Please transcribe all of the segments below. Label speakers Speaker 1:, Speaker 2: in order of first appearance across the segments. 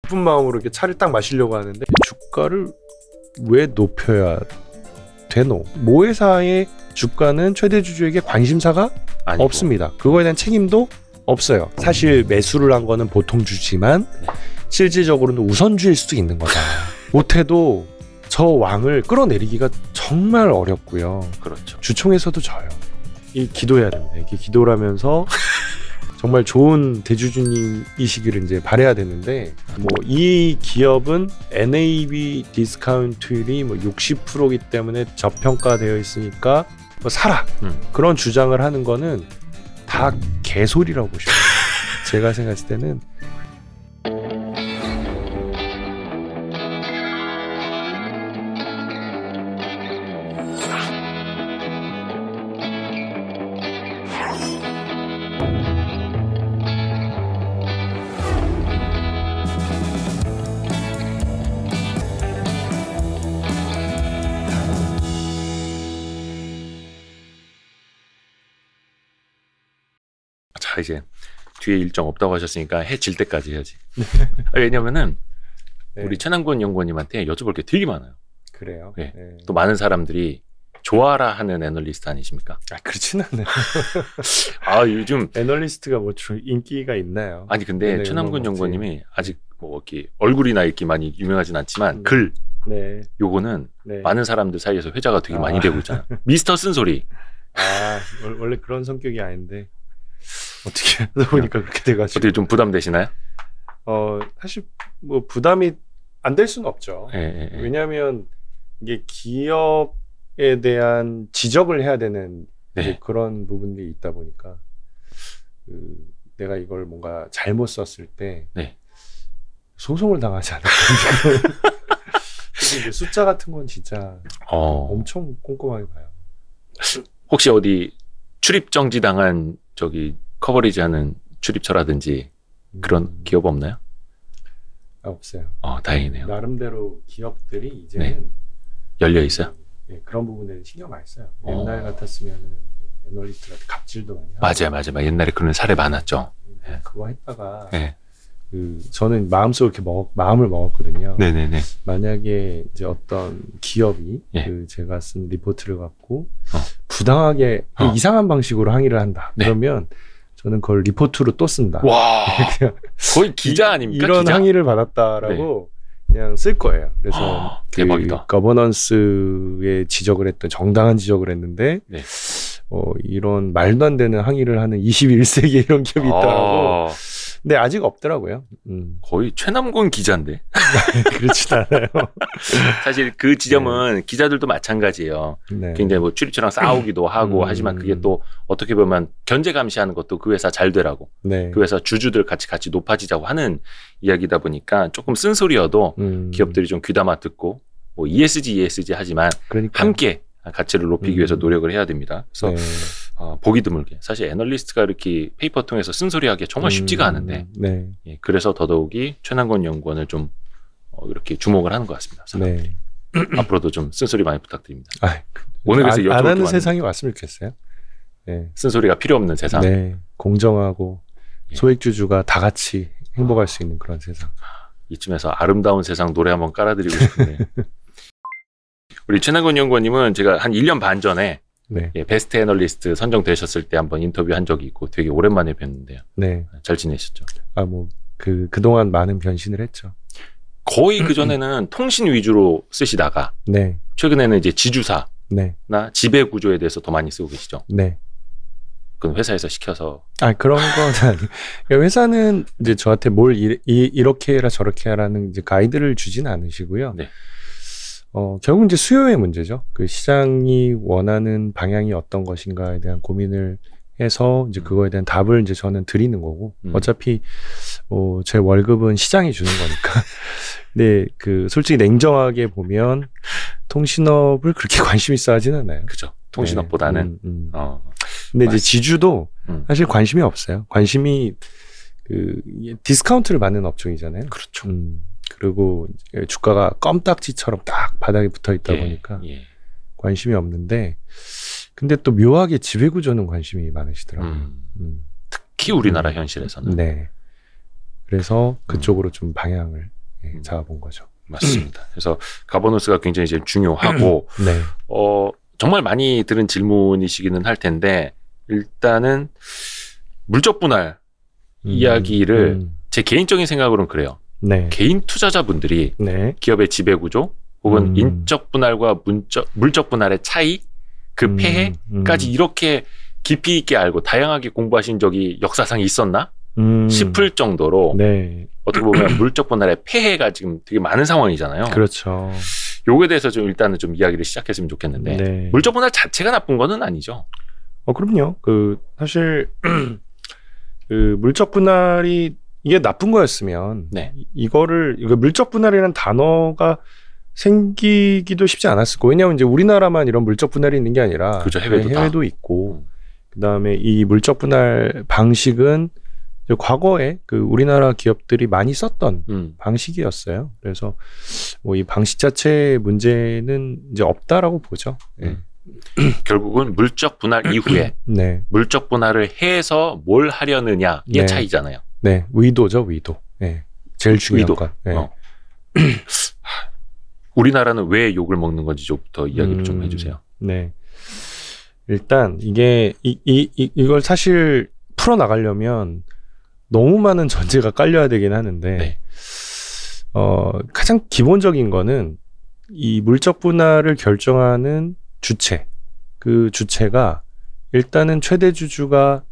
Speaker 1: 기쁜 마음으로 이렇게 차를 딱 마시려고 하는데 주가를 왜 높여야 되노? 모 회사의 주가는 최대 주주에게 관심사가
Speaker 2: 아니고.
Speaker 1: 없습니다. 그거에 대한 책임도 없어요. 사실 매수를 한 거는 보통 주지만 실질적으로는 우선주일 수도 있는 거다. 못해도 저 왕을 끌어내리기가 정말 어렵고요.
Speaker 2: 그렇죠.
Speaker 1: 주총에서도 져요. 이 기도해야 됩니다. 이게 기도를 하면서 정말 좋은 대주주님이시기를 이제 바라야 되는데 뭐 이 기업은 NAV 디스카운트율이 뭐 60%이기 때문에 저평가되어 있으니까 뭐 사라 그런 주장을 하는 거는 다 개소리라고 보시면 돼요. 제가 생각했을 때는
Speaker 2: 자, 이제 뒤에 일정 없다고 하셨으니까 해 질 때까지 해야지. 왜냐면은
Speaker 1: 네.
Speaker 2: 우리 최남권 연구원님한테 여쭤볼 게 되게 많아요.
Speaker 1: 그래요.
Speaker 2: 네.
Speaker 1: 네.
Speaker 2: 또 많은 사람들이 좋아라 하는 애널리스트 아니십니까?
Speaker 1: 아, 그렇진 않아요.
Speaker 2: 아, 요즘
Speaker 1: 애널리스트가 뭐 인기가 있나요?
Speaker 2: 아니 근데
Speaker 1: 네,
Speaker 2: 최남권
Speaker 1: 음악
Speaker 2: 연구원님이 아직 뭐 이렇게 얼굴이나 이렇게 많이 유명하진 않지만 글
Speaker 1: 네.
Speaker 2: 요거는
Speaker 1: 네.
Speaker 2: 많은 사람들 사이에서 회자가 되게 많이 되고 있잖아. 미스터 쓴소리.
Speaker 1: 아, 원래 그런 성격이 아닌데 어떻게 하다 보니까 그렇게 돼가지고
Speaker 2: 어떻게 좀 부담되시나요?
Speaker 1: 사실 뭐 부담이 안 될 수는 없죠.
Speaker 2: 예.
Speaker 1: 왜냐하면 이게 기업에 대한 지적을 해야 되는
Speaker 2: 네.
Speaker 1: 이제 그런 부분들이 있다 보니까 내가 이걸 뭔가 잘못 썼을 때
Speaker 2: 네.
Speaker 1: 소송을 당하지 않을까. 이제 숫자 같은 건 진짜 엄청 꼼꼼하게 봐요.
Speaker 2: 혹시 어디 출입 정지 당한 저기 커버리지하는 출입처라든지 그런 기업 없나요?
Speaker 1: 없어요.
Speaker 2: 다행이네요.
Speaker 1: 나름대로 기업들이 이제는
Speaker 2: 네. 열려 있어요.
Speaker 1: 네, 그런 부분에 신경 많이 써요. 옛날 같았으면 애널리스트가 갑질도 많이 하고.
Speaker 2: 맞아요. 옛날에 그런 사례 많았죠.
Speaker 1: 네. 그거 했다가
Speaker 2: 네.
Speaker 1: 저는 마음속으로 이렇게 마음을 먹었거든요.
Speaker 2: 네네네.
Speaker 1: 만약에 이제 어떤 기업이
Speaker 2: 예.
Speaker 1: 제가 쓴 리포트를 갖고 부당하게 이상한 방식으로 항의를 한다.
Speaker 2: 네.
Speaker 1: 그러면 저는 그걸 리포트로 또 쓴다.
Speaker 2: 와, 거의 기자 아닙니까?
Speaker 1: 이런
Speaker 2: 기자?
Speaker 1: 항의를 받았다라고 그냥 쓸 거예요. 그래서
Speaker 2: 대박이다.
Speaker 1: 거버넌스에 지적을 했던 정당한 지적을 했는데
Speaker 2: 네.
Speaker 1: 이런 말도 안 되는 항의를 하는 21세기에 이런 기업이 있더라고. 근데 아직 없더라고요.
Speaker 2: 거의 최남권 기자인데.
Speaker 1: 그렇진 않아요.
Speaker 2: 사실 그 지점은 기자들도 마찬가지예요.
Speaker 1: 네.
Speaker 2: 굉장히 뭐 출입처랑 싸우기도 하고 하지만 그게 또 어떻게 보면 견제 감시하는 것도 그 회사 잘 되라고.
Speaker 1: 네.
Speaker 2: 그 회사 주주들 같이 높아지자고 하는 이야기다 보니까 조금 쓴소리여도 기업들이 좀 귀담아 듣고 뭐 ESG 하지만
Speaker 1: 그러니까.
Speaker 2: 함께 가치를 높이기 위해서 노력을 해야 됩니다. 그래서
Speaker 1: 네.
Speaker 2: 보기 드물게 사실 애널리스트가 이렇게 페이퍼 통해서 쓴소리하기 정말 쉽지가 않은데
Speaker 1: 네.
Speaker 2: 예, 그래서 더더욱이 최남권 연구원을 좀 이렇게 주목을 하는 것 같습니다.
Speaker 1: 네.
Speaker 2: 앞으로도 좀 쓴소리 많이 부탁드립니다.
Speaker 1: 오늘
Speaker 2: 그래서
Speaker 1: 안 하는
Speaker 2: 여쭤볼 게
Speaker 1: 세상이 왔으면 좋겠어요. 네.
Speaker 2: 쓴소리가 필요 없는 세상.
Speaker 1: 네. 공정하고
Speaker 2: 예.
Speaker 1: 소액주주가 다 같이 행복할 수 있는 그런 세상.
Speaker 2: 이쯤에서 아름다운 세상 노래 한번 깔아드리고 싶은데 우리 최남권 연구원님은 제가 한 1년 반 전에
Speaker 1: 네.
Speaker 2: 예, 베스트 애널리스트 선정되셨을 때 한번 인터뷰한 적이 있고 되게 오랜만에 뵀는데요.
Speaker 1: 네.
Speaker 2: 잘 지내셨죠?
Speaker 1: 그동안 많은 변신을 했죠.
Speaker 2: 거의 그전에는 통신 위주로 쓰시다가
Speaker 1: 네.
Speaker 2: 최근에는 이제 지주사나
Speaker 1: 네.
Speaker 2: 지배 구조에 대해서 더 많이 쓰고 계시죠?
Speaker 1: 네.
Speaker 2: 그건 회사에서 시켜서.
Speaker 1: 그런 건 아니에요. 회사는 이제 저한테 뭘 이렇게 해라 저렇게 해라는 이제 가이드를 주지는 않으시고요.
Speaker 2: 네.
Speaker 1: 결국은 이제 수요의 문제죠. 그 시장이 원하는 방향이 어떤 것인가에 대한 고민을 해서 이제 그거에 대한 답을 이제 저는 드리는 거고 어차피 제 월급은 시장이 주는 거니까. 근데 솔직히 냉정하게 보면 통신업을 그렇게 관심 있어 하진 않아요.
Speaker 2: 그죠. 통신업보다는.
Speaker 1: 근데 이제 지주도 사실 관심이 없어요. 관심이 디스카운트를 받는 업종이잖아요.
Speaker 2: 그렇죠.
Speaker 1: 그리고 주가가 껌딱지처럼 딱 바닥에 붙어 있다 보니까 관심이 없는데, 근데 또 묘하게 지배구조는 관심이 많으시더라고요.
Speaker 2: 특히 우리나라 현실에서는.
Speaker 1: 네. 그래서 그쪽으로 좀 방향을 잡아본 거죠.
Speaker 2: 맞습니다. 그래서 가버넌스가 굉장히 이제 중요하고
Speaker 1: 네.
Speaker 2: 정말 많이 들은 질문이시기는 할 텐데 일단은 물적 분할 이야기를 제 개인적인 생각으로는 그래요.
Speaker 1: 네.
Speaker 2: 개인 투자자분들이
Speaker 1: 네.
Speaker 2: 기업의 지배 구조 혹은 인적 분할과 물적 분할의 차이, 그 폐해까지 이렇게 깊이 있게 알고 다양하게 공부하신 적이 역사상 있었나 싶을 정도로
Speaker 1: 네.
Speaker 2: 어떻게 보면 물적 분할의 폐해가 지금 되게 많은 상황이잖아요.
Speaker 1: 그렇죠.
Speaker 2: 요거에 대해서 좀 일단은 좀 이야기를 시작했으면 좋겠는데
Speaker 1: 네.
Speaker 2: 물적 분할 자체가 나쁜 거는 아니죠.
Speaker 1: 그럼요. 사실 그 물적 분할이 이게 나쁜 거였으면
Speaker 2: 네.
Speaker 1: 이거 물적 분할이라는 단어가 생기기도 쉽지 않았을 거예요. 왜냐하면 이제 우리나라만 이런 물적 분할이 있는 게 아니라
Speaker 2: 그렇죠.
Speaker 1: 해외도 있고 그다음에 이 물적 분할 방식은 과거에 그 우리나라 기업들이 많이 썼던 방식이었어요. 그래서 뭐 이 방식 자체의 문제는 이제 없다라고 보죠. 네.
Speaker 2: 결국은 물적 분할 이후에
Speaker 1: 네.
Speaker 2: 물적 분할을 해서 뭘 하려느냐의
Speaker 1: 네.
Speaker 2: 차이잖아요.
Speaker 1: 네, 의도죠, 의도. 네. 제일 중요한 건. 네.
Speaker 2: 우리나라는 왜 욕을 먹는 건지부터 이야기를 좀 해주세요.
Speaker 1: 네. 일단 이게 이걸 사실 풀어 나가려면 너무 많은 전제가 깔려야 되긴 하는데
Speaker 2: 네.
Speaker 1: 가장 기본적인 거는 이 물적 분할을 결정하는 주체, 그 주체가 일단은 최대 주주가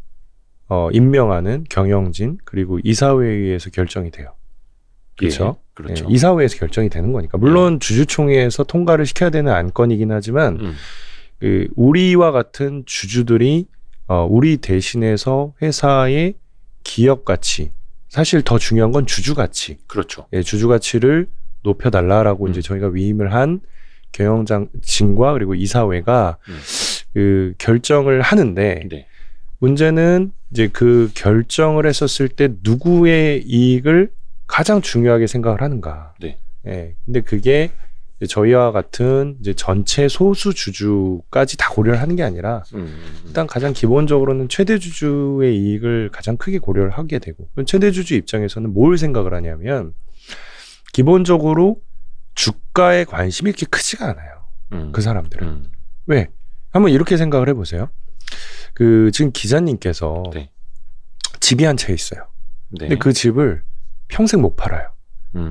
Speaker 1: 임명하는 경영진 그리고 이사회에 의해서 결정이 돼요. 그렇죠?
Speaker 2: 예, 그렇죠.
Speaker 1: 네, 이사회에서 결정이 되는 거니까. 물론 주주총회에서 통과를 시켜야 되는 안건이긴 하지만 우리와 같은 주주들이 우리 대신해서 회사의 기업 가치, 사실 더 중요한 건 주주 가치.
Speaker 2: 그렇죠.
Speaker 1: 예, 주주 가치를 높여달라라고 이제 저희가 위임을 한 경영진과 그리고 이사회가 그 결정을 하는데
Speaker 2: 네.
Speaker 1: 문제는 이제 그 결정을 했었을 때 누구의 이익을 가장 중요하게 생각을 하는가.
Speaker 2: 네.
Speaker 1: 예. 근데 그게 저희와 같은 이제 전체 소수 주주까지 다 고려를 하는 게 아니라 일단 가장 기본적으로는 최대 주주의 이익을 가장 크게 고려를 하게 되고 최대 주주 입장에서는 뭘 생각을 하냐면 기본적으로 주가에 관심이 이렇게 크지가 않아요. 그 사람들은. 왜? 한번 이렇게 생각을 해보세요. 지금 기자님께서
Speaker 2: 네.
Speaker 1: 집이 한 채 있어요.
Speaker 2: 네.
Speaker 1: 근데 그 집을 평생 못 팔아요.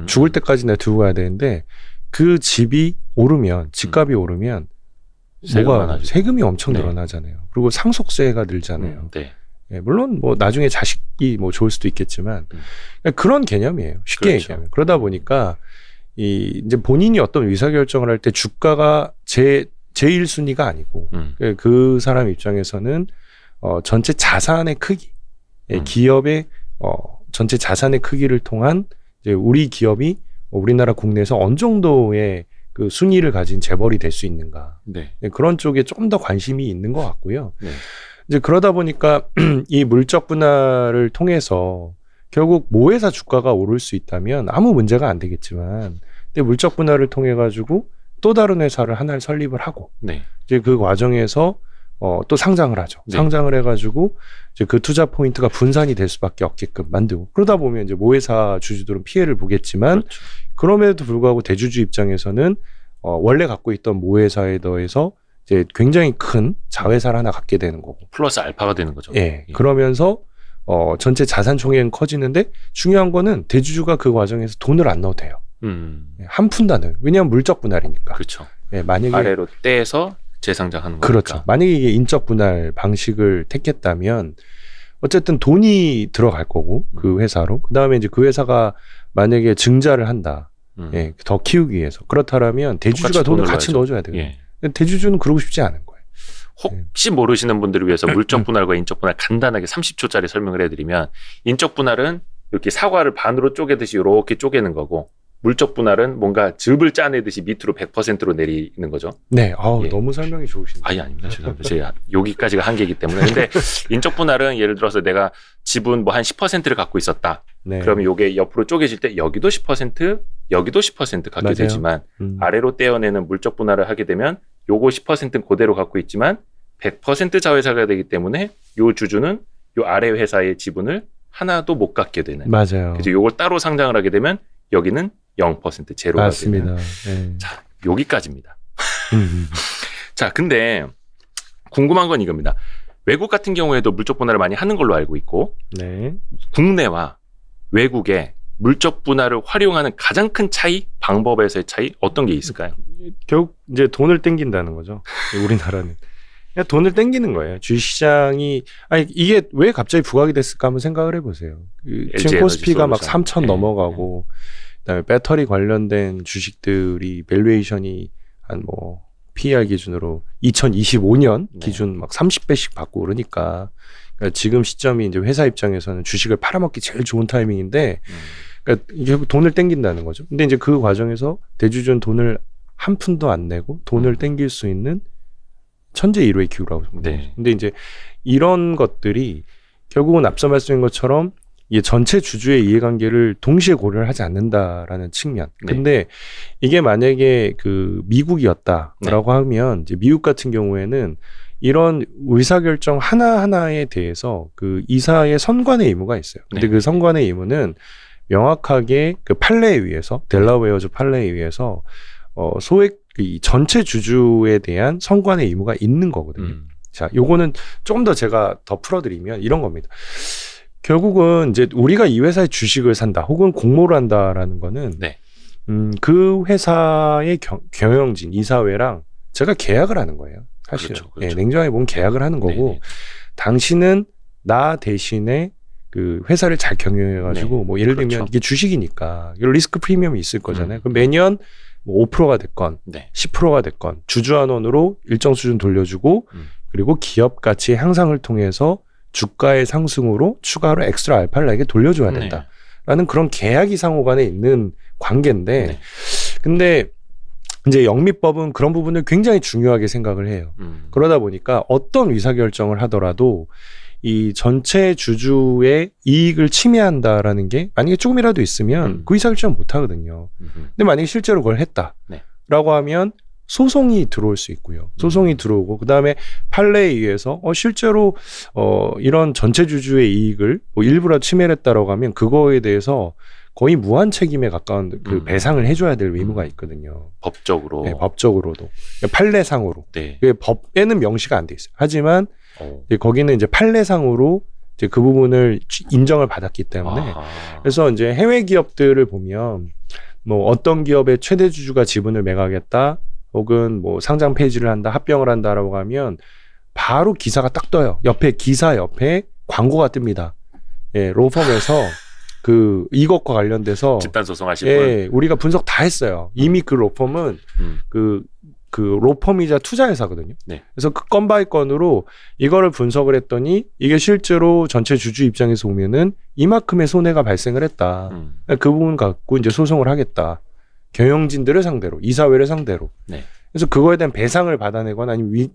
Speaker 1: 죽을 때까지 내가 두고 가야 되는데 그 집이 오르면 집값이 오르면 세금이 엄청
Speaker 2: 네.
Speaker 1: 늘어나잖아요. 그리고 상속세가 늘잖아요.
Speaker 2: 네.
Speaker 1: 예, 물론 뭐 나중에 자식이 뭐 좋을 수도 있겠지만 그런 개념이에요. 쉽게
Speaker 2: 그렇죠.
Speaker 1: 얘기하면. 그러다 보니까 이제 본인이 어떤 의사결정을 할 때 주가가 제일 순위가 아니고 그 사람 입장에서는 전체 자산의 크기, 기업의 전체 자산의 크기를 통한 이제 우리 기업이 우리나라 국내에서 어느 정도의 그 순위를 가진 재벌이 될 수 있는가.
Speaker 2: 네.
Speaker 1: 그런 쪽에 조금 더 관심이 있는 것 같고요.
Speaker 2: 네.
Speaker 1: 이제 그러다 보니까 이 물적 분할을 통해서 결국 모회사 주가가 오를 수 있다면 아무 문제가 안 되겠지만 근데 물적 분할을 통해 가지고 또 다른 회사를 하나를 설립을 하고
Speaker 2: 네.
Speaker 1: 이제 그 과정에서 또 상장을 하죠.
Speaker 2: 네.
Speaker 1: 상장을 해가지고 이제 그 투자 포인트가 분산이 될 수밖에 없게끔 만들고 그러다 보면 이제 모회사 주주들은 피해를 보겠지만
Speaker 2: 그렇죠.
Speaker 1: 그럼에도 불구하고 대주주 입장에서는 원래 갖고 있던 모회사에 더해서 이제 굉장히 큰 자회사를 하나 갖게 되는 거고
Speaker 2: 플러스 알파가 되는 거죠.
Speaker 1: 예. 그러면서 전체 자산 총액은 커지는데 중요한 거는 대주주가 그 과정에서 돈을 안 넣어도 돼요. 한 푼도 안 넣어요. 왜냐하면 물적 분할이니까.
Speaker 2: 그렇죠.
Speaker 1: 예, 만약에
Speaker 2: 아래로 떼서 재상장하는 거니까.
Speaker 1: 그렇죠. 만약에 이게 인적 분할 방식을 택했다면 어쨌든 돈이 들어갈 거고 그 회사로 그 다음에 이제 그 회사가 만약에 증자를 한다. 예, 더 키우기 위해서 그렇다면 대주주가 돈을 같이 넣어줘야 돼요.
Speaker 2: 예.
Speaker 1: 대주주는 그러고 싶지 않은 거예요.
Speaker 2: 혹시 모르시는 분들을 위해서 물적 분할과 인적 분할 간단하게 30초짜리 설명을 해드리면 인적 분할은 이렇게 사과를 반으로 쪼개듯이 이렇게 쪼개는 거고 물적 분할은 뭔가 즙을 짜내듯이 밑으로 100%로 내리는 거죠.
Speaker 1: 네,
Speaker 2: 예.
Speaker 1: 너무 설명이 좋으신데.
Speaker 2: 아닙니다. 죄송합니다. 제가 여기까지가 한계이기 때문에. 근데 인적 분할은 예를 들어서 내가 지분 뭐 한 10%를 갖고 있었다.
Speaker 1: 네.
Speaker 2: 그러면 요게 옆으로 쪼개질 때 여기도 10%, 여기도 10% 갖게
Speaker 1: 맞아요.
Speaker 2: 되지만 아래로 떼어내는 물적 분할을 하게 되면 요거 10%는 그대로 갖고 있지만 100% 자회사가 되기 때문에 요 주주는 요 아래 회사의 지분을 하나도 못 갖게 되는.
Speaker 1: 맞아요.
Speaker 2: 그래서 요걸 따로 상장을 하게 되면 여기는 0% 제로가
Speaker 1: 맞습니다.
Speaker 2: 되는.
Speaker 1: 네.
Speaker 2: 자, 여기까지입니다. 자, 근데 궁금한 건 이겁니다. 외국 같은 경우에도 물적 분할을 많이 하는 걸로 알고 있고,
Speaker 1: 네.
Speaker 2: 국내와 외국의 물적 분할을 활용하는 가장 큰 차이, 방법에서의 차이 어떤 게 있을까요?
Speaker 1: 결국 이제 돈을 땡긴다는 거죠. 우리나라는. 그냥 돈을 땡기는 거예요. 주식시장이 이게 왜 갑자기 부각이 됐을까 한번 생각을 해보세요. 지금 코스피가 막 3,000 넘어가고 그다음에 배터리 관련된 주식들이 밸류에이션이 한 뭐 PER 기준으로 2025년 기준 막 30배씩 받고 그러니까 지금 시점이 이제 회사 입장에서는 주식을 팔아먹기 제일 좋은 타이밍인데 그러니까 결국 돈을 땡긴다는 거죠. 근데 이제 그 과정에서 대주주는 돈을 한 푼도 안 내고 돈을 땡길 수 있는 천재일호의 기후라고 봅니다.
Speaker 2: 네.
Speaker 1: 근데 이제 이런 것들이 결국은 앞서 말씀드린 것처럼 이 전체 주주의 이해관계를 동시에 고려를 하지 않는다라는 측면. 근데 이게 만약에 그 미국이었다라고 하면 이제 미국 같은 경우에는 이런 의사결정 하나하나에 대해서 그 이사의 선관의 의무가 있어요. 근데 그 선관의 의무는 명확하게 그 판례에 의해서 델라웨어주 판례에 의해서 소액 이 전체 주주에 대한 선관의 의무가 있는 거거든요. 자, 요거는 조금 더 제가 더 풀어드리면 이런 겁니다. 결국은 이제 우리가 이 회사의 주식을 산다, 혹은 공모를 한다라는 거는 그 회사의 경영진, 이사회랑 제가 계약을 하는 거예요. 사실은. 그렇죠. 냉정하게 보면 계약을 하는 거고, 당신은 나 대신에 그 회사를 잘 경영해가지고 뭐 예를 들면 이게 주식이니까 리스크 프리미엄이 있을 거잖아요. 그럼 매년 뭐 5%가 됐건 10%가 됐건 주주환원으로 일정 수준 돌려주고 그리고 기업 가치 향상을 통해서 주가의 상승으로 추가로 엑스트라 알파를 나에게 돌려줘야 된다라는 그런 계약이 상호간에 있는 관계인데 근데 이제 영미법은 그런 부분을 굉장히 중요하게 생각을 해요. 그러다 보니까 어떤 의사결정을 하더라도 이 전체 주주의 이익을 침해한다라는 게 만약에 조금이라도 있으면 그 의사결정 못 하거든요. 근데 만약에 실제로 그걸 했다라고 하면 소송이 들어올 수 있고요. 소송이 들어오고 그다음에 판례에 의해서 실제로 이런 전체 주주의 이익을 뭐 일부라도 침해를 했다라고 하면 그거에 대해서 거의 무한 책임에 가까운 그 배상을 해줘야 될 의무가 있거든요.
Speaker 2: 법적으로.
Speaker 1: 네, 법적으로도. 판례상으로. 법에는 명시가 안 돼 있어요. 하지만 거기는 이제 판례상으로 이제 그 부분을 인정을 받았기 때문에 그래서 이제 해외 기업들을 보면 뭐 어떤 기업의 최대 주주가 지분을 매각하겠다 혹은 뭐 상장 폐지를 한다, 합병을 한다라고 하면 바로 기사가 딱 떠요. 기사 옆에 광고가 뜹니다. 로펌에서 이것과 관련돼서
Speaker 2: 집단 소송하실 분.
Speaker 1: 우리가 분석 다 했어요. 이미 그 로펌은 그 로펌이자 투자회사거든요. 그래서 그 건 바이 건으로 이거를 분석을 했더니 이게 실제로 전체 주주 입장에서 보면은 이만큼의 손해가 발생을 했다. 그 부분 갖고 이제 소송을 하겠다. 경영진들을 상대로, 이사회를 상대로. 그래서 그거에 대한 배상을 받아내거나 아니면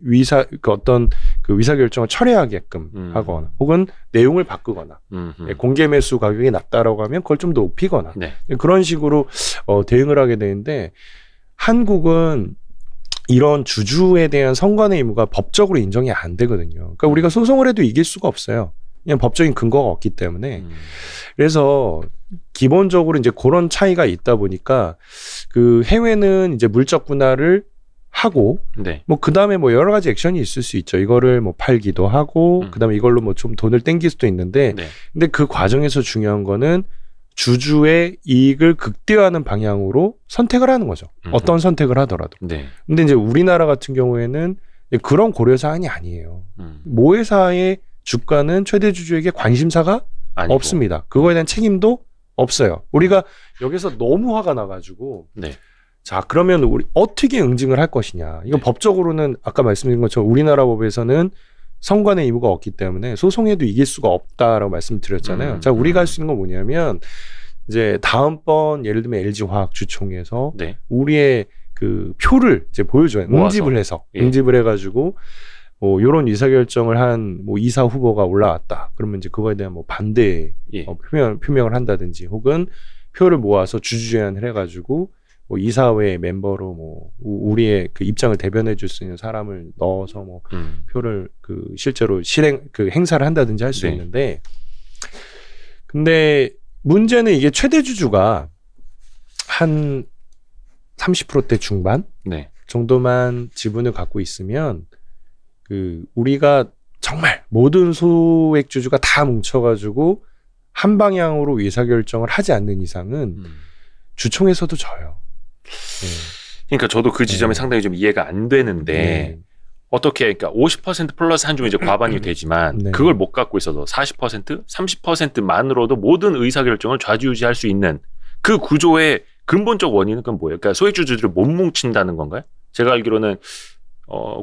Speaker 1: 어떤 그 의사결정을 철회하게끔 하거나 혹은 내용을 바꾸거나 공개 매수 가격이 낮다라고 하면 그걸 좀 더 높이거나 그런 식으로 대응을 하게 되는데 한국은 이런 주주에 대한 선관의 의무가 법적으로 인정이 안 되거든요. 그러니까 우리가 소송을 해도 이길 수가 없어요. 그냥 법적인 근거가 없기 때문에. 그래서 기본적으로 이제 그런 차이가 있다 보니까 그 해외는 이제 물적 분할을 하고 뭐 그다음에 뭐 여러 가지 액션이 있을 수 있죠. 이거를 뭐 팔기도 하고 그다음에 이걸로 뭐 좀 돈을 땡길 수도 있는데 근데 그 과정에서 중요한 거는 주주의 이익을 극대화하는 방향으로 선택을 하는 거죠. 어떤 선택을 하더라도. 근데 이제 우리나라 같은 경우에는 그런 고려 사안이 아니에요. 모회사의 주가는 최대 주주에게 관심사가 없습니다. 그거에 대한 책임도 없어요. 우리가 여기서 너무 화가 나가지고 자 그러면 우리 어떻게 응징을 할 것이냐. 이건 법적으로는 아까 말씀드린 것처럼 우리나라 법에서는 선관의 의무가 없기 때문에 소송해도 이길 수가 없다라고 말씀드렸잖아요. 자 우리가 할 수 있는 건 뭐냐면 이제 다음번 예를 들면 LG화학 주총에서 우리의 그 표를 이제 보여줘요. 응집을 해서 응집을 해가지고 요런 의사결정을 한 뭐 이사 후보가 올라왔다. 그러면 이제 그거에 대한 뭐 반대 표명을 한다든지 혹은 표를 모아서 주주 제안을 해가지고 뭐 이사회 멤버로 뭐 우리의 그 입장을 대변해 줄 수 있는 사람을 넣어서 뭐 표를 그 실제로 행사를 한다든지 할 수 있는데 근데 문제는 이게 최대 주주가 한 30%대 중반
Speaker 2: 네.
Speaker 1: 정도만 지분을 갖고 있으면 그 우리가 정말 모든 소액주주가 다 뭉쳐가지고 한 방향으로 의사결정을 하지 않는 이상은 주총에서도 져요. 네.
Speaker 2: 그러니까 저도 그 지점이 상당히 좀 이해가 안 되는데
Speaker 1: 네.
Speaker 2: 어떻게 그러니까 50% 플러스 한 주면 이제 과반이 되지만
Speaker 1: 네.
Speaker 2: 그걸 못 갖고 있어도 40%, 30%만으로도 모든 의사결정을 좌지우지할 수 있는 그 구조의 근본적 원인은 그건 뭐예요? 그러니까 소액주주들을 못 뭉친다는 건가요? 제가 알기로는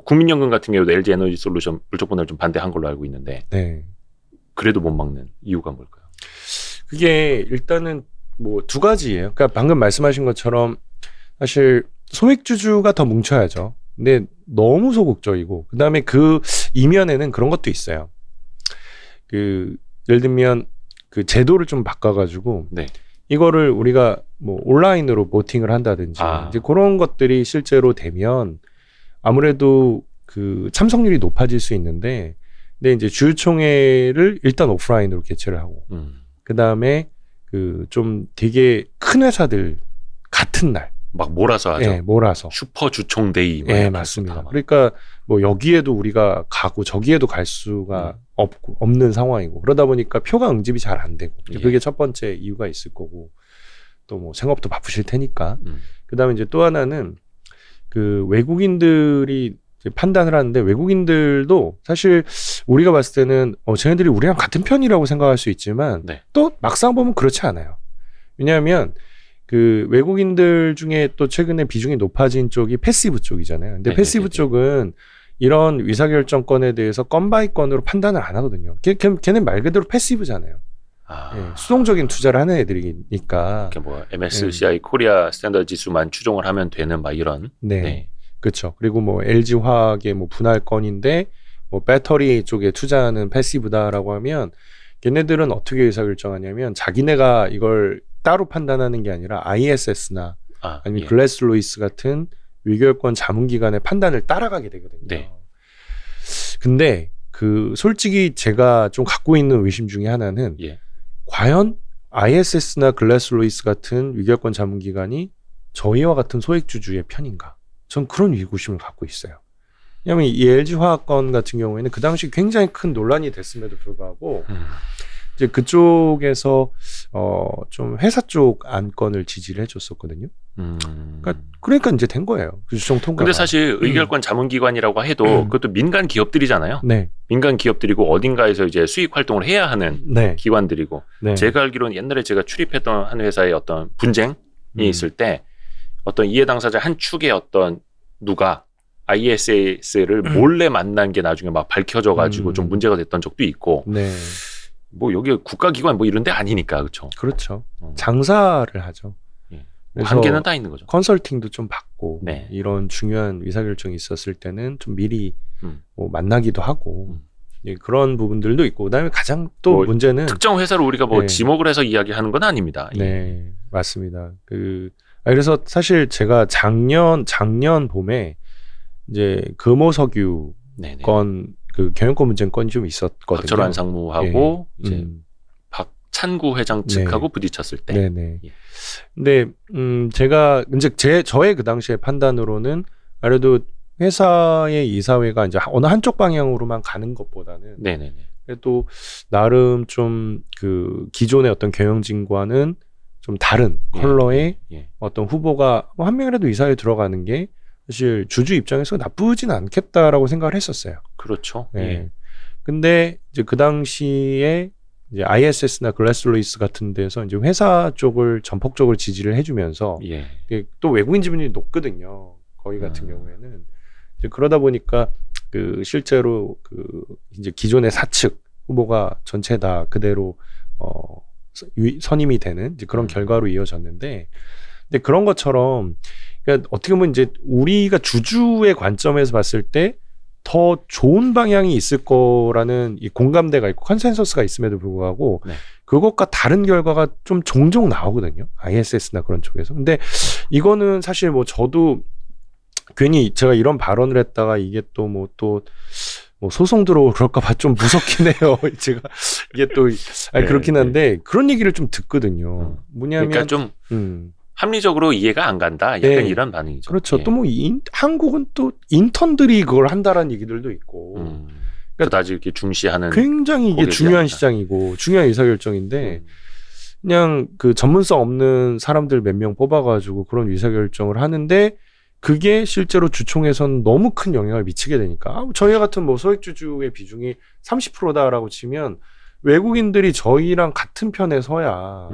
Speaker 2: 국민연금 같은 경우도 LG 에너지 솔루션 물적 분할을 좀 반대한 걸로 알고 있는데
Speaker 1: 네.
Speaker 2: 그래도 못 막는 이유가 뭘까요?
Speaker 1: 그게 일단은 뭐 두 가지예요. 그러니까 방금 말씀하신 것처럼 사실 소액주주가 더 뭉쳐야죠. 근데 너무 소극적이고 그다음에 그 이면에는 그런 것도 있어요. 그 예를 들면 그 제도를 좀 바꿔가지고
Speaker 2: 네.
Speaker 1: 이거를 우리가 뭐 온라인으로 보팅을 한다든지 이제 그런 것들이 실제로 되면 아무래도 그 참석률이 높아질 수 있는데 근데 이제 주주총회를 일단 오프라인으로 개최를 하고 그 다음에 그 좀 되게 큰 회사들 같은 날
Speaker 2: 막 몰아서 하죠.
Speaker 1: 네, 몰아서
Speaker 2: 슈퍼 주총데이.
Speaker 1: 네, 맞습니다. 그러니까 뭐 여기에도 우리가 가고 저기에도 갈 수가 없는 상황이고 그러다 보니까 표가 응집이 잘 안 되고
Speaker 2: 예.
Speaker 1: 그게 첫 번째 이유가 있을 거고 또 뭐 생업도 바쁘실 테니까 그다음에 이제 또 하나는 그 외국인들이 이제 판단을 하는데 외국인들도 사실 우리가 봤을 때는 쟤네들이 우리랑 같은 편이라고 생각할 수 있지만
Speaker 2: 네.
Speaker 1: 또 막상 보면 그렇지 않아요. 왜냐하면 그 외국인들 중에 또 최근에 비중이 높아진 쪽이 패시브 쪽이잖아요. 근데 패시브 쪽은 이런 의사결정권에 대해서 건 바이 건으로 판단을 안 하거든요. 걔는 말 그대로 패시브잖아요. 네, 수동적인 투자를 하는 애들이니까.
Speaker 2: 뭐 MSCI 코리아 스탠더드 지수만 추종을 하면 되는 막 이런.
Speaker 1: 네. 네. 그렇죠. 그리고 뭐 LG 화학의 뭐 분할 건인데 뭐 배터리 쪽에 투자하는 패시브다라고 하면 걔네들은 어떻게 의사결정하냐면 자기네가 이걸 따로 판단하는 게 아니라 ISS나 아니면 글래스 로이스 같은 의결권 자문기관의 판단을 따라가게 되거든요.
Speaker 2: 네.
Speaker 1: 근데 그 솔직히 제가 좀 갖고 있는 의심 중에 하나는 과연 ISS나 글래스 로이스 같은 의결권 자문기관이 저희와 같은 소액주주의 편인가? 전 그런 의구심을 갖고 있어요. 왜냐하면 이 LG 화학건 같은 경우에는 그 당시 굉장히 큰 논란이 됐음에도 불구하고 이제 그쪽에서 좀 회사 쪽 안건을 지지를 해줬었거든요. 그러니까 이제 된 거예요. 주총 통과.
Speaker 2: 근데 사실 의결권 자문기관이라고 해도 그것도 민간 기업들이잖아요.
Speaker 1: 네.
Speaker 2: 민간 기업들이고 어딘가에서 이제 수익 활동을 해야 하는
Speaker 1: 네.
Speaker 2: 기관들이고
Speaker 1: 네.
Speaker 2: 제가 알기로는 옛날에 제가 출입했던 한 회사의 어떤 분쟁이 있을 때 어떤 이해 당사자 한 축의 어떤 누가 ISS를 몰래 만난 게 나중에 막 밝혀져 가지고 좀 문제가 됐던 적도 있고.
Speaker 1: 네.
Speaker 2: 뭐 여기 국가기관 뭐 이런 데 아니니까 그렇죠.
Speaker 1: 그렇죠. 장사를 하죠.
Speaker 2: 한계는 다 있는 거죠.
Speaker 1: 컨설팅도 좀 받고
Speaker 2: 네.
Speaker 1: 이런 중요한 의사결정이 있었을 때는 좀 미리 뭐 만나기도 하고 그런 부분들도 있고 그다음에 가장 또
Speaker 2: 뭐
Speaker 1: 문제는
Speaker 2: 특정 회사를 우리가 뭐 지목을 해서 이야기하는 건 아닙니다.
Speaker 1: 네, 맞습니다. 그래서 사실 제가 작년 봄에 이제 금호석유 건 그 경영권 문제 건이 좀 있었거든요.
Speaker 2: 박철환 상무하고 이제 박찬구 회장 측하고 부딪혔을 때.
Speaker 1: 네네. 근데 제가 이제 저의 그 당시의 판단으로는 아무래도 회사의 이사회가 이제 어느 한쪽 방향으로만 가는 것보다는
Speaker 2: 네네네.
Speaker 1: 그래도 나름 좀 그 기존의 어떤 경영진과는 좀 다른 컬러의 어떤 후보가 한 명이라도 이사회에 들어가는 게 사실 주주 입장에서 나쁘진 않겠다라고 생각을 했었어요.
Speaker 2: 그렇죠.
Speaker 1: 네. 근데 이제 그 당시에 이제 ISS나 글래스로이스 같은 데서 이제 회사 쪽을 전폭적으로 지지를 해주면서 또 외국인 지분이 높거든요. 거기 같은 경우에는 이제 그러다 보니까 그 실제로 그 이제 기존의 사측 후보가 전체 다 그대로 선임이 되는 이제 그런 결과로 이어졌는데, 근데 그런 것처럼 그러니까 어떻게 보면 이제 우리가 주주의 관점에서 봤을 때 더 좋은 방향이 있을 거라는 이 공감대가 있고 컨센서스가 있음에도 불구하고 그것과 다른 결과가 좀 종종 나오거든요. ISS나 그런 쪽에서. 근데 이거는 사실 뭐 저도 괜히 제가 이런 발언을 했다가 이게 또 뭐 소송 들어오고 그럴까 봐 좀 무섭긴 해요. 제가 이게 또 그렇긴 한데 그런 얘기를 좀 듣거든요. 뭐냐면
Speaker 2: 그러니까 좀 합리적으로 이해가 안 간다. 약간
Speaker 1: 네.
Speaker 2: 이런 반응이죠.
Speaker 1: 그렇죠.
Speaker 2: 예.
Speaker 1: 또 뭐 한국은 또 인턴들이 그걸 한다라는 얘기들도 있고
Speaker 2: 그다지 이렇게 중시하는
Speaker 1: 굉장히 이게
Speaker 2: 고객이
Speaker 1: 중요한
Speaker 2: 아니다.
Speaker 1: 시장이고 중요한 의사결정인데
Speaker 2: 음.
Speaker 1: 그냥 그 전문성 없는 사람들 몇 명 뽑아가지고 그런 의사결정을 하는데 그게 실제로 주총에선 너무 큰 영향을 미치게 되니까 저희 같은 뭐 소액주주의 비중이 30%다라고 치면 외국인들이 저희랑 같은 편에 서야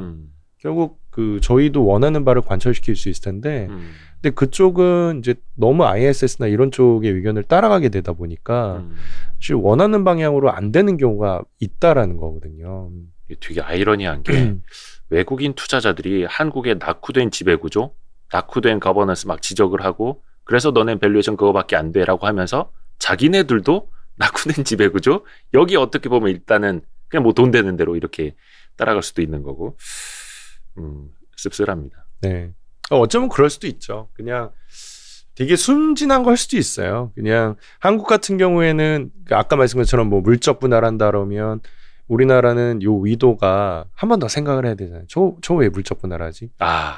Speaker 1: 결국 그 저희도 원하는 바를 관철시킬 수 있을 텐데 근데 그쪽은 이제 너무 ISS나 이런 쪽의 의견을 따라가게 되다 보니까 사실 원하는 방향으로 안 되는 경우가 있다라는 거거든요.
Speaker 2: 이게 되게 아이러니한 게 외국인 투자자들이 한국의 낙후된 지배구조, 낙후된 거버넌스 막 지적을 하고 그래서 너네 밸류에이션 그거밖에 안 돼라고 하면서 자기네들도 낙후된 지배구조 여기 어떻게 보면 일단은 그냥 뭐 돈 되는 대로 이렇게 따라갈 수도 있는 거고 씁쓸합니다.
Speaker 1: 네. 어쩌면 그럴 수도 있죠. 그냥 되게 순진한 걸 수도 있어요. 그냥 한국 같은 경우에는 아까 말씀한 것처럼 뭐 물적 분할한다 그러면 우리나라는 요 의도가 한 번 더 생각을 해야 되잖아요. 저 왜 물적 분할하지?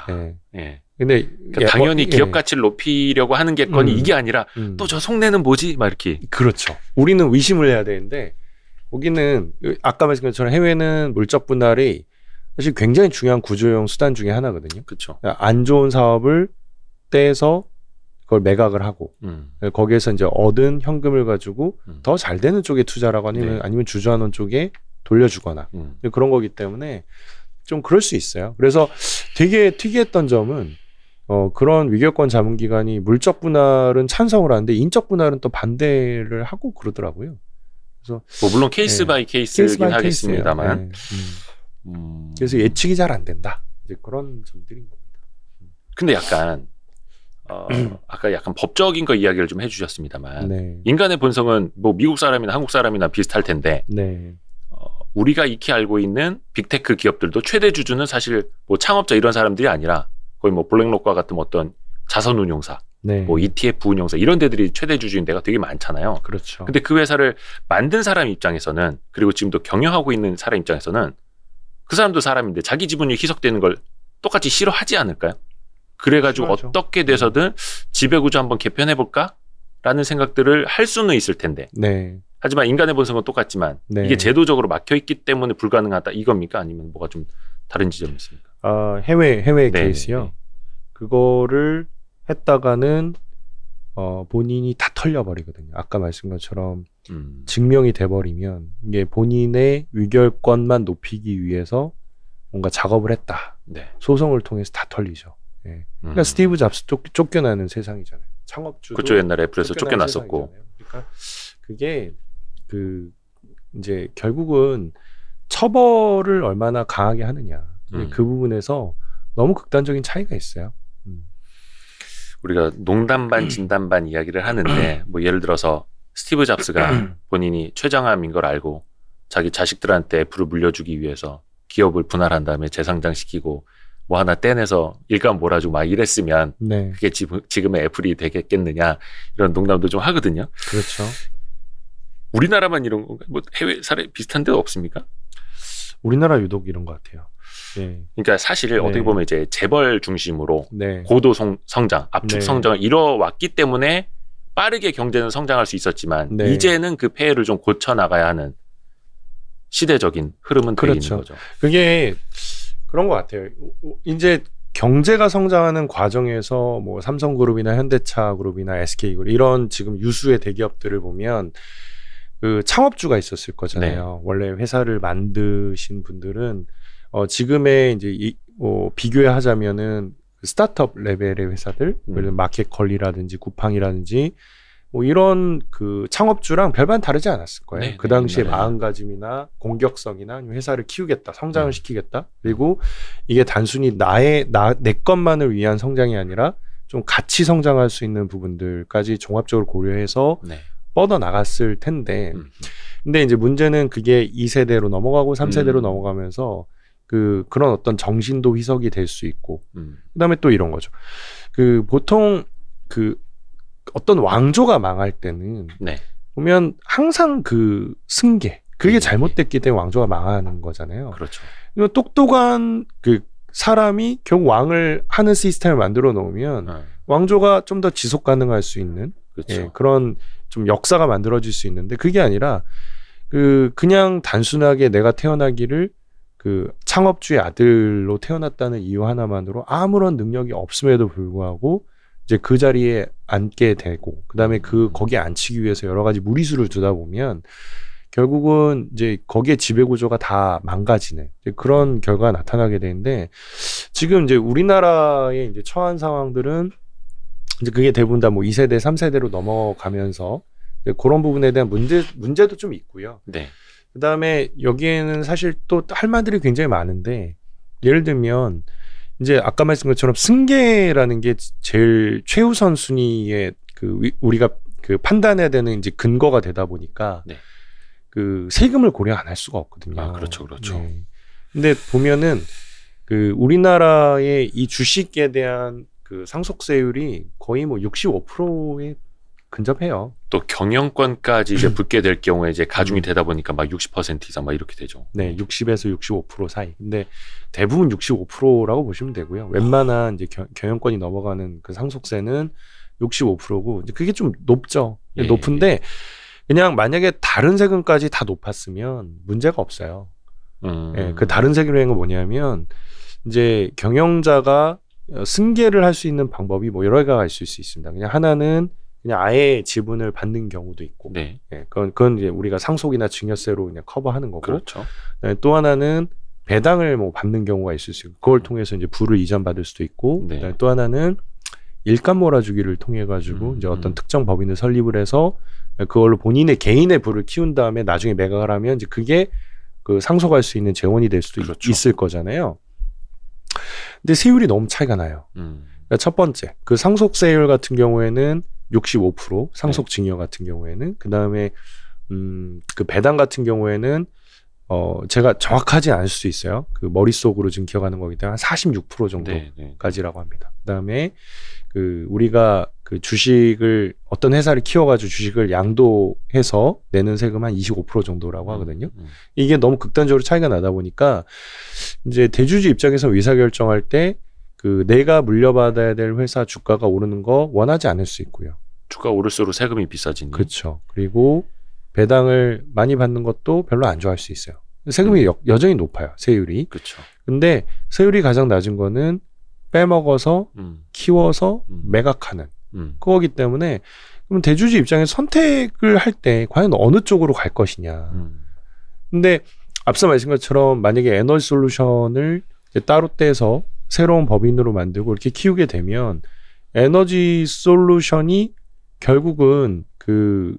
Speaker 2: 예.
Speaker 1: 예. 근데
Speaker 2: 그러니까 당연히 기업 가치를 높이려고 하는 게 건이 이게 아니라 또 저 속내는 뭐지? 막 이렇게.
Speaker 1: 그렇죠. 우리는 의심을 해야 되는데 거기는 아까 말씀한 것처럼 해외는 물적 분할이 사실 굉장히 중요한 구조용 수단 중에 하나거든요.
Speaker 2: 그렇죠.
Speaker 1: 안 좋은 사업을 떼서 그걸 매각을 하고 거기에서 이제 얻은 현금을 가지고 더 잘 되는 쪽에 투자라고 아니면 주주환원 쪽에 돌려주거나 그런 거기 때문에 좀 그럴 수 있어요. 그래서 되게 특이했던 점은 그런 위결권 자문기관이 물적 분할은 찬성을 하는데 인적 분할은 또 반대를 하고 그러더라고요. 그래서
Speaker 2: 뭐 물론 케이스 바이 케이스이긴 하겠습니다만.
Speaker 1: 그래서 예측이 잘 안 된다. 이제 그런 점들인 겁니다.
Speaker 2: 근데 약간 아까 약간 법적인 거 이야기를 좀 해주셨습니다만
Speaker 1: 네.
Speaker 2: 인간의 본성은 뭐 미국 사람이나 한국 사람이나 비슷할 텐데
Speaker 1: 네.
Speaker 2: 우리가 익히 알고 있는 빅테크 기업들도 최대 주주는 사실 뭐 창업자 이런 사람들이 아니라 거의 뭐 블랙록과 같은 어떤 자선운용사,
Speaker 1: 네.
Speaker 2: 뭐 ETF 운용사 이런 데들이 최대 주주인 데가 되게 많잖아요.
Speaker 1: 그렇죠.
Speaker 2: 근데 그 회사를 만든 사람 입장에서는 그리고 지금도 경영하고 있는 사람 입장에서는 그 사람도 사람인데 자기 지분이 희석되는 걸 똑같이 싫어하지 않을까요? 그래가지고
Speaker 1: 싫어하죠.
Speaker 2: 어떻게 돼서든 지배구조 한번 개편해볼까? 라는 생각들을 할 수는 있을 텐데
Speaker 1: 네.
Speaker 2: 하지만 인간의 본성은 똑같지만
Speaker 1: 네.
Speaker 2: 이게 제도적으로 막혀있기 때문에 불가능하다 이겁니까? 아니면 뭐가 좀 다른 지점이 있습니까?
Speaker 1: 해외
Speaker 2: 네,
Speaker 1: 케이스요.
Speaker 2: 네.
Speaker 1: 그거를 했다가는 본인이 다 털려버리거든요. 아까 말씀한 것처럼 증명이 돼버리면 이게 본인의 위결권만 높이기 위해서 뭔가 작업을 했다.
Speaker 2: 네.
Speaker 1: 소송을 통해서 다 털리죠. 예. 그러니까 스티브 잡스 쫓겨나는 세상이잖아요. 창업주도
Speaker 2: 그쪽 옛날에 애플에서 쫓겨났었고.
Speaker 1: 세상이잖아요. 그러니까 그게 이제 결국은 처벌을 얼마나 강하게 하느냐 그 부분에서 너무 극단적인 차이가 있어요.
Speaker 2: 우리가 농담 반 진담 반 이야기를 하는데 뭐 예를 들어서 스티브 잡스가 본인이 최장암인 걸 알고 자기 자식들한테 애플을 물려주기 위해서 기업을 분할한 다음에 재상장시키고 뭐 하나 떼내서 일감 몰아주고 막 이랬으면
Speaker 1: 네.
Speaker 2: 그게 지금의 애플이 되겠느냐 이런 농담도 좀 하거든요.
Speaker 1: 그렇죠.
Speaker 2: 우리나라만 이런 건가? 뭐 해외 사례 비슷한 데 없습니까?
Speaker 1: 우리나라 유독 이런 것 같아요. 네.
Speaker 2: 그러니까 사실
Speaker 1: 네.
Speaker 2: 어떻게 보면 이제 재벌 중심으로
Speaker 1: 네.
Speaker 2: 고도 성장, 압축
Speaker 1: 네.
Speaker 2: 성장을 이뤄왔기 때문에 빠르게 경제는 성장할 수 있었지만
Speaker 1: 네.
Speaker 2: 이제는 그 폐해를 좀 고쳐 나가야 하는 시대적인 흐름은 되어
Speaker 1: 그렇죠.
Speaker 2: 있는 거죠.
Speaker 1: 그게 그런 것 같아요. 이제 경제가 성장하는 과정에서 뭐 삼성그룹이나 현대차그룹이나 SK그룹 이런 지금 유수의 대기업들을 보면 그 창업주가 있었을 거잖아요.
Speaker 2: 네.
Speaker 1: 원래 회사를 만드신 분들은 지금의 이제 비교하자면은 스타트업 레벨의 회사들, 예를 들면 마켓컬리라든지 쿠팡이라든지 뭐 이런 그 창업주랑 별반 다르지 않았을 거예요.
Speaker 2: 네,
Speaker 1: 그 당시에
Speaker 2: 네.
Speaker 1: 마음가짐이나 공격성이나 아니면 회사를 키우겠다, 성장을 시키겠다. 그리고 이게 단순히 내 것만을 위한 성장이 아니라 좀 같이 성장할 수 있는 부분들까지 종합적으로 고려해서
Speaker 2: 네.
Speaker 1: 뻗어 나갔을 텐데, 근데 이제 문제는 그게 2세대로 넘어가고 3세대로 넘어가면서 그런 어떤 정신도 희석이 될 수 있고, 그다음에 또 이런 거죠. 보통 어떤 왕조가 망할 때는
Speaker 2: 네.
Speaker 1: 보면 항상 승계 그게 잘못됐기 때문에 왕조가 망하는 거잖아요.
Speaker 2: 그렇죠.
Speaker 1: 똑똑한 사람이 결국 왕을 하는 시스템을 만들어 놓으면 왕조가 좀 더 지속 가능할 수 있는
Speaker 2: 그렇죠.
Speaker 1: 예, 그런 좀 역사가 만들어질 수 있는데 그게 아니라 그냥 단순하게 내가 태어나기를 그 창업주의 아들로 태어났다는 이유 하나만으로 아무런 능력이 없음에도 불구하고 이제 그 자리에 앉게 되고 그다음에 거기에 앉히기 위해서 여러 가지 무리수를 두다 보면 결국은 이제 거기에 지배 구조가 다 망가지는 그런 결과가 나타나게 되는데 지금 이제 우리나라의 이제 처한 상황들은 이제 그게 대부분 다 뭐 2세대, 3세대로 넘어가면서 그런 부분에 대한 문제도 좀 있고요.
Speaker 2: 네.
Speaker 1: 그다음에 여기에는 사실 또 할 말들이 굉장히 많은데 예를 들면 이제 아까 말씀드린 것처럼 승계라는 게 제일 최우선 순위의 우리가 그 판단해야 되는 이제 근거가 되다 보니까
Speaker 2: 네.
Speaker 1: 그 세금을 고려 안 할 수가 없거든요.
Speaker 2: 아, 그렇죠.
Speaker 1: 네. 근데 보면은 그 우리나라의 이 주식에 대한 그 상속세율이 거의 뭐 65%에 근접해요.
Speaker 2: 또 경영권까지 이제 붙게 될 경우에 이제 가중이 되다 보니까 막 60% 이상 막 이렇게 되죠.
Speaker 1: 네, 60에서 65% 사이. 근데 대부분 65%라고 보시면 되고요. 웬만한 이제 경영권이 넘어가는 그 상속세는 65%고 이제 그게 좀 높죠.
Speaker 2: 예,
Speaker 1: 높은데 그냥 만약에 다른 세금까지 다 높았으면 문제가 없어요. 예, 그 다른 세금이라는 건 뭐냐면 이제 경영자가 승계를 할 수 있는 방법이 뭐 여러 가지가 있을 수 있습니다. 그냥 하나는 그냥 아예 지분을 받는 경우도 있고,
Speaker 2: 네.
Speaker 1: 예, 그건 이제 우리가 상속이나 증여세로 그냥 커버하는 거고,
Speaker 2: 그렇죠.
Speaker 1: 또 하나는 배당을 뭐 받는 경우가 있을 수 있고, 그걸 통해서 이제 부를 이전받을 수도 있고,
Speaker 2: 네.
Speaker 1: 또 하나는 일감 몰아주기를 통해 가지고 이제 어떤 특정 법인을 설립을 해서 그걸로 본인의 개인의 부를 키운 다음에 나중에 매각을 하면 이제 그게 그 상속할 수 있는 재원이 될 수도
Speaker 2: 그렇죠.
Speaker 1: 있을 거잖아요. 근데 세율이 너무 차이가 나요. 그러니까 첫 번째, 그 상속세율 같은 경우에는 65%, 상속증여 같은 경우에는 그 다음에 그 배당 같은 경우에는 제가 정확하지 않을 수 있어요. 그 머릿속으로 지금 기억하는 거기 때문에 한 46% 정도까지라고 합니다. 그 다음에 그 우리가 그 주식을 어떤 회사를 키워가지고 주식을 양도해서 내는 세금 한 25% 정도라고 하거든요. 이게 너무 극단적으로 차이가 나다 보니까 이제 대주주 입장에서 의사결정할 때 그 내가 물려받아야 될 회사 주가가 오르는 거 원하지 않을 수 있고요.
Speaker 2: 주가 오를수록 세금이 비싸지니.
Speaker 1: 그렇죠. 그리고 배당을 많이 받는 것도 별로 안 좋아할 수 있어요. 세금이 여전히 높아요. 세율이.
Speaker 2: 그렇죠.
Speaker 1: 근데 세율이 가장 낮은 거는 빼먹어서 키워서 매각하는 그거기 때문에 그럼 대주주 입장에서 선택을 할 때 과연 어느 쪽으로 갈 것이냐. 근데 앞서 말씀드린 것처럼 만약에 에너지 솔루션을 이제 따로 떼서 새로운 법인으로 만들고 이렇게 키우게 되면 에너지 솔루션이 결국은 그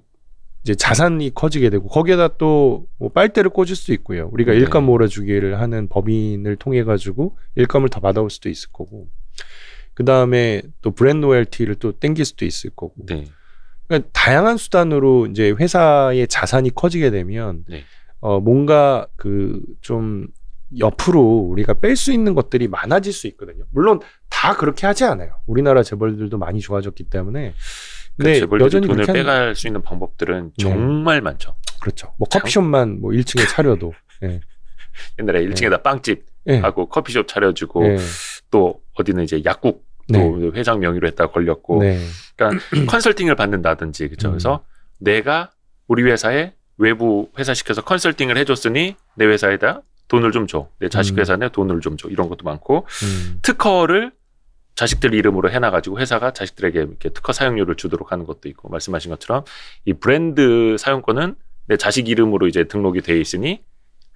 Speaker 1: 이제 자산이 커지게 되고 거기에다 또 뭐 빨대를 꽂을 수도 있고요. 우리가 일감 몰아주기를 하는 법인을 통해 가지고 일감을 더 받아올 수도 있을 거고 그 다음에 또 브랜드 로열티를 또 땡길 수도 있을 거고 그러니까 다양한 수단으로 이제 회사의 자산이 커지게 되면 뭔가 그 좀 옆으로 우리가 뺄 수 있는 것들이 많아질 수 있거든요. 물론 다 그렇게 하지 않아요. 우리나라 재벌들도 많이 좋아졌기 때문에. 근데
Speaker 2: 재벌들이
Speaker 1: 여전히
Speaker 2: 돈을 빼갈 수 있는 방법들은 정말 많죠.
Speaker 1: 그렇죠. 뭐 커피숍만 뭐 1층에 차려도. 네.
Speaker 2: 옛날에 1층에다 빵집 하고 커피숍 차려주고 또 어디는 이제 약국 또 회장 명의로 했다가 걸렸고. 그러니까 컨설팅을 받는다든지 그렇죠. 그래서 내가 우리 회사에 외부 회사 시켜서 컨설팅을 해줬으니 내 회사에다 돈을 좀 줘. 내 자식 회사에 돈을 좀 줘. 이런 것도 많고 특허를 자식들 이름으로 해놔가지고 회사가 자식들에게 이렇게 특허 사용료를 주도록 하는 것도 있고 말씀하신 것처럼 이 브랜드 사용권은 내 자식 이름으로 이제 등록이 돼 있으니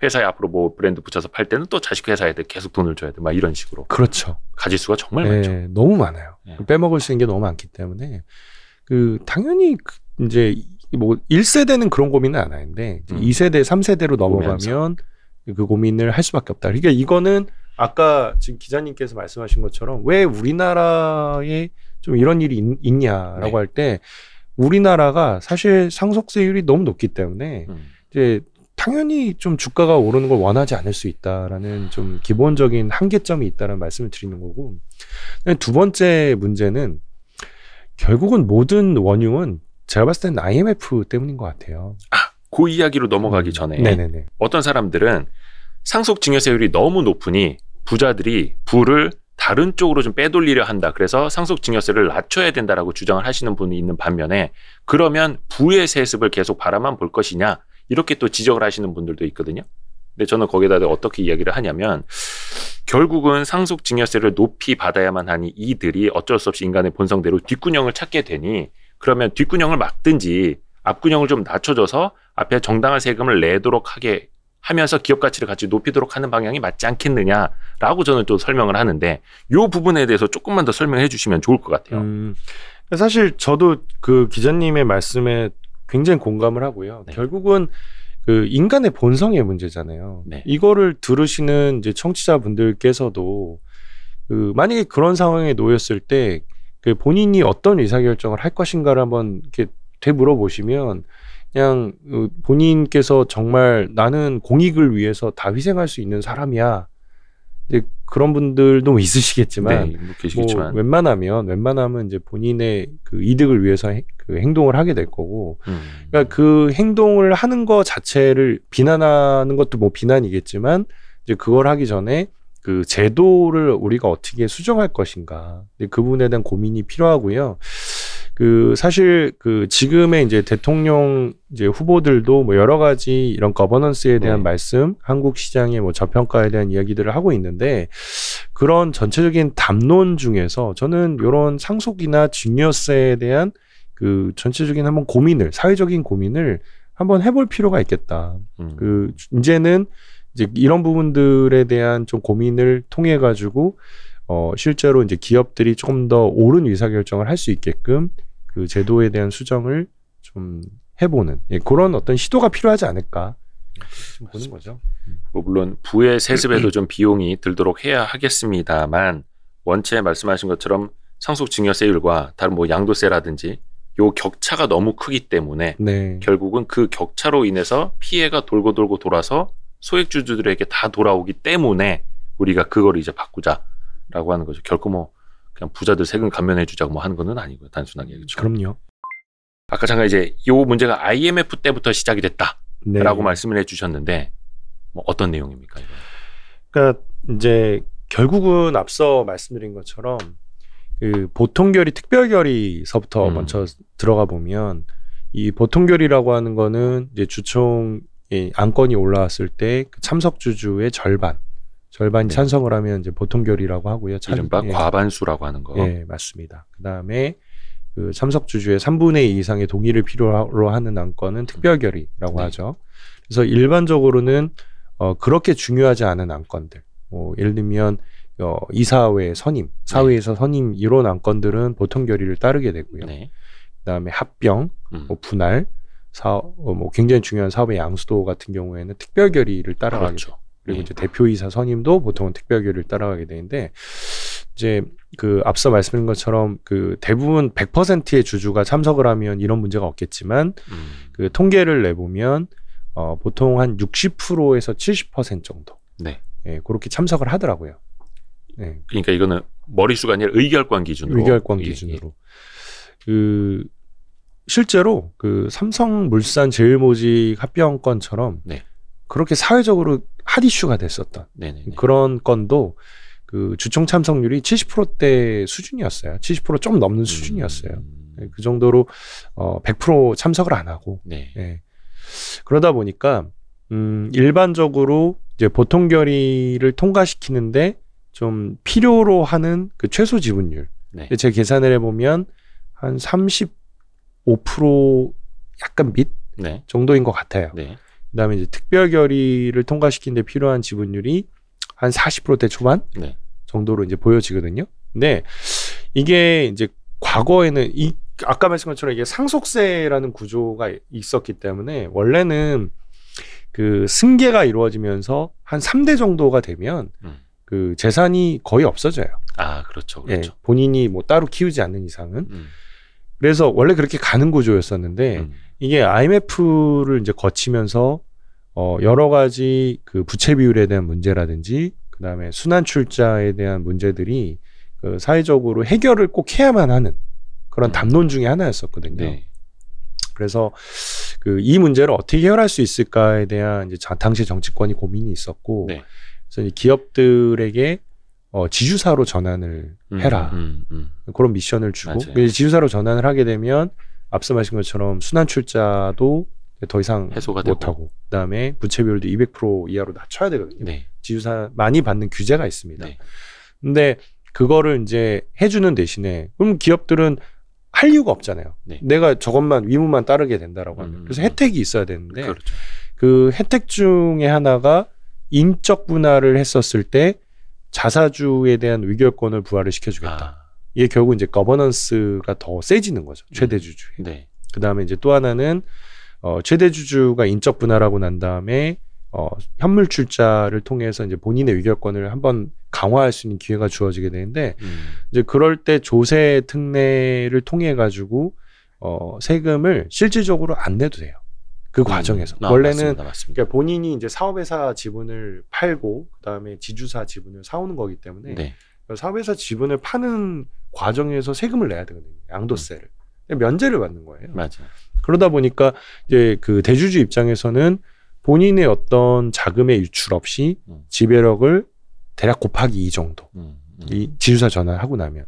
Speaker 2: 회사에 앞으로 뭐 브랜드 붙여서 팔 때는 또 자식 회사에 계속 돈을 줘야 돼. 막 이런 식으로.
Speaker 1: 그렇죠.
Speaker 2: 가지수가 정말 많죠.
Speaker 1: 너무 많아요. 빼먹을 수 있는 게 너무 많기 때문에 그 당연히 이제 뭐 1세대는 그런 고민은 안 하는데 2세대, 3세대로 넘어가면 그 고민을 할 수밖에 없다. 그러니까 이거는 아까 지금 기자님께서 말씀하신 것처럼 왜 우리나라에 좀 이런 일이 있냐라고 할 때 우리나라가 사실 상속세율이 너무 높기 때문에 이제 당연히 좀 주가가 오르는 걸 원하지 않을 수 있다라는 좀 기본적인 한계점이 있다는 말씀을 드리는 거고 두 번째 문제는 결국은 모든 원흉은 제가 봤을 때는 IMF 때문인 것 같아요.
Speaker 2: 그 이야기로 넘어가기 전에
Speaker 1: 네네네.
Speaker 2: 어떤 사람들은 상속증여세율이 너무 높으니 부자들이 부를 다른 쪽으로 좀 빼돌리려 한다. 그래서 상속증여세를 낮춰야 된다라고 주장을 하시는 분이 있는 반면에 그러면 부의 세습을 계속 바라만 볼 것이냐 이렇게 또 지적을 하시는 분들도 있거든요. 근데 저는 거기다 어떻게 이야기를 하냐면 결국은 상속증여세를 높이 받아야만 하니 이들이 어쩔 수 없이 인간의 본성대로 뒷구녕을 찾게 되니 그러면 뒷구녕을 막든지 앞구녕을 좀 낮춰줘서 앞에 정당한 세금을 내도록 하게 하면서 기업 가치를 같이 높이도록 하는 방향이 맞지 않겠느냐라고 저는 또 설명을 하는데 이 부분에 대해서 조금만 더 설명해 주시면 좋을 것 같아요.
Speaker 1: 사실 저도 그 기자님의 말씀에 굉장히 공감을 하고요.
Speaker 2: 네.
Speaker 1: 결국은 그 인간의 본성의 문제잖아요.
Speaker 2: 네.
Speaker 1: 이거를 들으시는 이제 청취자분들께서도 그 만약에 그런 상황에 놓였을 때 그 본인이 어떤 의사결정을 할 것인가를 한번 이렇게 되물어보시면 그냥 본인께서 정말 나는 공익을 위해서 다 희생할 수 있는 사람이야. 이제 그런 분들도 있으시겠지만,
Speaker 2: 네, 계시겠지만.
Speaker 1: 뭐 웬만하면 이제 본인의 그 이득을 위해서 그 행동을 하게 될 거고, 그러니까 그 행동을 하는 거 자체를 비난하는 것도 뭐 비난이겠지만, 이제 그걸 하기 전에 그 제도를 우리가 어떻게 수정할 것인가, 그 부분에 대한 고민이 필요하고요. 그 사실 그 지금의 이제 대통령 이제 후보들도 뭐 여러 가지 이런 거버넌스에 대한 말씀, 한국 시장의 뭐 저평가에 대한 이야기들을 하고 있는데 그런 전체적인 담론 중에서 저는 이런 상속이나 증여세에 대한 그 전체적인 한번 고민을 사회적인 고민을 한번 해볼 필요가 있겠다. 그 이제는 이제 이런 부분들에 대한 좀 고민을 통해 가지고 실제로 이제 기업들이 조금 더 옳은 의사결정을 할 수 있게끔 그 제도에 대한 수정을 좀 해보는 그런 어떤 시도가 필요하지 않을까 좀 보는 거죠.
Speaker 2: 뭐 물론 부의 세습에도 좀 비용이 들도록 해야 하겠습니다만 원체 말씀하신 것처럼 상속증여세율과 다른 뭐 양도세라든지 요 격차가 너무 크기 때문에
Speaker 1: 네.
Speaker 2: 결국은 그 격차로 인해서 피해가 돌고 돌아서 소액주주들에게 다 돌아오기 때문에 우리가 그걸 이제 바꾸자라고 하는 거죠. 결코 뭐 그냥 부자들 세금 감면해 주자고 뭐 하는 건 아니고요. 단순하게. 그렇죠?
Speaker 1: 그럼요.
Speaker 2: 아까 잠깐 이제 이 문제가 IMF 때부터 시작이 됐다라고
Speaker 1: 네.
Speaker 2: 말씀을 해주셨는데 뭐 어떤 내용입니까? 이거?
Speaker 1: 그러니까 이제 결국은 앞서 말씀드린 것처럼 그 보통결의 특별결의서부터 먼저 들어가 보면 이 보통결의라고 하는 거는 이제 주총 안건이 올라왔을 때 그 참석 주주의 절반이 네. 찬성을 하면 이제 보통결의라고 하고요.
Speaker 2: 이른바 과반수라고 하는 거.
Speaker 1: 예, 맞습니다. 그다음에 그 참석 주주의 3분의 2 이상의 동의를 필요로 하는 안건은 특별결의라고
Speaker 2: 네.
Speaker 1: 하죠. 그래서 일반적으로는 그렇게 중요하지 않은 안건들, 예를 들면 이사회 선임, 사회에서 선임 이런 안건들은 보통결의를 따르게 되고요.
Speaker 2: 네.
Speaker 1: 그다음에 합병, 뭐 분할, 뭐 굉장히 중요한 사업의 양수도 같은 경우에는 특별결의를 따라가게
Speaker 2: 그렇죠.
Speaker 1: 돼요. 그리고 이제 대표이사 선임도 보통은 특별결의를 따라가게 되는데 이제 그 앞서 말씀드린 것처럼 그 대부분 100%의 주주가 참석을 하면 이런 문제가 없겠지만 그 통계를 내보면 보통 한 60%에서 70% 정도
Speaker 2: 네.
Speaker 1: 예, 그렇게 참석을 하더라고요. 예.
Speaker 2: 그러니까 이거는 머리수가 아니라 의결권 기준으로.
Speaker 1: 의결권 기준으로. 그 실제로 그 삼성물산 제일모직 합병건처럼
Speaker 2: 네.
Speaker 1: 그렇게 사회적으로 핫 이슈가 됐었던
Speaker 2: 네네네.
Speaker 1: 그런 건도 그 주총 참석률이 70%대 수준이었어요. 70% 좀 넘는 수준이었어요. 그 정도로 100% 참석을 안 하고
Speaker 2: 네.
Speaker 1: 예. 그러다 보니까 일반적으로 이제 보통결의를 통과시키는데 좀 필요로 하는 그 최소 지분율.
Speaker 2: 네.
Speaker 1: 제 계산을 해보면 한 35% 약간 밑
Speaker 2: 네.
Speaker 1: 정도인 것 같아요.
Speaker 2: 네.
Speaker 1: 그다음에 이제 특별결의를 통과시키는 데 필요한 지분율이 한 40%대 초반
Speaker 2: 네.
Speaker 1: 정도로 이제 보여지거든요. 근데 이게 이제 과거에는 아까 말씀한 것처럼 이게 상속세라는 구조가 있었기 때문에 원래는 그 승계가 이루어지면서 한 3대 정도가 되면 그 재산이 거의 없어져요.
Speaker 2: 아, 그렇죠.
Speaker 1: 예, 본인이 뭐 따로 키우지 않는 이상은. 그래서 원래 그렇게 가는 구조였었는데 이게 IMF를 이제 거치면서 여러 가지 그 부채 비율에 대한 문제라든지 그다음에 순환 출자에 대한 문제들이 그 사회적으로 해결을 꼭 해야만 하는 그런 담론 중에 하나였었거든요.
Speaker 2: 네.
Speaker 1: 그래서 그 이 문제를 어떻게 해결할 수 있을까에 대한 이제 당시 정치권이 고민이 있었고
Speaker 2: 네.
Speaker 1: 그래서 기업들에게 지주사로 전환을 해라. 그런 미션을 주고 지주사로 전환을 하게 되면 앞서 말씀하신 것처럼 순환 출자도 더 이상
Speaker 2: 해소가
Speaker 1: 못하고 그다음에 부채 비율도 200% 이하로 낮춰야 되거든요.
Speaker 2: 네.
Speaker 1: 지주사 많이 받는 규제가 있습니다.
Speaker 2: 네.
Speaker 1: 근데 그거를 이제 해주는 대신에 그럼 기업들은 할 이유가 없잖아요.
Speaker 2: 네.
Speaker 1: 내가 저것만 위문만 따르게 된다라고 하면 그래서 혜택이 있어야 되는데
Speaker 2: 그렇죠.
Speaker 1: 그 혜택 중에 하나가 인적 분할을 했었을 때 자사주에 대한 의결권을 부활을 시켜주겠다. 이게 결국 이제 거버넌스가 더 세지는 거죠. 최대 주주에.
Speaker 2: 네.
Speaker 1: 그 다음에 이제 또 하나는 최대 주주가 인적 분할하고 난 다음에 현물 출자를 통해서 이제 본인의 의결권을 한번 강화할 수 있는 기회가 주어지게 되는데 이제 그럴 때 조세 특례를 통해 가지고 세금을 실질적으로 안 내도 돼요. 그 과정에서 원래는
Speaker 2: 맞습니다.
Speaker 1: 그러니까 본인이 이제 사업회사 지분을 팔고 그다음에 지주사 지분을 사오는 거기 때문에
Speaker 2: 네.
Speaker 1: 사업회사 지분을 파는 과정에서 세금을 내야 되거든요. 양도세를 면제를 받는 거예요.
Speaker 2: 맞아요.
Speaker 1: 그러다 보니까 이제 그 대주주 입장에서는 본인의 어떤 자금의 유출 없이 지배력을 대략 곱하기 2 정도 이 지주사 전환하고 나면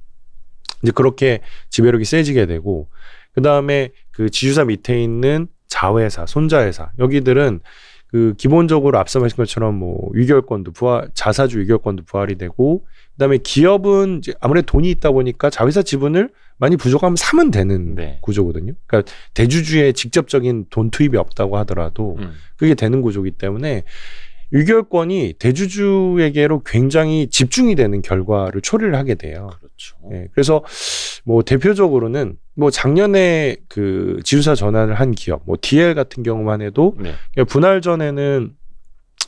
Speaker 1: 이제 그렇게 지배력이 세지게 되고 그 다음에 그 지주사 밑에 있는 자회사, 손자회사 여기들은 그 기본적으로 앞서 말씀 것처럼 뭐 의결권도 부활, 자사주 의결권도 부활이 되고 그다음에 기업은 이제 아무래도 돈이 있다 보니까 자회사 지분을 많이 부족하면 사면 되는
Speaker 2: 네.
Speaker 1: 구조거든요. 그러니까 대주주의 직접적인 돈 투입이 없다고 하더라도 그게 되는 구조이기 때문에 의결권이 대주주에게로 굉장히 집중이 되는 결과를 초래를 하게 돼요.
Speaker 2: 그렇죠.
Speaker 1: 네, 그래서 뭐 대표적으로는 뭐 작년에 그 지주사 전환을 한 기업, 뭐 DL 같은 경우만 해도
Speaker 2: 네.
Speaker 1: 분할 전에는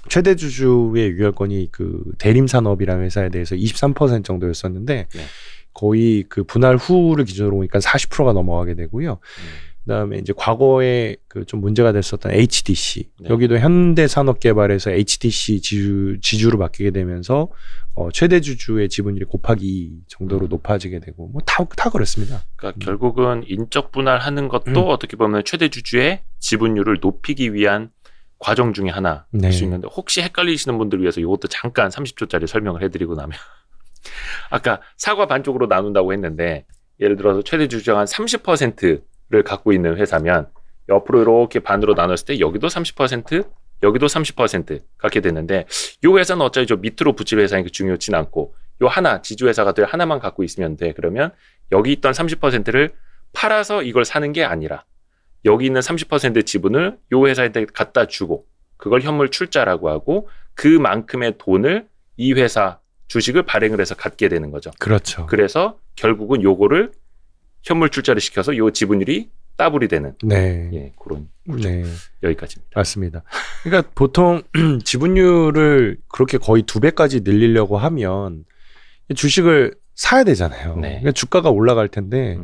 Speaker 1: 최대 주주의 의결권이 그 대림산업이라는 회사에 대해서 23% 정도였었는데
Speaker 2: 네.
Speaker 1: 거의 그 분할 후를 기준으로 보니까 40%가 넘어가게 되고요. 그다음에 이제 과거에 그 좀 문제가 됐었던 HDC
Speaker 2: 네.
Speaker 1: 여기도 현대산업개발에서 HDC 지주로 바뀌게 되면서 최대 주주의 지분율이 곱하기 2 정도로 높아지게 되고 뭐 다 그렇습니다.
Speaker 2: 그러니까 결국은 인적 분할하는 것도 어떻게 보면 최대 주주의 지분율을 높이기 위한 과정 중에 하나일
Speaker 1: 네.
Speaker 2: 수 있는데 혹시 헷갈리시는 분들을 위해서 이것도 잠깐 30초짜리 설명을 해드리고 나면 아까 사과 반쪽으로 나눈다고 했는데 예를 들어서 최대 주주가 한 30%를 갖고 있는 회사면 옆으로 이렇게 반으로 나눴을 때 여기도 30% 여기도 30% 갖게 되는데 이 회사는 어차피 저 밑으로 붙일 회사니까 중요치 않고 요 하나 지주회사가 될 하나만 갖고 있으면 돼. 그러면 여기 있던 30%를 팔아서 이걸 사는 게 아니라 여기 있는 30% 지분을 요 회사한테 갖다 주고 그걸 현물 출자라고 하고 그만큼의 돈을 이 회사 주식을 발행을 해서 갖게 되는 거죠.
Speaker 1: 그렇죠.
Speaker 2: 그래서 결국은 요거를 현물 출자를 시켜서 요 지분율이 따블이 되는
Speaker 1: 네.
Speaker 2: 예, 그런 구조.
Speaker 1: 네.
Speaker 2: 여기까지입니다.
Speaker 1: 맞습니다. 그러니까 보통 지분율을 그렇게 거의 2배까지 늘리려고 하면 주식을 사야 되잖아요.
Speaker 2: 네.
Speaker 1: 그러니까 주가가 올라갈 텐데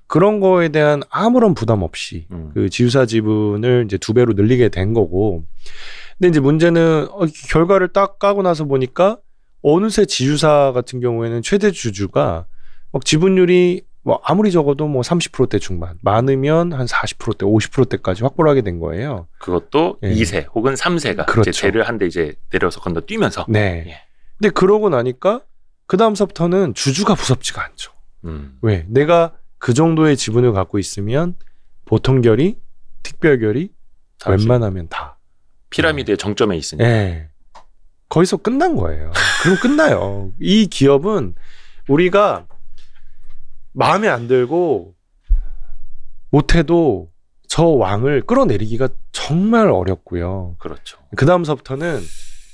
Speaker 1: 그런 거에 대한 아무런 부담 없이 그 지주사 지분을 이제 2배로 늘리게 된 거고. 근데 이제 문제는 결과를 딱 까고 나서 보니까 어느새 지주사 같은 경우에는 최대 주주가 막 지분율이 뭐 아무리 적어도 뭐 30%대 중반, 많으면 한 40%대, 50%대까지 확보를 하게 된 거예요.
Speaker 2: 그것도
Speaker 1: 예.
Speaker 2: 2세 혹은 3세가
Speaker 1: 그렇죠.
Speaker 2: 이제 대를 한 대 이제 내려서 건너뛰면서.
Speaker 1: 네.
Speaker 2: 예.
Speaker 1: 근데 그러고 나니까 그 다음서부터는 주주가 무섭지가 않죠. 왜? 내가 그 정도의 지분을 갖고 있으면 보통 결의, 특별 결의, 웬만하면 다.
Speaker 2: 피라미드의 정점에 있으니까.
Speaker 1: 네. 거기서 끝난 거예요. 그럼 끝나요. 이 기업은 우리가 마음에 안 들고 못해도 저 왕을 끌어내리기가 정말 어렵고요.
Speaker 2: 그렇죠.
Speaker 1: 그 다음서부터는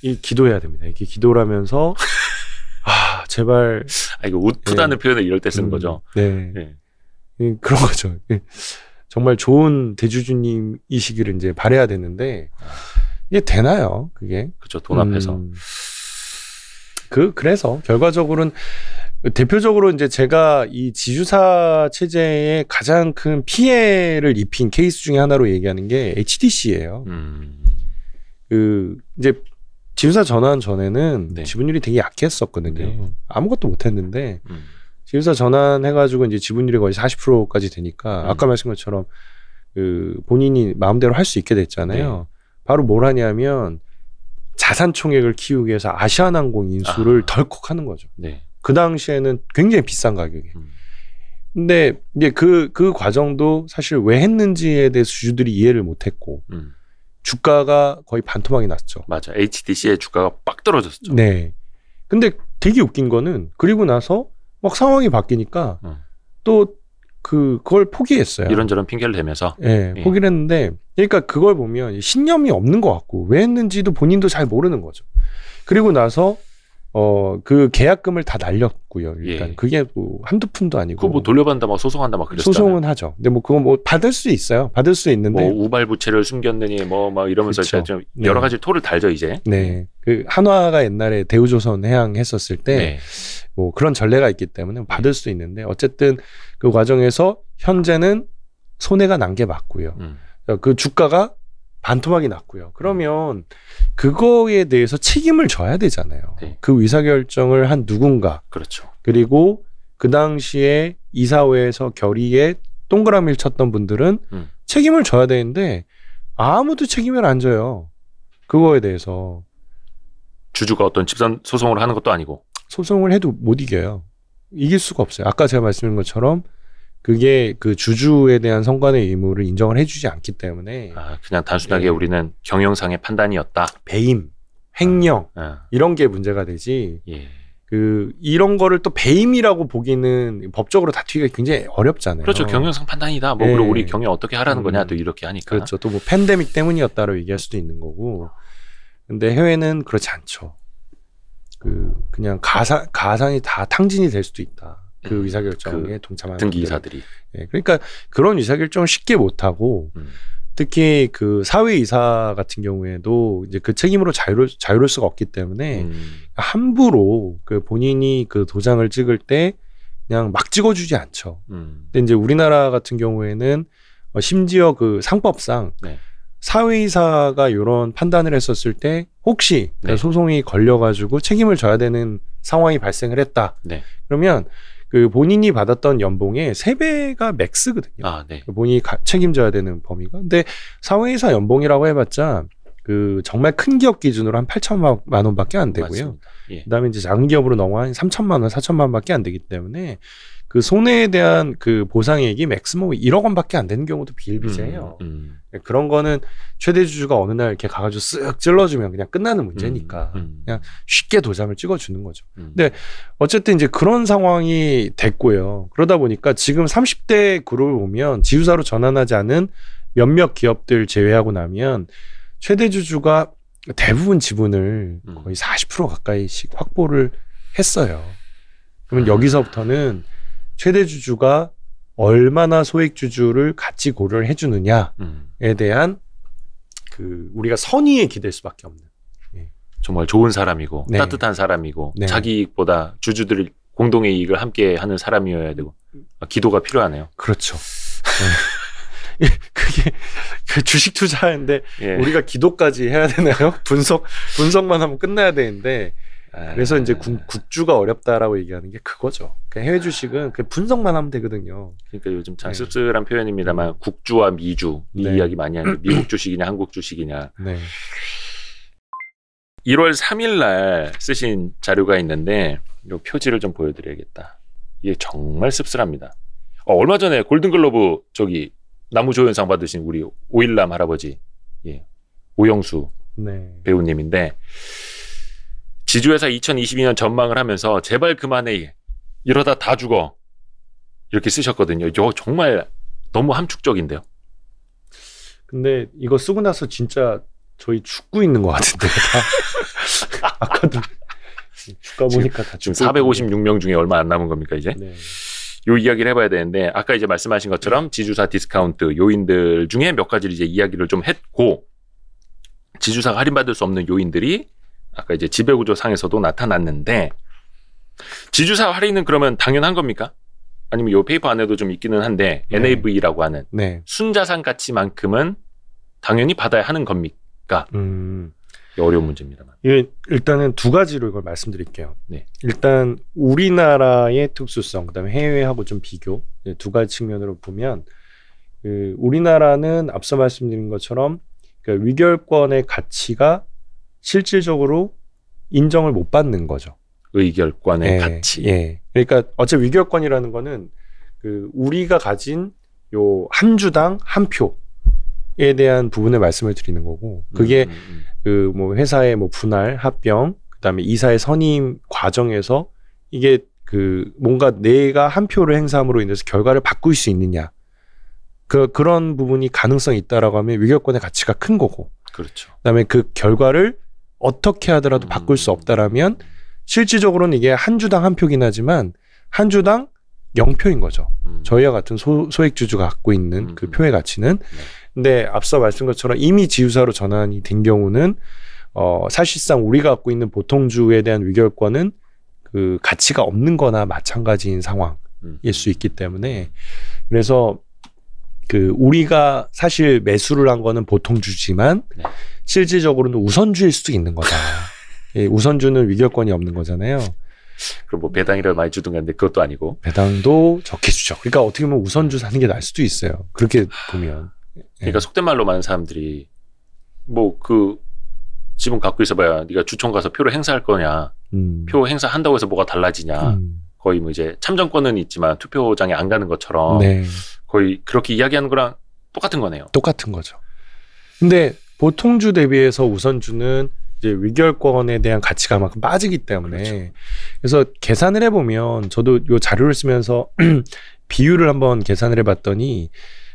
Speaker 1: 이 기도해야 됩니다. 이렇게 기도를 하면서 아 제발
Speaker 2: 이거 웃프다는 표현을 이럴 때 쓰는 거죠.
Speaker 1: 네.
Speaker 2: 네.
Speaker 1: 그런 거죠. 정말 좋은 대주주님이시기를 이제 바라야 되는데 이게 되나요? 그게?
Speaker 2: 그렇죠. 돈 앞에서.
Speaker 1: 그래서 결과적으로는 대표적으로 이제 제가 이 지주사 체제에 가장 큰 피해를 입힌 케이스 중에 하나로 얘기하는 게 HDC예요. 그 이제 지주사 전환 전에는
Speaker 2: 네.
Speaker 1: 지분율이 되게 약했었거든요.
Speaker 2: 네.
Speaker 1: 아무것도 못했는데 지주사 전환해가지고 이제 지분율이 거의 40%까지 되니까 아까 말씀한 것처럼 그 본인이 마음대로 할 수 있게 됐잖아요.
Speaker 2: 네.
Speaker 1: 바로 뭘 하냐면 자산 총액을 키우기 위해서 아시아나항공 인수를 덜컥 하는 거죠.
Speaker 2: 네.
Speaker 1: 그 당시에는 굉장히 비싼 가격에. 근데 이제 그 과정도 사실 왜 했는지에 대해서 주주들이 이해를 못했고 주가가 거의 반토막이 났죠.
Speaker 2: 맞아. HTC의 주가가 빡 떨어졌죠.
Speaker 1: 네. 근데 되게 웃긴 거는 그리고 나서 막 상황이 바뀌니까 또 그걸 포기했어요.
Speaker 2: 이런저런 핑계를 대면서.
Speaker 1: 네, 포기를 했는데 그러니까 그걸 보면 신념이 없는 것 같고 왜 했는지도 본인도 잘 모르는 거죠. 그리고 나서 그 계약금을 다 날렸고요. 일단
Speaker 2: 예.
Speaker 1: 그게 뭐 한두 푼도 아니고.
Speaker 2: 그거 뭐 돌려받는다 막 소송한다 막 그랬잖아요.
Speaker 1: 소송은 하죠. 근데 뭐 그거 뭐 받을 수 있어요. 받을 수 있는데
Speaker 2: 뭐 우발부채를 숨겼느니 뭐 막 이러면서
Speaker 1: 그쵸.
Speaker 2: 좀 여러 가지 토를 달죠 이제.
Speaker 1: 네. 그 한화가 옛날에 대우조선 해양했었을 때 뭐
Speaker 2: 네.
Speaker 1: 그런 전례가 있기 때문에 받을 수 있는데 어쨌든 그 과정에서 현재는 손해가 난 게 맞고요. 그 주가가 반토막이 났고요. 그러면 그거에 대해서 책임을 져야 되잖아요.
Speaker 2: 네.
Speaker 1: 그 의사결정을 한 누군가.
Speaker 2: 그렇죠.
Speaker 1: 그리고 그 당시에 이사회에서 결의에 동그라미를 쳤던 분들은 책임을 져야 되는데 아무도 책임을 안 져요. 그거에 대해서.
Speaker 2: 주주가 어떤 집단 소송을 하는 것도 아니고.
Speaker 1: 소송을 해도 못 이겨요. 이길 수가 없어요. 아까 제가 말씀드린 것처럼 그게 그 주주에 대한 선관의 의무를 인정을 해주지 않기 때문에
Speaker 2: 그냥 단순하게
Speaker 1: 네.
Speaker 2: 우리는 경영상의 판단이었다.
Speaker 1: 배임, 횡령 이런 게 문제가 되지.
Speaker 2: 예.
Speaker 1: 이런 거를 또 배임이라고 보기는 법적으로 다투기가 굉장히 어렵잖아요.
Speaker 2: 그렇죠. 경영상 판단이다. 뭐
Speaker 1: 네.
Speaker 2: 그리고 우리 경영 어떻게 하라는 거냐 또 이렇게 하니까.
Speaker 1: 그렇죠. 또 뭐 팬데믹 때문이었다로 얘기할 수도 있는 거고. 근데 해외는 그렇지 않죠. 그냥 가상이 다 탕진이 될 수도 있다. 그 의사결정에 동참하는
Speaker 2: 등기이사들이.
Speaker 1: 네, 그러니까 그런 의사결정을 쉽게 못하고 특히 그 사회이사 같은 경우에도 이제 그 책임으로 자유로울 수가 없기 때문에 함부로 그 본인이 그 도장을 찍을 때 그냥 막 찍어주지 않죠. 근데 이제 우리나라 같은 경우에는 심지어 그 상법상
Speaker 2: 네.
Speaker 1: 사회이사가 이런 판단을 했었을 때 혹시
Speaker 2: 네.
Speaker 1: 소송이 걸려가지고 책임을 져야 되는 상황이 발생을 했다.
Speaker 2: 네.
Speaker 1: 그러면 그 본인이 받았던 연봉의 3배가 맥스거든요.
Speaker 2: 네.
Speaker 1: 본인이 책임져야 되는 범위가. 근데 사회이사 연봉이라고 해봤자 그 정말 큰 기업 기준으로 한 8천만 원밖에 안 되고요.
Speaker 2: 예.
Speaker 1: 그다음에 이제 작은 기업으로 넘어간 3천만 원, 4천만 원밖에 안 되기 때문에 그 손해에 대한 그 보상액이 맥스멈 1억 원밖에 안 되는 경우도 비일비재해요. 그런 거는 최대 주주가 어느 날 이렇게 가가지고 쓱 찔러주면 그냥 끝나는 문제니까 그냥 쉽게 도장을 찍어주는 거죠. 근데 어쨌든 이제 그런 상황이 됐고요. 그러다 보니까 지금 30대 그룹을 보면 지주사로 전환하지 않은 몇몇 기업들 제외하고 나면 최대 주주가 대부분 지분을 거의 40% 가까이씩 확보를 했어요. 그러면 여기서부터는 최대 주주가 얼마나 소액 주주를 같이 고려를 해주느냐에 대한 그 우리가 선의에 기댈 수밖에 없는.
Speaker 2: 정말 좋은 사람이고
Speaker 1: 네.
Speaker 2: 따뜻한 사람이고
Speaker 1: 네.
Speaker 2: 자기 이익보다 주주들이 공동의 이익을 함께 하는 사람이어야 되고 기도가 필요하네요.
Speaker 1: 그렇죠. 네. 그게 그 주식 투자하는데
Speaker 2: 예.
Speaker 1: 우리가 기도까지 해야 되나요? 분석만 하면 끝나야 되는데. 그래서 이제 국주가 어렵다라고 얘기하는 게 그거죠. 그러니까 해외 주식은 그 분석만 하면 되거든요.
Speaker 2: 그러니까 요즘 참 씁쓸한 표현입니다만 국주와 미주 이 이야기 많이 하는데 미국 주식이냐 한국 주식이냐.
Speaker 1: 네.
Speaker 2: 1월 3일 날 쓰신 자료가 있는데 이 표지를 좀 보여드려야겠다. 이게 정말 씁쓸합니다. 얼마 전에 골든글로브 저기 나무조연상 받으신 우리 오일남 할아버지 오영수 배우님인데 지주회사 2022년 전망을 하면서 제발 그만해 이러다 다 죽어 이렇게 쓰셨거든요. 이거 정말 너무 함축적인데요.
Speaker 1: 근데 이거 쓰고 나서 진짜 저희 죽고 있는 것 같은데 아까도 주가 보니까 다
Speaker 2: 지금 456명 중에 얼마 안 남은 겁니까 이제?
Speaker 1: 네.
Speaker 2: 요 이야기를 해봐야 되는데 아까 이제 말씀하신 것처럼 지주사 디스카운트 요인들 중에 몇 가지를 이제 이야기를 좀 했고 지주사가 할인받을 수 없는 요인들이 아까 이제 지배구조상에서도 나타났는데 지주사 할인은 그러면 당연한 겁니까? 아니면 요 페이퍼 안에도 좀 있기는 한데 NAV라고 하는 순자산 가치만큼은 당연히 받아야 하는 겁니까? 어려운 문제입니다만.
Speaker 1: 일단은 두 가지로 이걸 말씀드릴게요.
Speaker 2: 네.
Speaker 1: 일단 우리나라의 특수성, 그다음에 해외하고 좀 비교 두 가지 측면으로 보면 우리나라는 앞서 말씀드린 것처럼 그러니까 위결권의 가치가 실질적으로 인정을 못 받는 거죠.
Speaker 2: 의결권의 가치.
Speaker 1: 예. 그러니까 어차피 의결권이라는 거는 그 우리가 가진 요 한 주당 한 표에 대한 부분을 말씀을 드리는 거고, 그게 그 뭐 회사의 뭐 분할, 합병, 그다음에 이사의 선임 과정에서 이게 그 뭔가 내가 한 표를 행사함으로 인해서 결과를 바꿀 수 있느냐, 그런 부분이 가능성이 있다라고 하면 의결권의 가치가 큰 거고,
Speaker 2: 그렇죠.
Speaker 1: 그다음에 그 결과를 어떻게 하더라도 바꿀 수 없다라면 실질적으로는 이게 한 주당 한 표긴 하지만 한 주당 0표인 거죠. 저희와 같은 소액주주가 갖고 있는 그 표의 가치는. 근데 앞서 말씀드린 것처럼 이미 지유사로 전환이 된 경우는 사실상 우리가 갖고 있는 보통주에 대한 의결권은 그 가치가 없는 거나 마찬가지인 상황일 수 있기 때문에, 그래서 그 우리가 사실 매수를 한 거는 보통주지만 실질적으로는 우선주일 수도 있는 거다. 예, 우선주는 의결권이 없는 거잖아요.
Speaker 2: 그럼 뭐 배당이라도 많이 주든 간데 그것도 아니고.
Speaker 1: 배당도 적게 주죠. 그러니까 어떻게 보면 우선주 사는 게 나을 수도 있어요. 그렇게 보면.
Speaker 2: 그러니까 속된 말로 많은 사람들이 뭐 그 지분 갖고 있어봐야 네가 주총 가서 표를 행사할 거냐, 표 행사한다고 해서 뭐가 달라지냐, 거의 뭐 이제 참정권은 있지만 투표장에 안 가는 것처럼 거의 그렇게 이야기하는 거랑 똑같은 거네요.
Speaker 1: 똑같은 거죠. 근데 보통주 대비해서 우선주는 이제 의결권에 대한 가치가 만큼 빠지기 때문에, 그렇죠. 그래서 계산을 해보면 저도 요 자료를 쓰면서 비율을 한번 계산을 해봤더니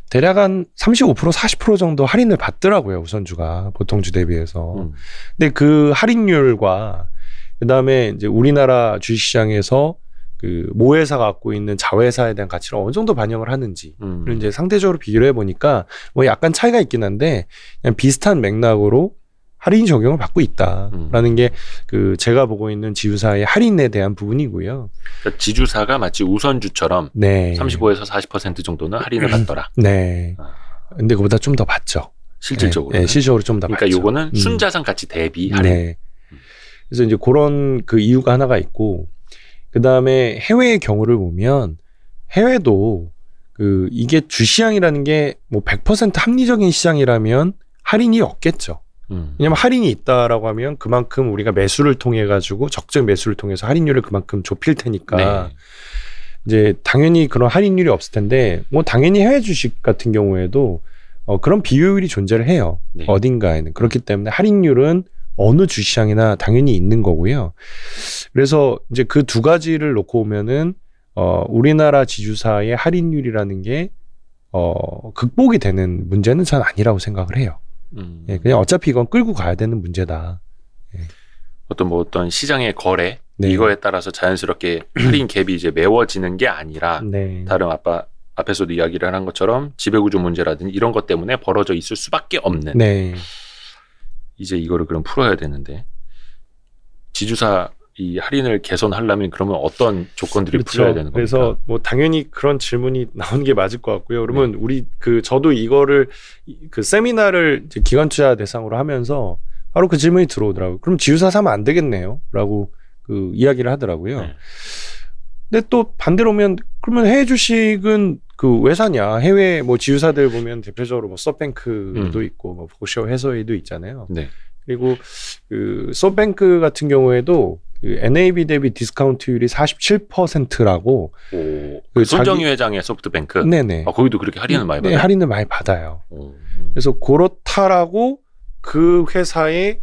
Speaker 1: 대략 한 35% 40% 정도 할인을 받더라고요, 우선주가 보통주 대비해서. 근데 그 할인율과 그다음에 이제 우리나라 주식시장에서 그 모회사가 갖고 있는 자회사에 대한 가치를 어느 정도 반영을 하는지를 이제 상대적으로 비교를 해보니까 뭐 약간 차이가 있긴 한데 그냥 비슷한 맥락으로 할인 적용을 받고 있다라는 게 그 제가 보고 있는 지주사의 할인에 대한 부분이고요.
Speaker 2: 그러니까 지주사가 마치 우선주처럼 35에서 40% 정도는 할인을 받더라.
Speaker 1: 네. 근데 그보다 좀 더 받죠.
Speaker 2: 실질적으로.
Speaker 1: 네, 실질적으로 좀 더 받죠.
Speaker 2: 그러니까 요거는 순자산 가치 대비 할인.
Speaker 1: 네. 그래서 이제 그런 그 이유가 하나가 있고, 그 다음에 해외의 경우를 보면 해외도 그 이게 주시장이라는 게 뭐 100% 합리적인 시장이라면 할인이 없겠죠. 왜냐면 할인이 있다라고 하면 그만큼 우리가 매수를 통해 가지고 적정 매수를 통해서 할인율을 그만큼 좁힐 테니까 이제 당연히 그런 할인율이 없을 텐데, 뭐 당연히 해외 주식 같은 경우에도 그런 비효율이 존재를 해요. 어딘가에는. 그렇기 때문에 할인율은 어느 주시장이나 당연히 있는 거고요. 그래서 이제 그 두 가지를 놓고 보면은 우리나라 지주사의 할인율이라는 게 극복이 되는 문제는 전 아니라고 생각을 해요. 예, 그냥 어차피 이건 끌고 가야 되는 문제다. 예.
Speaker 2: 어떤 시장의 거래 이거에 따라서 자연스럽게 할인 갭이 이제 메워지는 게 아니라 다른 앞에서도 이야기를 한 것처럼 지배구조 문제라든지 이런 것 때문에 벌어져 있을 수밖에 없는. 이제 이거를 그럼 풀어야 되는데, 지주사 이 할인을 개선하려면 그러면 어떤 조건들이 풀어야 되는 겁니까?
Speaker 1: 그래서 뭐 당연히 그런 질문이 나오는 게 맞을 것 같고요. 그러면 우리 저도 이거를 그 세미나를 이제 기관 투자 대상으로 하면서 바로 그 질문이 들어오더라고요. 그럼 지주사 사면 안 되겠네요?라고 그 이야기를 하더라고요. 근데 또 반대로 오면 그러면 해외 주식은 그 왜 사냐? 해외 뭐 지주사들 보면 대표적으로 뭐 소프트뱅크도 있고 뭐 보셔 해서웨이도 있잖아요. 그리고 그 소프트뱅크 같은 경우에도 그 NAV 대비 디스카운트율이 47%라고.
Speaker 2: 그 손정희 회장의 소프트뱅크. 거기도 그렇게 할인을 많이 받아요.
Speaker 1: 할인을 많이 받아요. 그래서 그렇다라고 그 회사의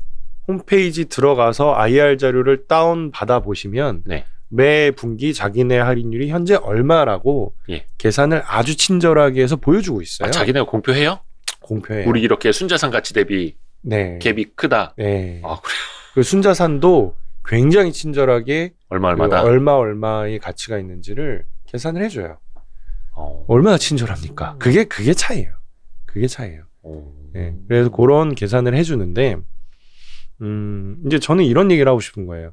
Speaker 1: 홈페이지 들어가서 IR 자료를 다운 받아 보시면 매 분기 자기네 할인율이 현재 얼마라고 계산을 아주 친절하게 해서 보여주고 있어요.
Speaker 2: 자기네가 공표해요?
Speaker 1: 공표해요.
Speaker 2: 우리 이렇게 순자산 가치 대비 갭이 크다.
Speaker 1: 그래요?
Speaker 2: 그
Speaker 1: 순자산도 굉장히 친절하게
Speaker 2: 얼마다
Speaker 1: 얼마의 가치가 있는지를 계산을 해줘요. 얼마나 친절합니까? 그게 차이예요. 그게 차이예요. 그래서 그런 계산을 해주는데, 이제 저는 이런 얘기를 하고 싶은 거예요.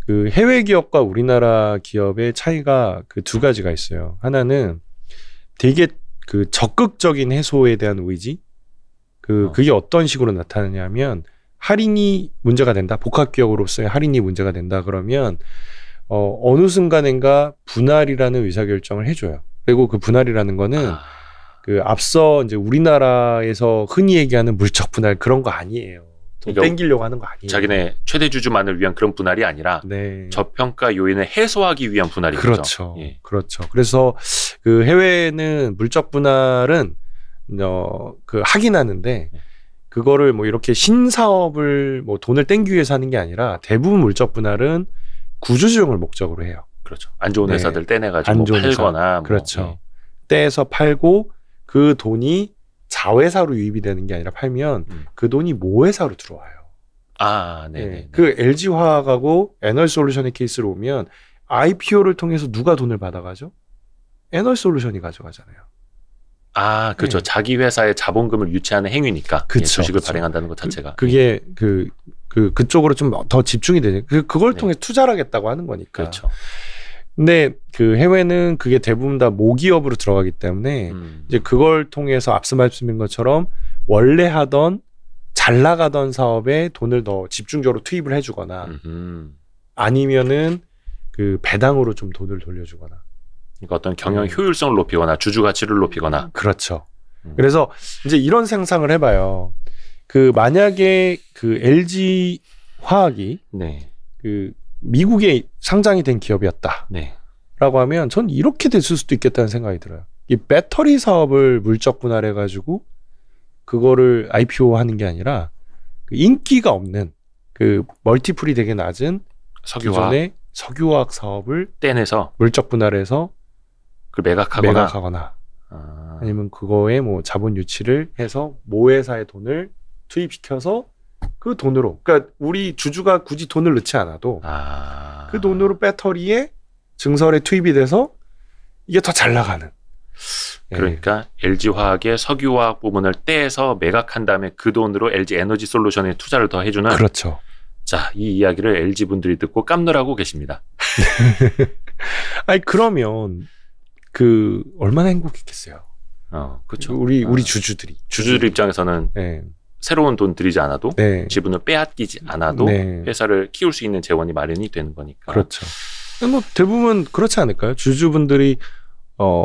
Speaker 1: 그 해외 기업과 우리나라 기업의 차이가 그 두 가지가 있어요. 하나는 되게 그 적극적인 해소에 대한 의지. 그게 어떤 식으로 나타나냐면, 할인이 문제가 된다. 복합기업으로서의 할인이 문제가 된다. 그러면 어느 순간인가 분할이라는 의사결정을 해줘요. 그리고 그 분할이라는 거는 그 앞서 이제 우리나라에서 흔히 얘기하는 물적 분할 그런 거 아니에요. 돈
Speaker 2: 그러니까
Speaker 1: 땡기려고 하는 거 아니에요.
Speaker 2: 자기네 최대 주주만을 위한 그런 분할이 아니라
Speaker 1: 네.
Speaker 2: 저평가 요인을 해소하기 위한 분할인
Speaker 1: 그렇죠.
Speaker 2: 거죠. 예.
Speaker 1: 그렇죠. 그래서 그 해외는 물적 분할은 그 하긴 하는데 그거를 뭐 이렇게 신사업을 뭐 돈을 땡기기 위해서 하는 게 아니라 대부분 물적 분할은 구조조정을 목적으로 해요.
Speaker 2: 그렇죠. 안 좋은
Speaker 1: 네.
Speaker 2: 회사들 떼내가지고
Speaker 1: 안 좋은
Speaker 2: 팔거나
Speaker 1: 그렇죠.
Speaker 2: 뭐,
Speaker 1: 떼서 팔고 그 돈이 자회사로 유입이 되는 게 아니라 팔면 그 돈이 모회사로 들어와요.
Speaker 2: 네네.
Speaker 1: 그 LG화학하고 에너지솔루션의 케이스로 오면 IPO를 통해서 누가 돈을 받아가죠? 에너지솔루션이 가져가잖아요.
Speaker 2: 그렇죠.
Speaker 1: 네.
Speaker 2: 자기 회사의 자본금을 유치하는 행위니까
Speaker 1: 그쵸,
Speaker 2: 주식을
Speaker 1: 그쵸.
Speaker 2: 발행한다는 것 자체가.
Speaker 1: 그게 그쪽으로 좀 더 집중이 되죠. 그걸
Speaker 2: 네.
Speaker 1: 통해 투자를 하겠다고 하는 거니까.
Speaker 2: 그렇죠.
Speaker 1: 근데 그 해외는 그게 대부분 다 모기업으로 들어가기 때문에 이제 그걸 통해서 앞서 말씀드린 것처럼 원래 하던 잘 나가던 사업에 돈을 더 집중적으로 투입을 해주거나 아니면은 그 배당으로 좀 돈을 돌려주거나.
Speaker 2: 그러니까 어떤 경영 효율성을 높이거나 주주 가치를 높이거나.
Speaker 1: 그렇죠. 그래서 이제 이런 상상을 해봐요. 그 만약에 그 LG 화학이
Speaker 2: 네.
Speaker 1: 그 미국에 상장이 된 기업이었다.
Speaker 2: 네.
Speaker 1: 라고 하면 전 이렇게 됐을 수도 있겠다는 생각이 들어요. 이 배터리 사업을 물적 분할해가지고 그거를 IPO 하는 게 아니라 그 인기가 없는 그 멀티플이 되게 낮은
Speaker 2: 석유화학
Speaker 1: 기존의 석유화학 사업을
Speaker 2: 떼내서
Speaker 1: 물적 분할해서
Speaker 2: 그 매각하거나
Speaker 1: 매각하거나 아니면 그거에 뭐 자본 유치를 해서 모회사의 돈을 투입시켜서 그 돈으로 그러니까 우리 주주가 굳이 돈을 넣지 않아도 그 돈으로 배터리에 증설에 투입이 돼서 이게 더 잘 나가는.
Speaker 2: 그러니까 LG화학의 석유화학 부문을 떼서 매각한 다음에 그 돈으로 LG 에너지 솔루션에 투자를 더 해주는.
Speaker 1: 그렇죠.
Speaker 2: 자, 이 이야기를 LG 분들이 듣고 깜놀하고 계십니다.
Speaker 1: 아니 그러면 그 얼마나 행복했겠어요.
Speaker 2: 그렇죠.
Speaker 1: 우리 주주들이.
Speaker 2: 주주들 입장에서는
Speaker 1: 네.
Speaker 2: 새로운 돈 들이지 않아도
Speaker 1: 네.
Speaker 2: 지분을 빼앗기지 않아도
Speaker 1: 네.
Speaker 2: 회사를 키울 수 있는 재원이 마련이 되는 거니까.
Speaker 1: 그렇죠. 뭐 대부분 그렇지 않을까요? 주주분들이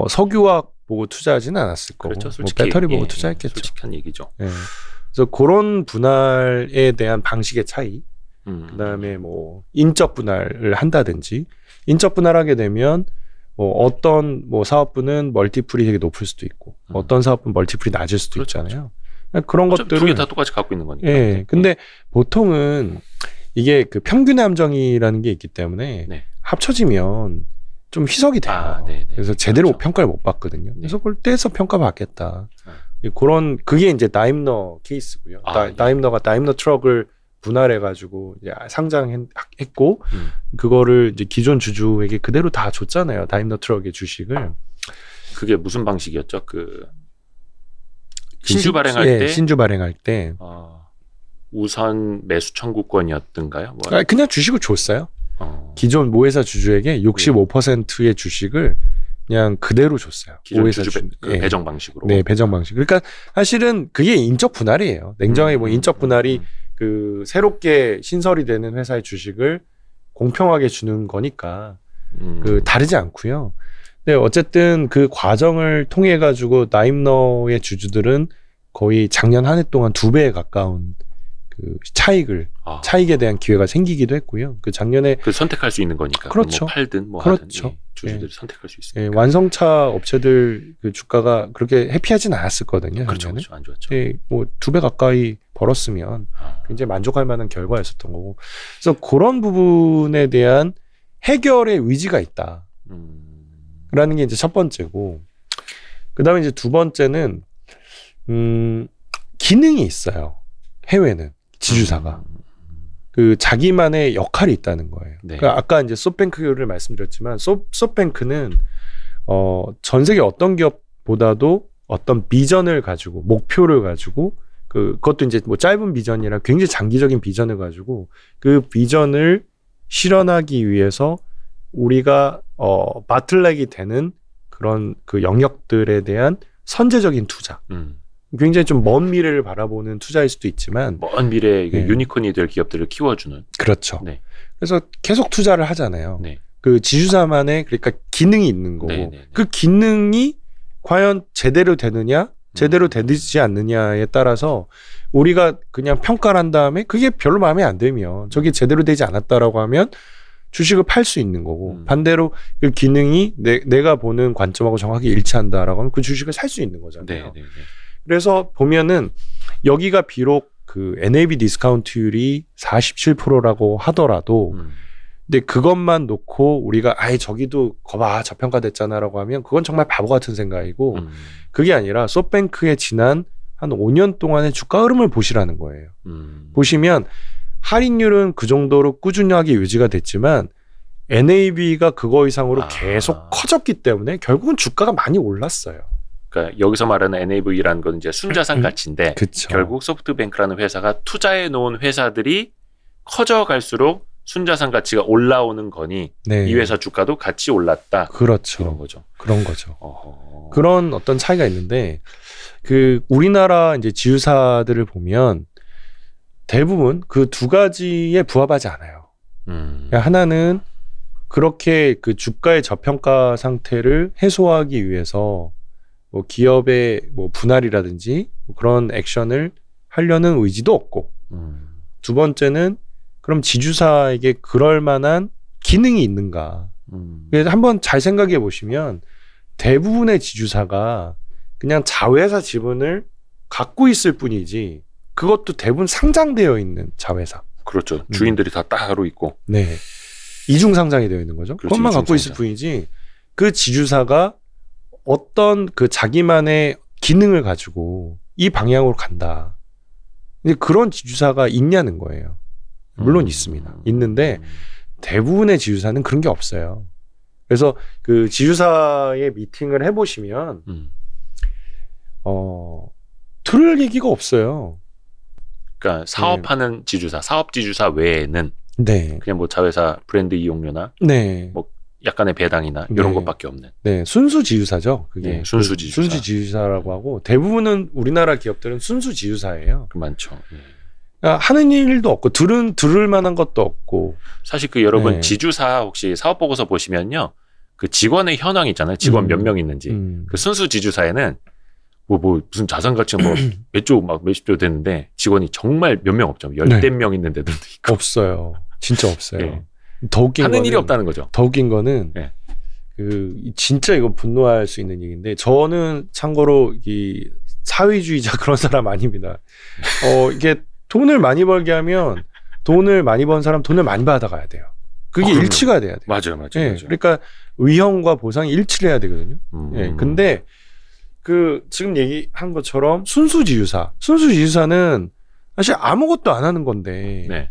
Speaker 1: 석유화학 보고 투자하지는 않았을 거고,
Speaker 2: 그렇죠.
Speaker 1: 뭐
Speaker 2: 솔직히
Speaker 1: 배터리 보고 투자했겠죠.
Speaker 2: 솔직한 얘기죠.
Speaker 1: 예. 그래서 그런 분할에 대한 방식의 차이, 그다음에 뭐 인적 분할을 한다든지, 인적 분할하게 되면 뭐 어떤 뭐 사업부는 멀티플이 되게 높을 수도 있고, 어떤 사업부는 멀티플이 낮을 수도
Speaker 2: 그렇죠,
Speaker 1: 있잖아요. 그런 것들을
Speaker 2: 두 개 다 똑같이 갖고 있는 거니까.
Speaker 1: 예. 근데 보통은 이게 그 평균의 함정이라는 게 있기 때문에
Speaker 2: 네.
Speaker 1: 합쳐지면 좀 희석이 돼요.
Speaker 2: 네네.
Speaker 1: 그래서 제대로
Speaker 2: 그렇죠.
Speaker 1: 평가를 못 받거든요.
Speaker 2: 네.
Speaker 1: 그래서 그걸 떼서 평가받겠다. 그런 그게 이제 다임러 케이스고요. 다임러가 다임러 트럭을 분할해가지고 이제 상장했고 그거를 이제 기존 주주에게 그대로 다 줬잖아요. 다임러 트럭의 주식을.
Speaker 2: 그게 무슨 방식이었죠? 그 신주 발행할 때
Speaker 1: 신주 발행할 때
Speaker 2: 우선 매수 청구권이었던가요? 뭐.
Speaker 1: 그냥 주식을 줬어요. 기존 모회사 주주에게 65%의 주식을 그냥 그대로 줬어요.
Speaker 2: 기존 주주 배정 방식으로.
Speaker 1: 네, 배정 방식. 그러니까 사실은 그게 인적 분할이에요. 냉정하게 뭐 인적 분할이 그 새롭게 신설이 되는 회사의 주식을 공평하게 주는 거니까 그 다르지 않고요. 근데 어쨌든 그 과정을 통해 가지고 다임러의 주주들은 거의 작년 한 해 동안 2배에 가까운 그 차익에 대한 기회가 생기기도 했고요. 그 작년에
Speaker 2: 그 선택할 수 있는 거니까.
Speaker 1: 그렇죠.
Speaker 2: 뭐 팔든 뭐
Speaker 1: 그렇죠.
Speaker 2: 하든 주주들이 선택할 수 있어요.
Speaker 1: 완성차 업체들 그 주가가 그렇게 해피하진 않았을 거든요.
Speaker 2: 그렇죠, 안 좋았죠.
Speaker 1: 뭐 2배 가까이 벌었으면 굉장히 만족할 만한 결과였었던 거고. 그래서 그런 부분에 대한 해결의 의지가 있다. 라는 게 이제 첫 번째고, 그다음에 이제 두 번째는 기능이 있어요. 해외는 지주사가 그 자기만의 역할이 있다는 거예요.
Speaker 2: 네.
Speaker 1: 그러니까 아까 이제 소프트뱅크를 말씀드렸지만 소프트뱅크는 전 세계 어떤 기업보다도 어떤 비전을 가지고 목표를 가지고 그것도 이제 뭐 짧은 비전이라 굉장히 장기적인 비전을 가지고 그 비전을 실현하기 위해서 우리가 바틀렉이 되는 그런 그 영역들에 대한 선제적인 투자. 굉장히 좀 먼 미래를 바라보는 투자일 수도 있지만
Speaker 2: 먼 미래에 유니콘이 될 기업들을 키워주는.
Speaker 1: 그렇죠.
Speaker 2: 네.
Speaker 1: 그래서 계속 투자를 하잖아요.
Speaker 2: 네.
Speaker 1: 그 지주사만의 그러니까 기능이 있는 거고 그 기능이 과연 제대로 되느냐 제대로 되지 않느냐에 따라서 우리가 그냥 평가를 한 다음에 그게 별로 마음에 안 들면 저게 제대로 되지 않았다라고 하면 주식을 팔 수 있는 거고 반대로 그 기능이 내가 보는 관점하고 정확히 일치한다라고 하면 그 주식을 살 수 있는 거잖아요.
Speaker 2: 네.
Speaker 1: 그래서 보면은 여기가 비록 그 NAV 디스카운트율이 47%라고 하더라도 근데 그것만 놓고 우리가 아예 저기도 거봐 저평가됐잖아라고 하면 그건 정말 바보 같은 생각이고 그게 아니라 소프트뱅크의 지난 한 5년 동안의 주가 흐름을 보시라는 거예요. 보시면 할인율은 그 정도로 꾸준하게 유지가 됐지만 NAV가 그거 이상으로 계속 커졌기 때문에 결국은 주가가 많이 올랐어요.
Speaker 2: 그러니까 여기서 말하는 NAV라는 건 이제 순자산 가치인데
Speaker 1: 그쵸.
Speaker 2: 결국 소프트뱅크라는 회사가 투자해 놓은 회사들이 커져갈수록 순자산 가치가 올라오는 거니
Speaker 1: 네.
Speaker 2: 이 회사 주가도 같이 올랐다.
Speaker 1: 그렇죠.
Speaker 2: 그런 거죠.
Speaker 1: 그런 거죠. 그런 어떤 차이가 있는데 그 우리나라 이제 지주사들을 보면 대부분 그 두 가지에 부합하지 않아요. 그러니까 하나는 그렇게 그 주가의 저평가 상태를 해소하기 위해서 뭐 기업의 뭐 분할이라든지 그런 액션을 하려는 의지도 없고 두 번째는 그럼 지주사에게 그럴 만한 기능이 있는가. 그래서 한번 잘 생각해 보시면 대부분의 지주사가 그냥 자회사 지분을 갖고 있을 뿐이지 그것도 대부분 상장되어 있는 자회사.
Speaker 2: 그렇죠. 주인들이 다 따로 있고.
Speaker 1: 네. 이중 상장이 되어 있는 거죠.
Speaker 2: 그렇죠,
Speaker 1: 그것만 갖고 있을 뿐이지 그 지주사가 어떤 그 자기만의 기능을 가지고 이 방향으로 간다. 근데 그런 지주사가 있냐는 거예요. 물론 있습니다. 있는데 대부분의 지주사는 그런 게 없어요. 그래서 그 지주사의 미팅을 해보시면 들을 얘기가 없어요.
Speaker 2: 그러니까 사업하는 지주사, 사업 지주사 외에는
Speaker 1: 네.
Speaker 2: 그냥 뭐 자회사 브랜드 이용료나
Speaker 1: 네.
Speaker 2: 뭐 약간의 배당이나 이런
Speaker 1: 네.
Speaker 2: 것밖에 없는.
Speaker 1: 네, 순수 지주사죠. 그게
Speaker 2: 네, 순수 지주사.
Speaker 1: 순수 지주사라고 하고 대부분은 우리나라 기업들은 순수 지주사예요.
Speaker 2: 많죠.
Speaker 1: 그러니까 하는 일도 없고 들을 만한 것도 없고.
Speaker 2: 사실 그 여러분
Speaker 1: 네.
Speaker 2: 지주사 혹시 사업 보고서 보시면요, 그 직원의 현황 있잖아요. 직원 몇 명 있는지. 그 순수 지주사에는 뭐 무슨 자산 가치가 뭐 몇 조 막 몇십 조 되는데 직원이 정말 몇 명 없죠. 열댓 명 있는 데도 있고.
Speaker 1: 없어요. 진짜 없어요.
Speaker 2: 네.
Speaker 1: 더 웃긴
Speaker 2: 하는
Speaker 1: 거는,
Speaker 2: 일이 없다는 거죠.
Speaker 1: 더 웃긴 거는
Speaker 2: 네.
Speaker 1: 그 진짜 이거 분노할 수 있는 얘기인데 저는 참고로 이 사회주의자 그런 사람 아닙니다. 이게 돈을 많이 벌게 하면 돈을 많이 번 사람 돈을 많이 받아가야 돼요. 그게 일치가 돼야 돼요.
Speaker 2: 맞아요.
Speaker 1: 네,
Speaker 2: 맞아요.
Speaker 1: 그러니까 위험과 보상이 일치를 해야 되거든요. 네, 근데 그 지금 얘기한 것처럼 순수지주사는 사실 아무것도 안 하는 건데
Speaker 2: 네.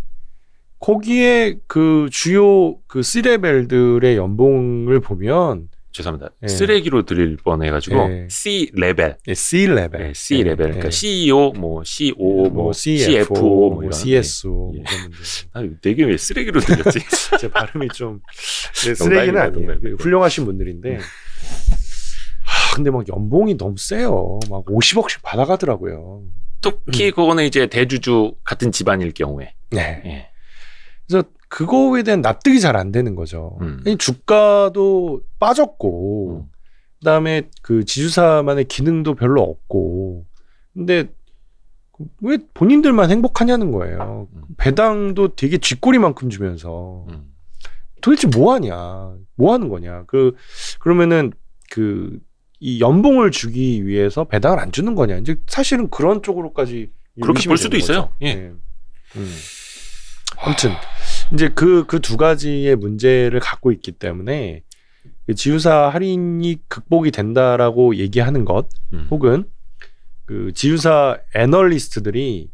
Speaker 1: 거기에 그 주요 그 C레벨들의 연봉을 보면
Speaker 2: 죄송합니다.
Speaker 1: 네.
Speaker 2: 쓰레기로 들릴 뻔해가지고
Speaker 1: 네.
Speaker 2: C 레벨,
Speaker 1: C레벨,
Speaker 2: 네, C 레벨, 그러니까
Speaker 1: 네.
Speaker 2: CEO, 뭐 COO, 뭐 CFO, 뭐 이런.
Speaker 1: CSO
Speaker 2: 예.
Speaker 1: 뭐 그런 분들.
Speaker 2: 아, 되게 왜 쓰레기로 들렸지?
Speaker 1: 제 발음이 좀 쓰레기는 아니에요. 훌륭하신 분들인데. 근데 막 연봉이 너무 세요. 막 50억씩 받아가더라고요.
Speaker 2: 특히 그거는 이제 대주주 같은 집안일 경우에.
Speaker 1: 네.
Speaker 2: 예.
Speaker 1: 그래서 그거에 대한 납득이 잘 안 되는 거죠. 주가도 빠졌고, 그다음에 그 지주사만의 기능도 별로 없고, 근데 왜 본인들만 행복하냐는 거예요. 배당도 되게 쥐꼬리만큼 주면서 도대체 뭐 하냐, 뭐 하는 거냐. 그러면은 이 연봉을 주기 위해서 배당을 안 주는 거냐. 이제 사실은 그런 쪽으로까지
Speaker 2: 그렇게 볼 수도 있어요. 예.
Speaker 1: 네. 아무튼 이제 그 두 가지의 문제를 갖고 있기 때문에 지주사 할인이 극복이 된다라고 얘기하는 것, 혹은 그 지주사 애널리스트들이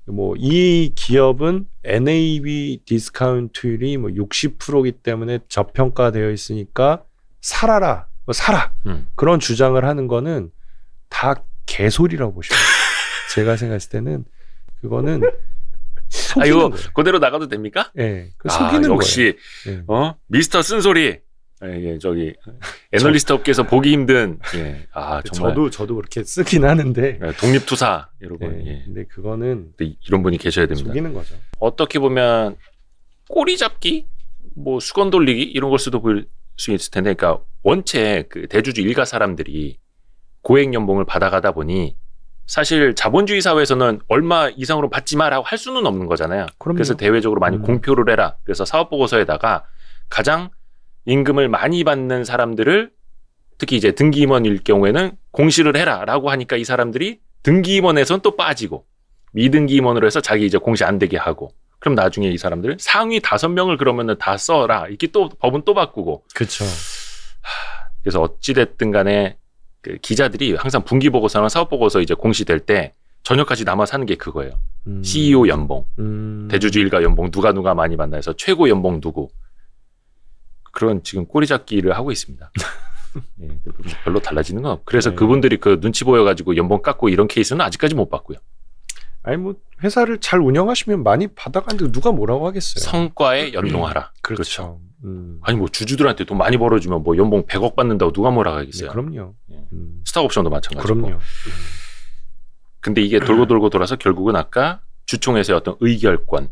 Speaker 1: 뭐 이 기업은 NAV 디스카운트율이 뭐 60%이기 때문에 저평가되어 있으니까 사라. 그런 주장을 하는 거는 다 개소리라고 보시면 돼요. 제가 생각했을 때는 그거는 속이는
Speaker 2: 이거
Speaker 1: 거예요.
Speaker 2: 그대로 나가도 됩니까?
Speaker 1: 네, 속이는
Speaker 2: 역시
Speaker 1: 거예요.
Speaker 2: 미스터 쓴소리. 예, 저기 애널리스트 업계에서 보기 힘든. 예. 정말
Speaker 1: 저도 그렇게 쓰긴 하는데
Speaker 2: 독립투사 여러분.
Speaker 1: 예. 근데 그거는
Speaker 2: 이런 분이 계셔야 됩니다.
Speaker 1: 속이는 거죠.
Speaker 2: 어떻게 보면 꼬리 잡기, 뭐 수건 돌리기 이런 걸 수도 볼 수 있을 텐데, 그러니까 원체 그 대주주 일가 사람들이 고액 연봉을 받아가다 보니 사실 자본주의 사회에서는 얼마 이상으로 받지 마라고 할 수는 없는 거잖아요.
Speaker 1: 그럼요.
Speaker 2: 그래서 대외적으로 많이 공표를 해라. 그래서 사업보고서에다가 가장 임금을 많이 받는 사람들을 특히 이제 등기임원일 경우에는 공시를 해라라고 하니까 이 사람들이 등기임원에서는 또 빠지고 미등기임원으로 해서 자기 이제 공시 안 되게 하고 그럼 나중에 이 사람들 상위 5명을 그러면은 다 써라. 이렇게 또 법은 또 바꾸고.
Speaker 1: 그렇죠.
Speaker 2: 그래서 어찌됐든 간에 그 기자들이 항상 분기보고서나 사업보고서 이제 공시될 때 저녁까지 남아 사는 게 그거예요. CEO 연봉, 대주주 일가 연봉 누가 많이 받나 해서 최고 연봉 누구. 그런 지금 꼬리잡기를 하고 있습니다. 네, 별로 달라지는 건 없고. 그래서
Speaker 1: 네.
Speaker 2: 그분들이 그 눈치 보여가지고 연봉 깎고 이런 케이스는 아직까지 못 봤고요.
Speaker 1: 아니 뭐 회사를 잘 운영하시면 많이 받아가는데 누가 뭐라고 하겠어요.
Speaker 2: 성과에 연동하라.
Speaker 1: 그렇죠.
Speaker 2: 아니 뭐 주주들한테 돈 많이 벌어주면 뭐 연봉 100억 받는다고 누가 뭐라 하겠어요.
Speaker 1: 네, 그럼요.
Speaker 2: 스톡옵션도 마찬가지고.
Speaker 1: 그럼요.
Speaker 2: 근데 이게 돌고 돌아서 결국은 아까 주총에서의 어떤 의결권,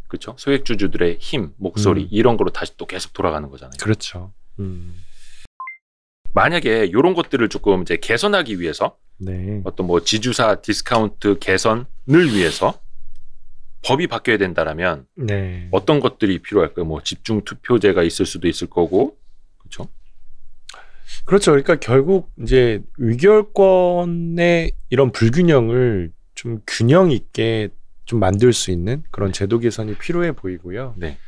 Speaker 2: 그렇죠? 소액주주들의 힘, 목소리 이런 거로 다시 또 계속 돌아가는 거잖아요.
Speaker 1: 그렇죠.
Speaker 2: 만약에 이런 것들을 조금 이제 개선하기 위해서
Speaker 1: 네.
Speaker 2: 어떤 뭐 지주사 디스카운트 개선을 위해서 법이 바뀌어야 된다라면
Speaker 1: 네.
Speaker 2: 어떤 것들이 필요할까요? 뭐 집중 투표제가 있을 수도 있을 거고, 그렇죠?
Speaker 1: 그렇죠. 그러니까 결국 이제 의결권의 이런 불균형을 좀 균형 있게 좀 만들 수 있는 그런 제도 개선이 필요해 보이고요.
Speaker 2: 네.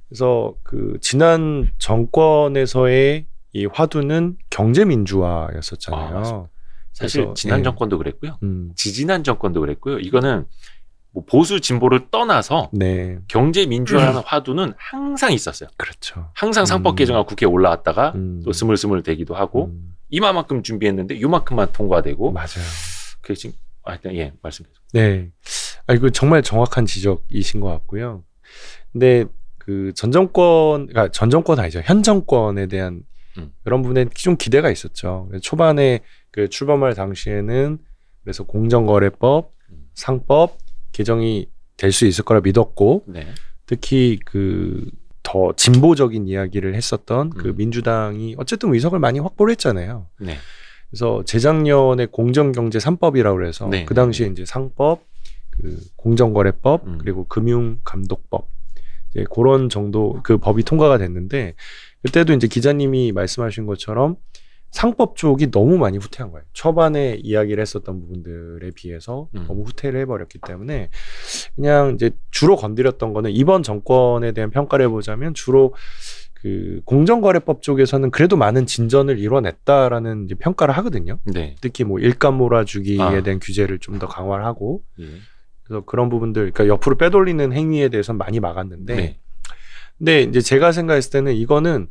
Speaker 1: 그래서 그 지난 정권에서의 이 화두는 경제 민주화였었잖아요.
Speaker 2: 사실
Speaker 1: 그래서,
Speaker 2: 지난
Speaker 1: 네.
Speaker 2: 정권도 그랬고요. 지지난 정권도 그랬고요. 이거는 뭐 보수 진보를 떠나서
Speaker 1: 네.
Speaker 2: 경제 민주화라는 화두는 항상 있었어요.
Speaker 1: 그렇죠.
Speaker 2: 항상 상법 개정안 국회에 올라왔다가 또
Speaker 1: 음.
Speaker 2: 스물스물 되기도 하고 이만큼 준비했는데 요만큼만 통과되고
Speaker 1: 맞아요.
Speaker 2: 그게 지금 하여튼 예 말씀해 주세요.
Speaker 1: 네. 아, 이거 정말 정확한 지적이신 것 같고요. 근데 그 전 정권, 그러니까 전 정권 아니죠. 현 정권에 대한 그런 부분에 좀 기대가 있었죠. 초반에 그 출범할 당시에는 그래서 공정거래법, 상법 개정이 될 수 있을 거라 믿었고,
Speaker 2: 네.
Speaker 1: 특히 그 더 진보적인 이야기를 했었던 그 민주당이 어쨌든 의석을 많이 확보를 했잖아요.
Speaker 2: 네.
Speaker 1: 그래서 재작년에 공정경제 3법이라고 그래서
Speaker 2: 네.
Speaker 1: 그 당시에 이제 상법, 그 공정거래법 그리고 금융감독법 이제 그런 정도 그 법이 통과가 됐는데 그때도 이제 기자님이 말씀하신 것처럼 상법 쪽이 너무 많이 후퇴한 거예요. 초반에 이야기를 했었던 부분들에 비해서 너무 후퇴를 해버렸기 때문에 그냥 이제 주로 건드렸던 거는 이번 정권에 대한 평가를 해보자면 주로 그 공정거래법 쪽에서는 그래도 많은 진전을 이뤄냈다라는 이제 평가를 하거든요.
Speaker 2: 네.
Speaker 1: 특히 뭐 일감 몰아주기에 대한 규제를 좀 더 강화를 하고
Speaker 2: 예.
Speaker 1: 그래서 그런 부분들, 그러니까 옆으로 빼돌리는 행위에 대해서는 많이 막았는데,
Speaker 2: 네.
Speaker 1: 근데 이제 제가 생각했을 때는 이거는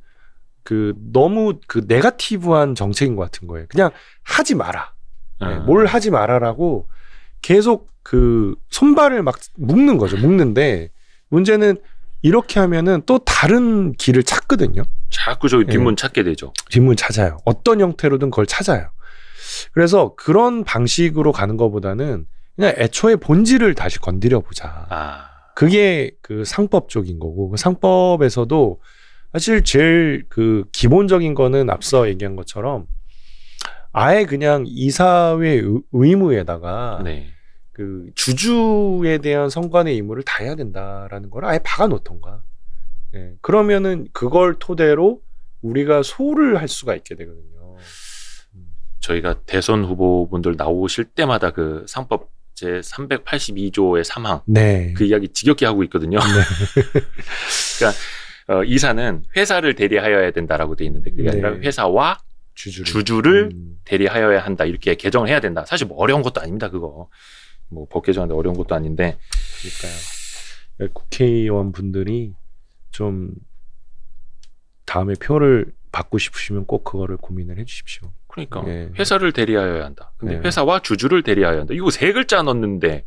Speaker 1: 그 너무 그 네거티브한 정책인 것 같은 거예요. 그냥 하지 마라. 네, 뭘 하지 마라라고 계속 그 손발을 막 묶는 거죠. 묶는데 문제는 이렇게 하면은 또 다른 길을 찾거든요.
Speaker 2: 자꾸 저기 뒷문 찾게 되죠.
Speaker 1: 뒷문 찾아요. 어떤 형태로든 그걸 찾아요. 그래서 그런 방식으로 가는 것보다는 그냥 애초에 본질을 다시 건드려 보자. 그게 그 상법 쪽인 거고, 그 상법에서도 사실 제일 그 기본적인 거는 앞서 얘기한 것처럼 아예 그냥 이사회 의무에다가
Speaker 2: 네.
Speaker 1: 그 주주에 대한 선관의 의무를 다 해야 된다라는 걸 아예 박아놓던가. 예, 그러면은 그걸 토대로 우리가 소를 할 수가 있게 되거든요.
Speaker 2: 저희가 대선 후보분들 나오실 때마다 그 상법 제 382조의 3항
Speaker 1: 네.
Speaker 2: 그 이야기 지겹게 하고 있거든요.
Speaker 1: 네.
Speaker 2: 그러니까 이사는 회사를 대리하여야 된다라고 돼 있는데 그게 아니라 회사와 주주를 대리하여야 한다 이렇게 개정을 해야 된다. 사실 뭐 어려운 것도 아닙니다. 그거 뭐 법 개정하는데 어려운 것도 아닌데
Speaker 1: 그러니까요. 국회의원 분들이 좀 다음에 표를 받고 싶으시면 꼭 그거를 고민을 해주십시오.
Speaker 2: 그러니까
Speaker 1: 예.
Speaker 2: 회사를 대리하여야 한다. 근데
Speaker 1: 예.
Speaker 2: 회사와 주주를 대리하여야 한다. 이거 3글자 넣는데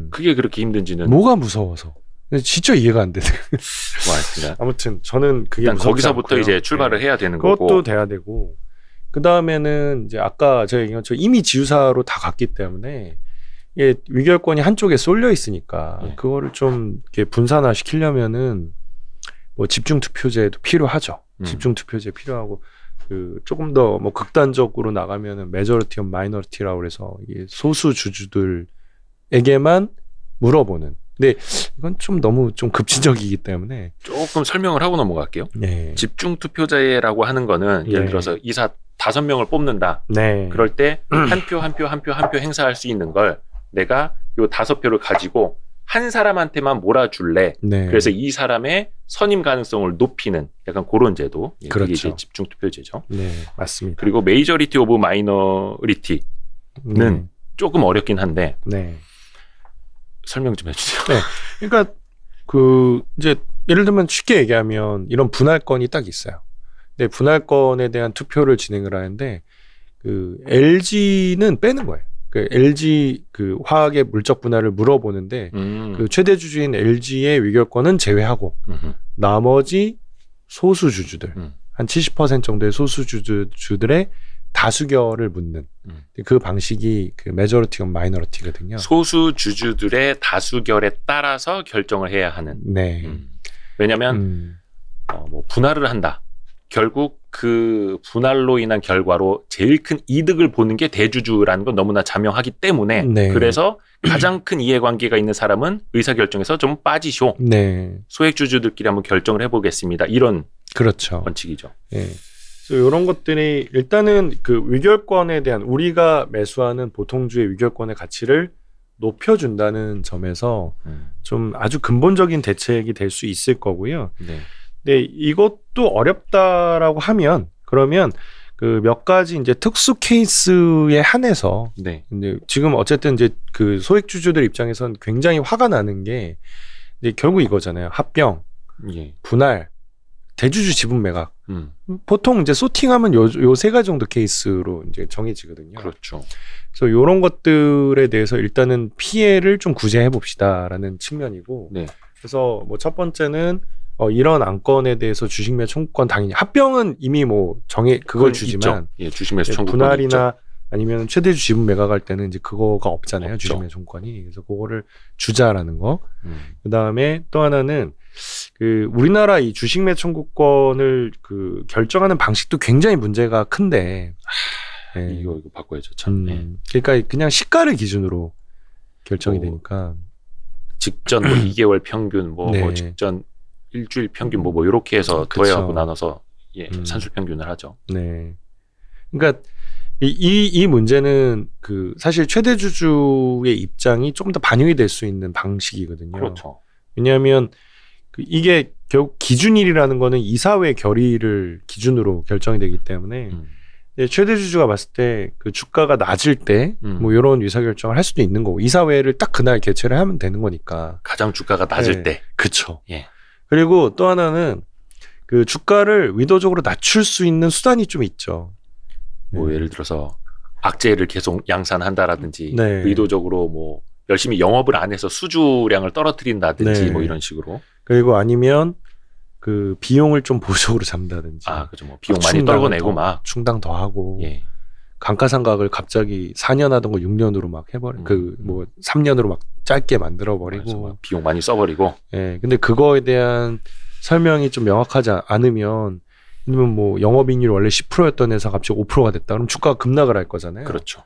Speaker 2: 그게 그렇게 힘든지는
Speaker 1: 뭐가 무서워서 진짜 이해가 안 되네.
Speaker 2: 뭐
Speaker 1: 아무튼 저는 그게
Speaker 2: 일단 거기서부터
Speaker 1: 않고요.
Speaker 2: 이제 출발을 해야 되는
Speaker 1: 그것도
Speaker 2: 거고.
Speaker 1: 그것도 돼야 되고 그 다음에는 이제 아까 제가 얘기한 것처럼 이미 지주사로 다 갔기 때문에 이게 의결권이 한쪽에 쏠려 있으니까 그거를 좀 이렇게 분산화 시키려면은 뭐 집중 투표제도 필요하죠. 집중 투표제 필요하고 그 조금 더 뭐 극단적으로 나가면은 메저리티 온 마이너리티라고 해서 이게 소수 주주들에게만 물어보는. 근데 이건 좀 너무 좀 급진적이기 때문에
Speaker 2: 조금 설명을 하고 넘어갈게요.
Speaker 1: 네.
Speaker 2: 집중 투표제라고 하는 거는 예를
Speaker 1: 네.
Speaker 2: 들어서 이사 5명을 뽑는다.
Speaker 1: 네.
Speaker 2: 그럴 때 한 표 한 표 한 표 한 표 행사할 수 있는 걸 내가 요 5표를 가지고 한 사람한테만 몰아줄래.
Speaker 1: 네.
Speaker 2: 그래서 이 사람의 선임 가능성을 높이는 약간 그런 제도. 예, 그게
Speaker 1: 그렇죠.
Speaker 2: 이제 집중 투표제죠.
Speaker 1: 네, 맞습니다.
Speaker 2: 그리고 메이저리티 오브 마이너리티는
Speaker 1: 네.
Speaker 2: 조금 어렵긴 한데
Speaker 1: 네.
Speaker 2: 설명 좀 해주세요.
Speaker 1: 네. 그러니까 그 이제 예를 들면 쉽게 얘기하면 이런 분할권이 딱 있어요. 근데 분할권에 대한 투표를 진행을 하는데 그 LG는 빼는 거예요. 그 LG 그 화학의 물적 분할을 물어보는데 그 최대 주주인 LG의 위결권은 제외하고 나머지 소수 주주들 한 70% 정도의 소수 주주들의 다수결을 묻는 그 방식이 그 메저리티 온 마이너리티거든요.
Speaker 2: 소수 주주들의 다수결에 따라서 결정을 해야 하는.
Speaker 1: 네.
Speaker 2: 왜냐하면 뭐 분할을 한다. 결국 그 분할로 인한 결과로 제일 큰 이득을 보는 게 대주주라는 건 너무나 자명하기 때문에
Speaker 1: 네.
Speaker 2: 그래서 가장 큰 이해관계가 있는 사람은 의사결정에서 좀 빠지쇼.
Speaker 1: 네.
Speaker 2: 소액주주들끼리 한번 결정을 해보겠습니다. 이런
Speaker 1: 그렇죠.
Speaker 2: 원칙이죠.
Speaker 1: 네. 이런 것들이 일단은 그 위결권에 대한 우리가 매수하는 보통주의 위결권의 가치를 높여준다는 점에서 좀 아주 근본적인 대책이 될 수 있을 거고요.
Speaker 2: 네.
Speaker 1: 근데 이것도 어렵다라고 하면 그러면 그 몇 가지 이제 특수 케이스에 한해서
Speaker 2: 네.
Speaker 1: 이제 지금 어쨌든 이제 그 소액주주들 입장에선 굉장히 화가 나는 게 이제 결국 이거잖아요. 합병,
Speaker 2: 예.
Speaker 1: 분할, 대주주 지분 매각. 보통 이제 소팅하면 요 세 가지 정도 케이스로 이제 정해지거든요.
Speaker 2: 그렇죠.
Speaker 1: 그래서 이런 것들에 대해서 일단은 피해를 좀 구제해 봅시다라는 측면이고.
Speaker 2: 네.
Speaker 1: 그래서 뭐 첫 번째는 이런 안건에 대해서 주식 매수 청구권 당연히 합병은 이미 뭐 그걸 주지만
Speaker 2: 예, 주식 매수 청구권
Speaker 1: 분할이나 아니면 최대주 지분 매각할 때는 이제 그거가 없잖아요.
Speaker 2: 없죠.
Speaker 1: 주식 매수 청구권이. 그래서 그거를 주자라는 거. 그다음에 또 하나는 그 우리나라 이 주식 매수 청구권을 그 결정하는 방식도 굉장히 문제가 큰데 네.
Speaker 2: 이거 바꿔야죠. 참. 네.
Speaker 1: 그러니까 그냥 시가를 기준으로 결정이
Speaker 2: 뭐,
Speaker 1: 되니까
Speaker 2: 직전 뭐 2개월 평균 뭐 직전 일주일 평균 뭐 이렇게 해서 더해하고 나눠서 산술 평균을 하죠.
Speaker 1: 네. 그러니까 이 문제는 그 사실 최대 주주의 입장이 조금 더 반영이 될 수 있는 방식이거든요.
Speaker 2: 그렇죠.
Speaker 1: 왜냐하면 이게 결국 기준일이라는 거는 이사회 결의를 기준으로 결정이 되기 때문에 최대 주주가 봤을 때 그 주가가 낮을 때 뭐 이런 의사결정을 할 수도 있는 거고 이사회를 딱 그날 개최를 하면 되는 거니까
Speaker 2: 가장 주가가 낮을
Speaker 1: 네.
Speaker 2: 때
Speaker 1: 그렇죠.
Speaker 2: 예.
Speaker 1: 그리고 또 하나는 그 주가를 의도적으로 낮출 수 있는 수단이 좀 있죠.
Speaker 2: 뭐 예를 들어서 악재를 계속 양산한다라든지
Speaker 1: 네.
Speaker 2: 의도적으로 뭐 열심히 영업을 안 해서 수주량을 떨어뜨린다든지
Speaker 1: 네.
Speaker 2: 뭐 이런 식으로.
Speaker 1: 그리고 아니면 그 비용을 좀 보수적으로 잡는다든지.
Speaker 2: 그죠. 뭐 비용 많이 떨궈내고 막
Speaker 1: 충당 더 하고.
Speaker 2: 예.
Speaker 1: 감가상각을 갑자기 4년 하던 거 6년으로 막 해버리고 그 뭐 3년으로 막 짧게 만들어 버리고
Speaker 2: 비용 많이 써버리고.
Speaker 1: 예. 근데 그거에 대한 설명이 좀 명확하지 않으면 뭐 영업이익률 원래 10%였던 회사 갑자기 5%가 됐다. 그럼 주가가 급락을 할 거잖아요.
Speaker 2: 그렇죠.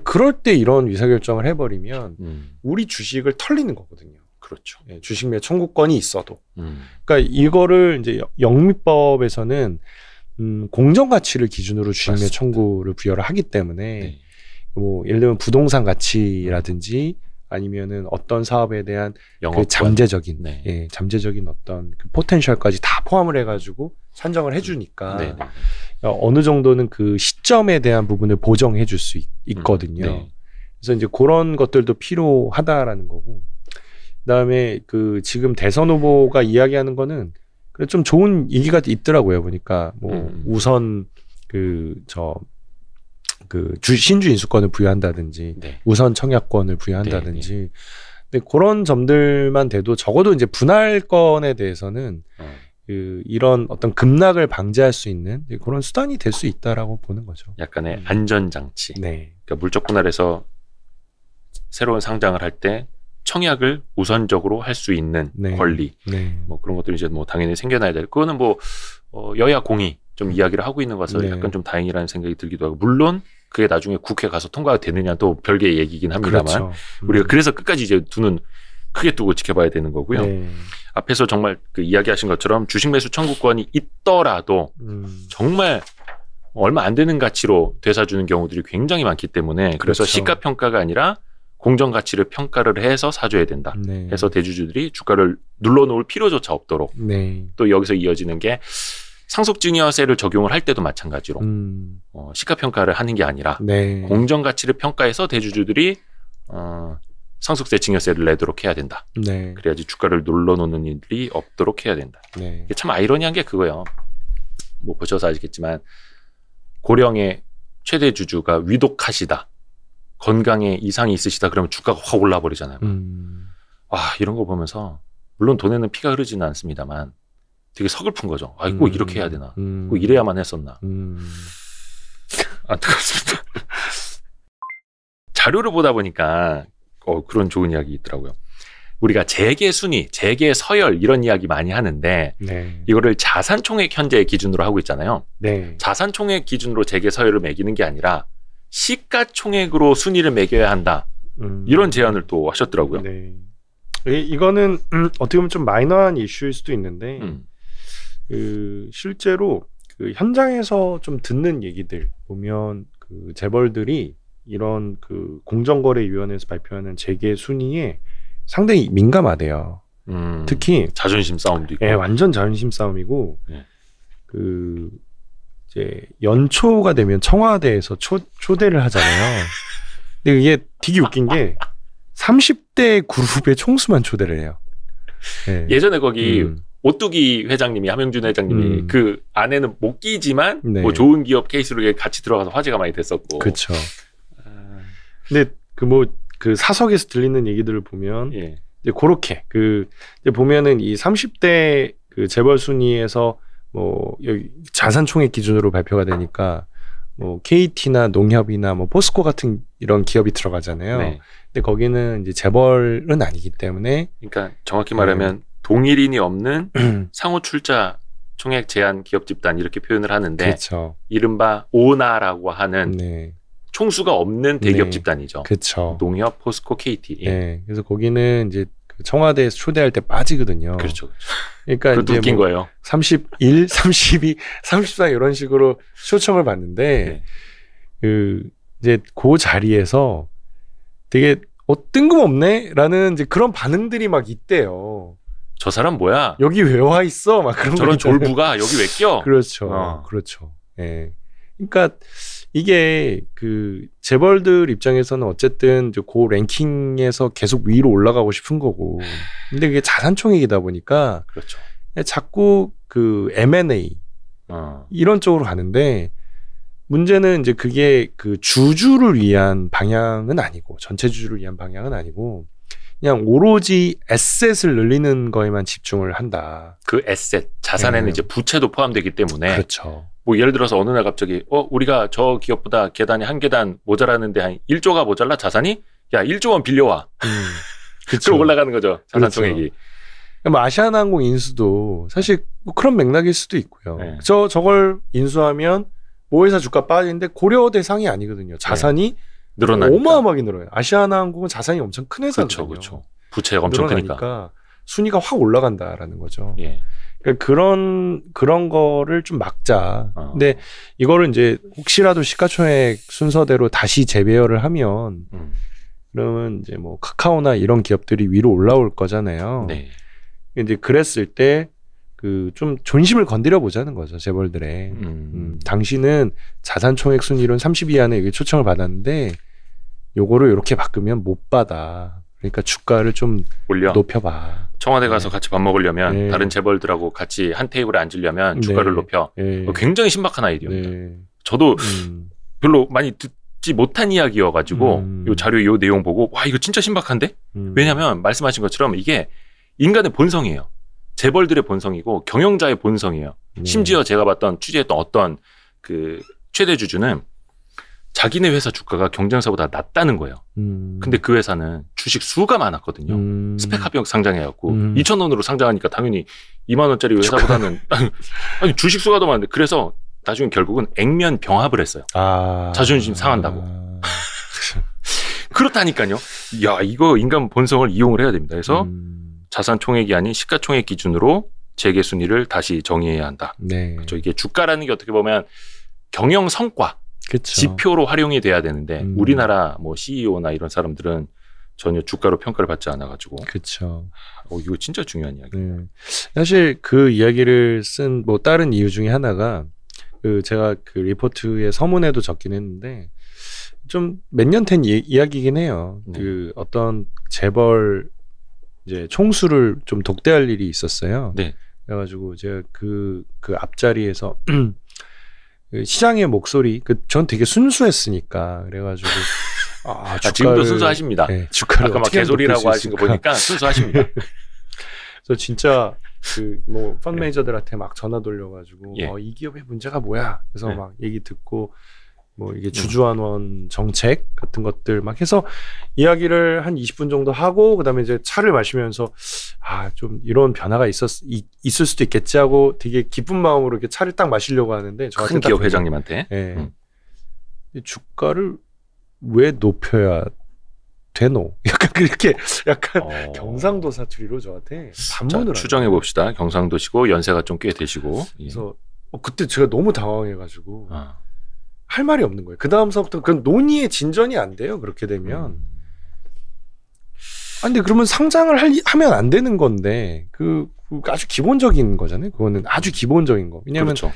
Speaker 1: 그럴 때 이런 의사결정을 해버리면 우리 주식을 털리는 거거든요.
Speaker 2: 그렇죠.
Speaker 1: 예, 주식 매 청구권이 있어도. 그러니까 이거를 이제 영미법에서는 공정 가치를 기준으로 주식 매 청구를 부여를 하기 때문에
Speaker 2: 네.
Speaker 1: 뭐 예를 들면 부동산 가치라든지 아니면은 어떤 사업에 대한 그 잠재적인
Speaker 2: 네.
Speaker 1: 예, 잠재적인 어떤 그 포텐셜까지 다 포함을 해가지고 산정을 해주니까
Speaker 2: 네.
Speaker 1: 어느 정도는 그 시점에 대한 부분을 보정해 줄 수 있거든요.
Speaker 2: 네.
Speaker 1: 그래서 이제 그런 것들도 필요하다라는 거고. 그다음에 그 지금 대선 후보가 이야기하는 거는 그래 좀 좋은 얘기가 있더라고요. 보니까 뭐 우선 신주 인수권을 부여한다든지
Speaker 2: 네.
Speaker 1: 우선 청약권을 부여한다든지. 근데 그런 점들만 돼도 적어도 이제 분할권에 대해서는 이런 어떤 급락을 방지할 수 있는 그런 수단이 될 수 있다라고 보는 거죠.
Speaker 2: 약간의 안전장치.
Speaker 1: 네.
Speaker 2: 그러니까 물적 분할에서 새로운 상장을 할 때 청약을 우선적으로 할 수 있는
Speaker 1: 네.
Speaker 2: 권리.
Speaker 1: 네.
Speaker 2: 뭐 그런 것들이 이제 뭐 당연히 생겨나야 될. 그거는 뭐 여야 공의 좀 이야기를 하고 있는 것은
Speaker 1: 네.
Speaker 2: 약간 좀 다행이라는 생각이 들기도 하고 물론 그게 나중에 국회 가서 통과가 되느냐 또 별개의 얘기긴 합니다만
Speaker 1: 그렇죠.
Speaker 2: 우리가 그래서 끝까지 이제 두는 크게 두고 지켜봐야 되는 거고요.
Speaker 1: 네.
Speaker 2: 앞에서 정말 그 이야기하신 것처럼 주식 매수 청구권이 있더라도 정말 얼마 안 되는 가치로 되사주는 경우들이 굉장히 많기 때문에 그래서
Speaker 1: 그렇죠.
Speaker 2: 시가평가가 아니라 공정가치를 평가를 해서 사줘야 된다.
Speaker 1: 네.
Speaker 2: 해서 대주주들이 주가를 눌러놓을 필요조차 없도록
Speaker 1: 네.
Speaker 2: 또 여기서 이어지는 게 상속증여세를 적용을 할 때도 마찬가지로 시가평가를 하는 게 아니라
Speaker 1: 네.
Speaker 2: 공정가치를 평가해서 대주주들이 상속세 증여세를 내도록 해야 된다.
Speaker 1: 네.
Speaker 2: 그래야지 주가를 눌러놓는 일이 없도록 해야 된다.
Speaker 1: 네.
Speaker 2: 이게 참 아이러니한 게 그거예요. 뭐 보셔서 아시겠지만 고령의 최대 주주가 위독하시다. 건강에 이상이 있으시다. 그러면 주가가 확 올라 버리잖아요. 이런 거 보면서 물론 돈에는 피가 흐르지는 않습니다만 되게 서글픈 거죠. 꼭 이렇게 해야 되나. 꼭 이래야만 했었나. 안타깝습니다. 자료를 보다 보니까 그런 좋은 이야기 있더라고요. 우리가 재계 순위, 재계 서열 이런 이야기 많이 하는데
Speaker 1: 네.
Speaker 2: 이거를 자산 총액 현재 기준으로 하고 있잖아요.
Speaker 1: 네.
Speaker 2: 자산 총액 기준으로 재계 서열을 매기는 게 아니라 시가 총액으로 순위를 매겨야 한다. 이런 제안을 또 하셨더라고요.
Speaker 1: 네. 이거는 어떻게 보면 좀 마이너한 이슈일 수도 있는데 실제로 그 현장에서 좀 듣는 얘기들 보면 그 재벌들이 이런 그 공정거래위원회에서 발표하는 재계 순위에 상당히 민감하대요. 특히
Speaker 2: 자존심 싸움도 있고.
Speaker 1: 예, 완전 자존심 싸움이고
Speaker 2: 네.
Speaker 1: 그 이제 연초가 되면 청와대에서 초대를 하잖아요. 근데 이게 되게 웃긴 게 30대 그룹의 총수만 초대를 해요. 네.
Speaker 2: 예전에 거기 오뚜기 회장님이 함영준 회장님이 그 안에는 못 끼지만
Speaker 1: 네.
Speaker 2: 뭐 좋은 기업 케이스로 같이 들어가서 화제가 많이 됐었고.
Speaker 1: 그렇죠. 근데 그 사석에서 들리는 얘기들을 보면
Speaker 2: 예.
Speaker 1: 이제 그렇게 이제 보면은 이 30대 그 재벌 순위에서 뭐 여기 자산 총액 기준으로 발표가 되니까 뭐 KT나 농협이나 뭐 포스코 같은 이런 기업이 들어가잖아요.
Speaker 2: 네.
Speaker 1: 근데 거기는 이제 재벌은 아니기 때문에
Speaker 2: 그러니까 정확히 말하면 동일인이 없는 상호 출자 총액 제한 기업 집단 이렇게 표현을 하는데
Speaker 1: 그렇죠.
Speaker 2: 이른바 오나라고 하는
Speaker 1: 네.
Speaker 2: 총수가 없는 대기업
Speaker 1: 네.
Speaker 2: 집단이죠.
Speaker 1: 그렇죠.
Speaker 2: 농협, 포스코, KT. 예.
Speaker 1: 네. 그래서 거기는 이제 그 청와대에서 초대할 때 빠지거든요.
Speaker 2: 그렇죠.
Speaker 1: 그러니까
Speaker 2: 그것도
Speaker 1: 이제
Speaker 2: 웃긴
Speaker 1: 뭐
Speaker 2: 거예요.
Speaker 1: 31, 32, 34 이런 식으로 초청을 받는데 이제 그 자리에서 되게 뜬금없네라는 이제 그런 반응들이 막 있대요.
Speaker 2: 저 사람 뭐야?
Speaker 1: 여기 왜 와 있어? 막 그런
Speaker 2: 저런
Speaker 1: 거 있잖아요.
Speaker 2: 졸부가 여기 왜 껴?
Speaker 1: 그렇죠. 그렇죠. 예. 그러니까 이게 그 재벌들 입장에서는 어쨌든 이제 그 랭킹에서 계속 위로 올라가고 싶은 거고. 근데 그게 자산 총액이다 보니까
Speaker 2: 그렇죠.
Speaker 1: 자꾸 그 M&A 이런 쪽으로 가는데 문제는 이제 그게 그 주주를 위한 방향은 아니고 전체 주주를 위한 방향은 아니고 그냥 오로지 에셋을 늘리는 거에만 집중을 한다.
Speaker 2: 그 에셋 자산에는
Speaker 1: 네.
Speaker 2: 이제 부채도 포함되기 때문에
Speaker 1: 그렇죠.
Speaker 2: 뭐 예를 들어서 어느 날 갑자기 우리가 저 기업보다 계단이 한 계단 모자라는데 한 1조가 모자라 자산이 야 1조 원 빌려와.
Speaker 1: 그렇죠.
Speaker 2: 그럼 올라가는 거죠. 자산
Speaker 1: 그렇죠.
Speaker 2: 총액이.
Speaker 1: 뭐 아시아나항공 인수도 사실 뭐 그런 맥락일 수도 있고요.
Speaker 2: 네.
Speaker 1: 저걸 인수하면 모회사 주가 빠지는데 고려 대상이 아니거든요. 자산이
Speaker 2: 늘어나니까.
Speaker 1: 어마어마하게 늘어요. 아시아나항공은 자산이 엄청 큰 회사거든요.
Speaker 2: 그렇죠. 부채가 엄청 크니까.
Speaker 1: 늘어나니까 순위가 확 올라간다라는 거죠.
Speaker 2: 예.
Speaker 1: 그러니까 그런 거를 좀 막자. 근데 이거를 이제 혹시라도 시가총액 순서대로 다시 재배열을 하면 그러면 이제 뭐 카카오나 이런 기업들이 위로 올라올 거잖아요.
Speaker 2: 네.
Speaker 1: 이제 그랬을 때 그 좀 존심을 건드려 보자는 거죠, 재벌들의. 당신은 자산 총액 순위론 30위 안에 이게 초청을 받았는데 요거를 이렇게 바꾸면 못 받아. 그러니까 주가를 좀
Speaker 2: 올려.
Speaker 1: 높여봐.
Speaker 2: 청와대 가서 같이 밥 먹으려면
Speaker 1: 네.
Speaker 2: 다른 재벌들하고 같이 한 테이블에 앉으려면 주가를
Speaker 1: 네.
Speaker 2: 높여.
Speaker 1: 네.
Speaker 2: 굉장히 신박한 아이디어입니다.
Speaker 1: 네.
Speaker 2: 저도 별로 많이 듣지 못한 이야기여가지고 요 자료 요 내용 보고 와 이거 진짜 신박한데? 왜냐하면 말씀하신 것처럼 이게 인간의 본성이에요. 재벌들의 본성이고 경영자의 본성이에요. 심지어 제가 봤던 취재했던 어떤 그 최대 주주는 자기네 회사 주가가 경쟁사보다 낮다는 거예요. 근데 그 회사는 주식 수가 많았거든요. 스펙 합병 상장해갖고 2,000원으로 상장하니까 당연히 2만 원짜리 회사보다는 아니 주식 수가 더 많은데 그래서 나중에 결국은 액면 병합을 했어요. 자존심 상한다고. 그렇다니까요. 야, 이거 인간 본성을 이용을 해야 됩니다. 그래서 자산 총액이 아닌 시가총액 기준으로 재계 순위를 다시 정의해야 한다.
Speaker 1: 네.
Speaker 2: 그렇죠. 이게 주가라는 게 어떻게 보면 경영 성과,
Speaker 1: 그쵸.
Speaker 2: 지표로 활용이 돼야 되는데 우리나라 뭐 CEO나 이런 사람들은 전혀 주가로 평가를 받지 않아가지고.
Speaker 1: 그렇죠.
Speaker 2: 이거 진짜 중요한 이야기예요.
Speaker 1: 사실 그 이야기를 쓴 뭐 다른 이유 중에 하나가 제가 그 리포트의 서문에도 적긴 했는데 좀 몇 년 된 이야기이긴 해요. 그 어떤 재벌 이제 총수를 좀 독대할 일이 있었어요.
Speaker 2: 네.
Speaker 1: 그래가지고 제가 그 앞자리에서 시장의 목소리, 전 되게 순수했으니까 그래가지고
Speaker 2: 지금도 순수하십니다.
Speaker 1: 네, 주가를
Speaker 2: 아까 막 개소리라고 하신 거 보니까 순수하십니다.
Speaker 1: 그래서 진짜 뭐 펀드 매니저들한테 막 전화 돌려가지고 이 기업의 문제가 뭐야? 그래서 막 얘기 듣고 뭐 이게 주주환원 정책 같은 것들 막 해서 이야기를 한 20분 정도 하고 그다음에 이제 차를 마시면서 좀 이런 변화가 있을 수도 있겠지 하고 되게 기쁜 마음으로 이렇게 차를 딱 마시려고 하는데
Speaker 2: 큰 기업 회장님한테
Speaker 1: 주가를 왜 높여야 되노? 약간 그렇게 경상도 사투리로 저한테 반문을
Speaker 2: 추정해 봅시다. 경상도시고 연세가 좀 꽤 되시고.
Speaker 1: 그래서 그때 제가 너무 당황해가지고 할 말이 없는 거예요. 그 다음서부터 그 논의의 진전이 안 돼요. 그렇게 되면. 근데 그러면 상장을 하면 안 되는 건데 그 아주 기본적인 거잖아요. 그거는 아주 기본적인 거. 왜냐하면
Speaker 2: 그렇죠.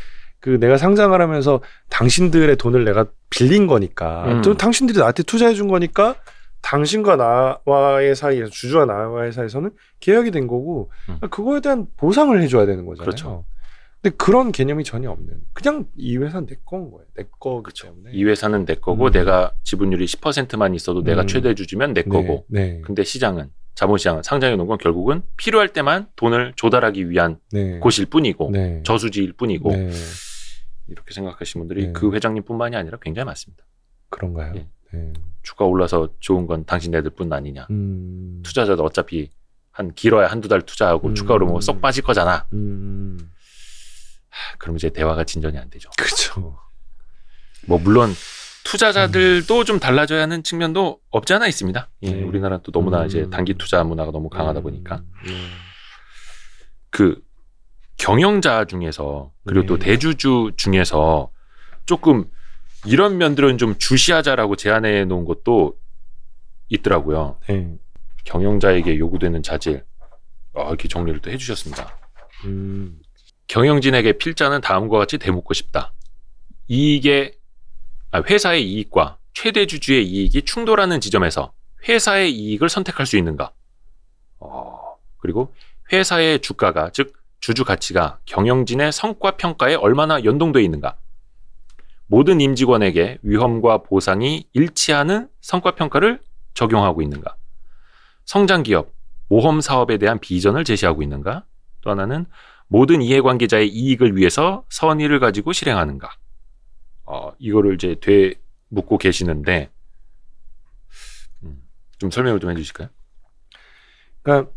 Speaker 1: 내가 상장을 하면서 당신들의 돈을 내가 빌린 거니까 또 당신들이 나한테 투자해 준 거니까 당신과 나와의 사이에서 주주와 나와의 사이에서는 계약이 된 거고 그거에 대한 보상을 해줘야 되는 거잖아요.
Speaker 2: 그렇죠.
Speaker 1: 근데 그런 개념이 전혀 없는 그냥 이 회사는 내 거인 거예요. 내 거기 때문에.
Speaker 2: 이 회사는 내 거고 내가 지분율이 10%만 있어도 내가 최대 주주면 내 거고 근데 시장은 자본시장은 상장해 놓은 건 결국은 필요할 때만 돈을 조달하기 위한 곳일 뿐이고 저수지일 뿐이고 이렇게 생각하시는 분들이 그 회장님뿐만이 아니라 굉장히 많습니다.
Speaker 1: 그런가요?
Speaker 2: 주가 올라서 좋은 건 당신네들뿐 아니냐. 투자자도 어차피 길어야 한두 달 투자하고 주가 오르면 쏙 빠질 거잖아. 그럼 이제 대화가 진전이 안 되죠.
Speaker 1: 그렇죠.
Speaker 2: 뭐 물론 투자자들도 좀 달라져야 하는 측면도 없지 않아 있습니다. 우리나라는 또 너무나 이제 단기 투자 문화가 너무 강하다 보니까 그 경영자 중에서 그리고 또 대주주 중에서 조금 이런 면들은 좀 주시하자라고 제안해 놓은 것도 있더라고요. 경영자에게 요구되는 자질 이렇게 정리를 또 해주셨습니다. 경영진에게 필자는 다음과 같이 대묻고 싶다. 회사의 이익과 최대 주주의 이익이 충돌하는 지점에서 회사의 이익을 선택할 수 있는가? 그리고 회사의 주가가 즉 주주 가치가 경영진의 성과 평가에 얼마나 연동되어 있는가? 모든 임직원에게 위험과 보상이 일치하는 성과 평가를 적용하고 있는가? 성장 기업, 모험 사업에 대한 비전을 제시하고 있는가? 또 하나는 모든 이해관계자의 이익을 위해서 선의를 가지고 실행하는가? 이거를 이제 되묻고 계시는데 좀 설명을 좀 해주실까요?
Speaker 1: 그러니까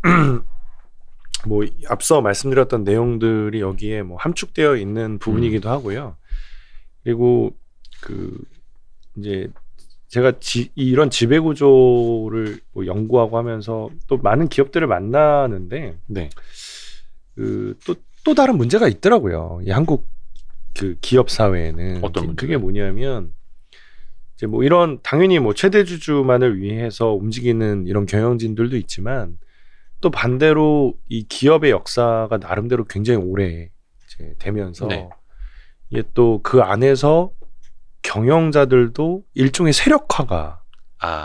Speaker 1: 뭐 앞서 말씀드렸던 내용들이 여기에 뭐 함축되어 있는 부분이기도 하고요. 그리고 이제 제가 이런 지배 구조를 뭐 연구하고 하면서 또 많은 기업들을 만나는데 또 다른 문제가 있더라고요. 이 한국 기업 사회에는
Speaker 2: 어떤 문제?
Speaker 1: 그게 뭐냐면 이제 뭐 이런 당연히 뭐 최대 주주만을 위해서 움직이는 이런 경영진들도 있지만 또 반대로 이 기업의 역사가 나름대로 굉장히 오래 이제 되면서 이게 또 그 안에서 경영자들도 일종의 세력화가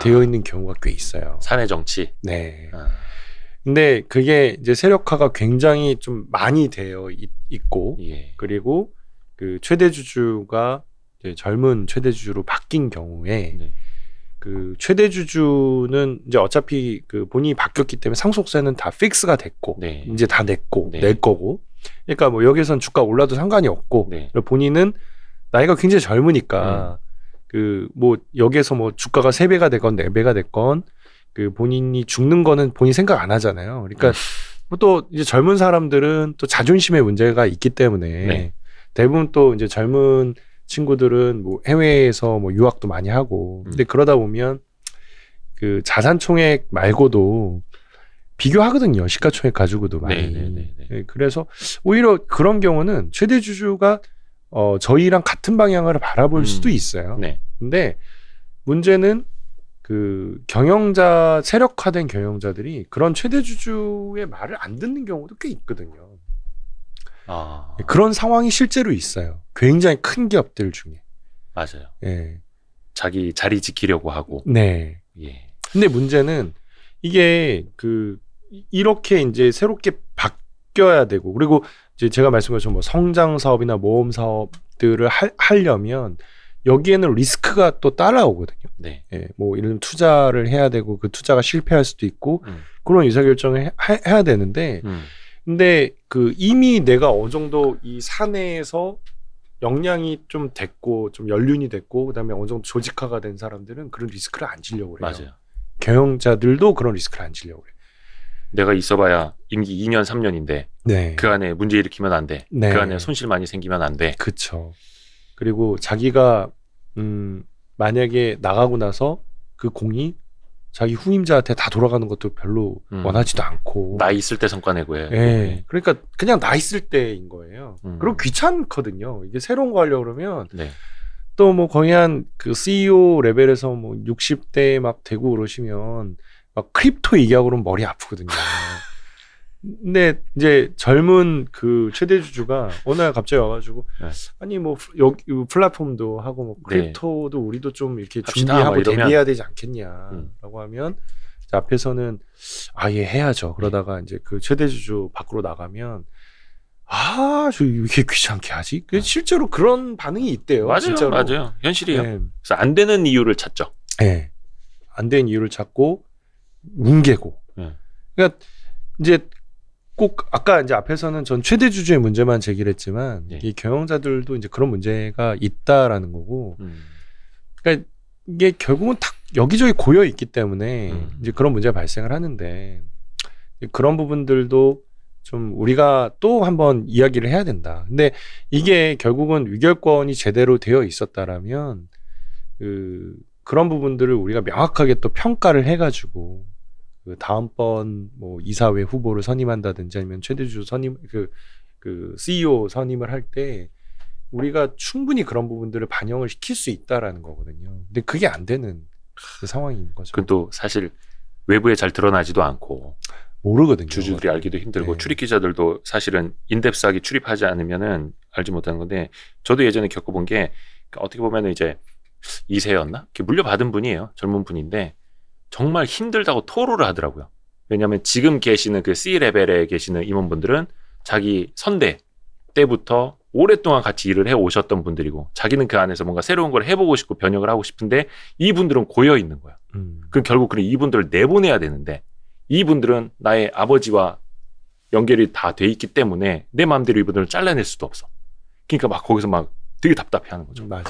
Speaker 1: 되어 있는 경우가 꽤 있어요.
Speaker 2: 사내 정치.
Speaker 1: 근데 그게 이제 세력화가 굉장히 좀 많이 되어 있고 그리고 그 최대 주주가 이제 젊은 최대 주주로 바뀐 경우에 그 최대 주주는 이제 어차피 그 본인이 바뀌었기 때문에 상속세는 다 픽스가 됐고 이제 다 낼 거고 그러니까 뭐 여기선 주가 올라도 상관이 없고 본인은 나이가 굉장히 젊으니까 그 뭐 여기에서 뭐 주가가 3배가 되건 4배가 됐건 그 본인이 죽는 거는 본인 생각 안 하잖아요. 그러니까 또 이제 젊은 사람들은 또 자존심의 문제가 있기 때문에 대부분 또 이제 젊은 친구들은 뭐 해외에서 뭐 유학도 많이 하고 근데 그러다 보면 그 자산총액 말고도 비교하거든요. 시가총액 가지고도 많이. 네, 그래서 오히려 그런 경우는 최대 주주가 저희랑 같은 방향을 바라볼 수도 있어요.
Speaker 2: 네.
Speaker 1: 근데 문제는 그 경영자 세력화된 경영자들이 그런 최대 주주의 말을 안 듣는 경우도 꽤 있거든요. 그런 상황이 실제로 있어요. 굉장히 큰 기업들 중에.
Speaker 2: 맞아요.
Speaker 1: 예.
Speaker 2: 자기 자리 지키려고 하고.
Speaker 1: 네.
Speaker 2: 예.
Speaker 1: 근데 문제는 이게 이렇게 이제 새롭게 바뀌어야 되고 그리고 이제 제가 말씀드린 것처럼 뭐 성장 사업이나 모험 사업들을 하려면 여기에는 리스크가 또 따라오거든요.
Speaker 2: 네.
Speaker 1: 예. 뭐 이런 투자를 해야 되고 그 투자가 실패할 수도 있고 그런 의사결정을 해야 되는데 근데 이미 내가 어느 정도 이 사내에서 역량이 좀 됐고 좀 연륜이 됐고 그다음에 어느 정도 조직화가 된 사람들은 그런 리스크를 안 지려고 그래요.
Speaker 2: 맞아요.
Speaker 1: 경영자들도 그런 리스크를 안 지려고 그래요.
Speaker 2: 내가 있어봐야 임기 2년 3년인데
Speaker 1: 네.
Speaker 2: 그 안에 문제 일으키면 안 돼.
Speaker 1: 네.
Speaker 2: 그 안에 손실 많이 생기면 안 돼.
Speaker 1: 그렇죠. 그리고 자기가 만약에 나가고 나서 그 공이 자기 후임자한테 다 돌아가는 것도 별로 원하지도 않고
Speaker 2: 나 있을 때 성과 내고 해.
Speaker 1: 네. 그러니까 그냥 나 있을 때인 거예요. 그리고 귀찮거든요. 이게 새로운 거 하려고 그러면
Speaker 2: 네.
Speaker 1: 또 뭐 거의 한 그 CEO 레벨에서 뭐 60대 막 되고 그러시면 막 크립토 얘기하고 그러면 머리 아프거든요. 근데 이제 젊은 그 최대 주주가 어느 날 갑자기 와가지고
Speaker 2: 네.
Speaker 1: 아니 뭐 여기 플랫폼도 하고 뭐 크립토도 우리도 좀 이렇게
Speaker 2: 합시다,
Speaker 1: 준비하고
Speaker 2: 이러면.
Speaker 1: 대비해야 되지 않겠냐라고 하면 이제 앞에서는 예 해야죠. 그러다가 이제 그 최대 주주 밖으로 나가면 저 이렇게 귀찮게 하지? 실제로 그런 반응이 있대요.
Speaker 2: 맞아요,
Speaker 1: 진짜로.
Speaker 2: 맞아요. 현실이에요.
Speaker 1: 네.
Speaker 2: 그래서 안 되는 이유를 찾죠.
Speaker 1: 네. 안 되는 이유를 찾고 뭉개고. 그러니까 이제 꼭 아까 이제 앞에서는 전 최대 주주의 문제만 제기를 했지만 이 경영자들도 이제 그런 문제가 있다라는 거고. 그러니까 이게 결국은 다 여기저기 고여 있기 때문에 이제 그런 문제가 발생을 하는데 그런 부분들도 좀 우리가 또 한번 이야기를 해야 된다. 근데 이게 결국은 위결권이 제대로 되어 있었다라면 그런 부분들을 우리가 명확하게 또 평가를 해가지고 다음번 뭐 이사회 후보를 선임한다든지 아니면 최대주주 선임 그 CEO 선임을 할 때 우리가 충분히 그런 부분들을 반영을 시킬 수 있다라는 거거든요. 근데 그게 안 되는 그 상황인 거죠.
Speaker 2: 그건 또 사실 외부에 잘 드러나지도 않고
Speaker 1: 모르거든요.
Speaker 2: 주주들이 알기도 힘들고
Speaker 1: 네.
Speaker 2: 출입 기자들도 사실은 인덱스하게 출입하지 않으면은 알지 못하는 건데 저도 예전에 겪어본 게 어떻게 보면은 이제 2세였나? 이렇게 물려받은 분이에요. 젊은 분인데 정말 힘들다고 토로를 하더라고요. 왜냐하면 지금 계시는 그 C 레벨에 계시는 임원분들은 자기 선대 때부터 오랫동안 같이 일을 해 오셨던 분들이고 자기는 그 안에서 뭔가 새로운 걸 해보고 싶고 변혁을 하고 싶은데 이분들은 고여 있는 거야. 그럼 결국 그런 이분들을 내보내야 되는데 이분들은 나의 아버지와 연결이 다 돼 있기 때문에 내 마음대로 이분들을 잘라낼 수도 없어. 그러니까 막 거기서 막 되게 답답해하는 거죠.
Speaker 1: 맞아요.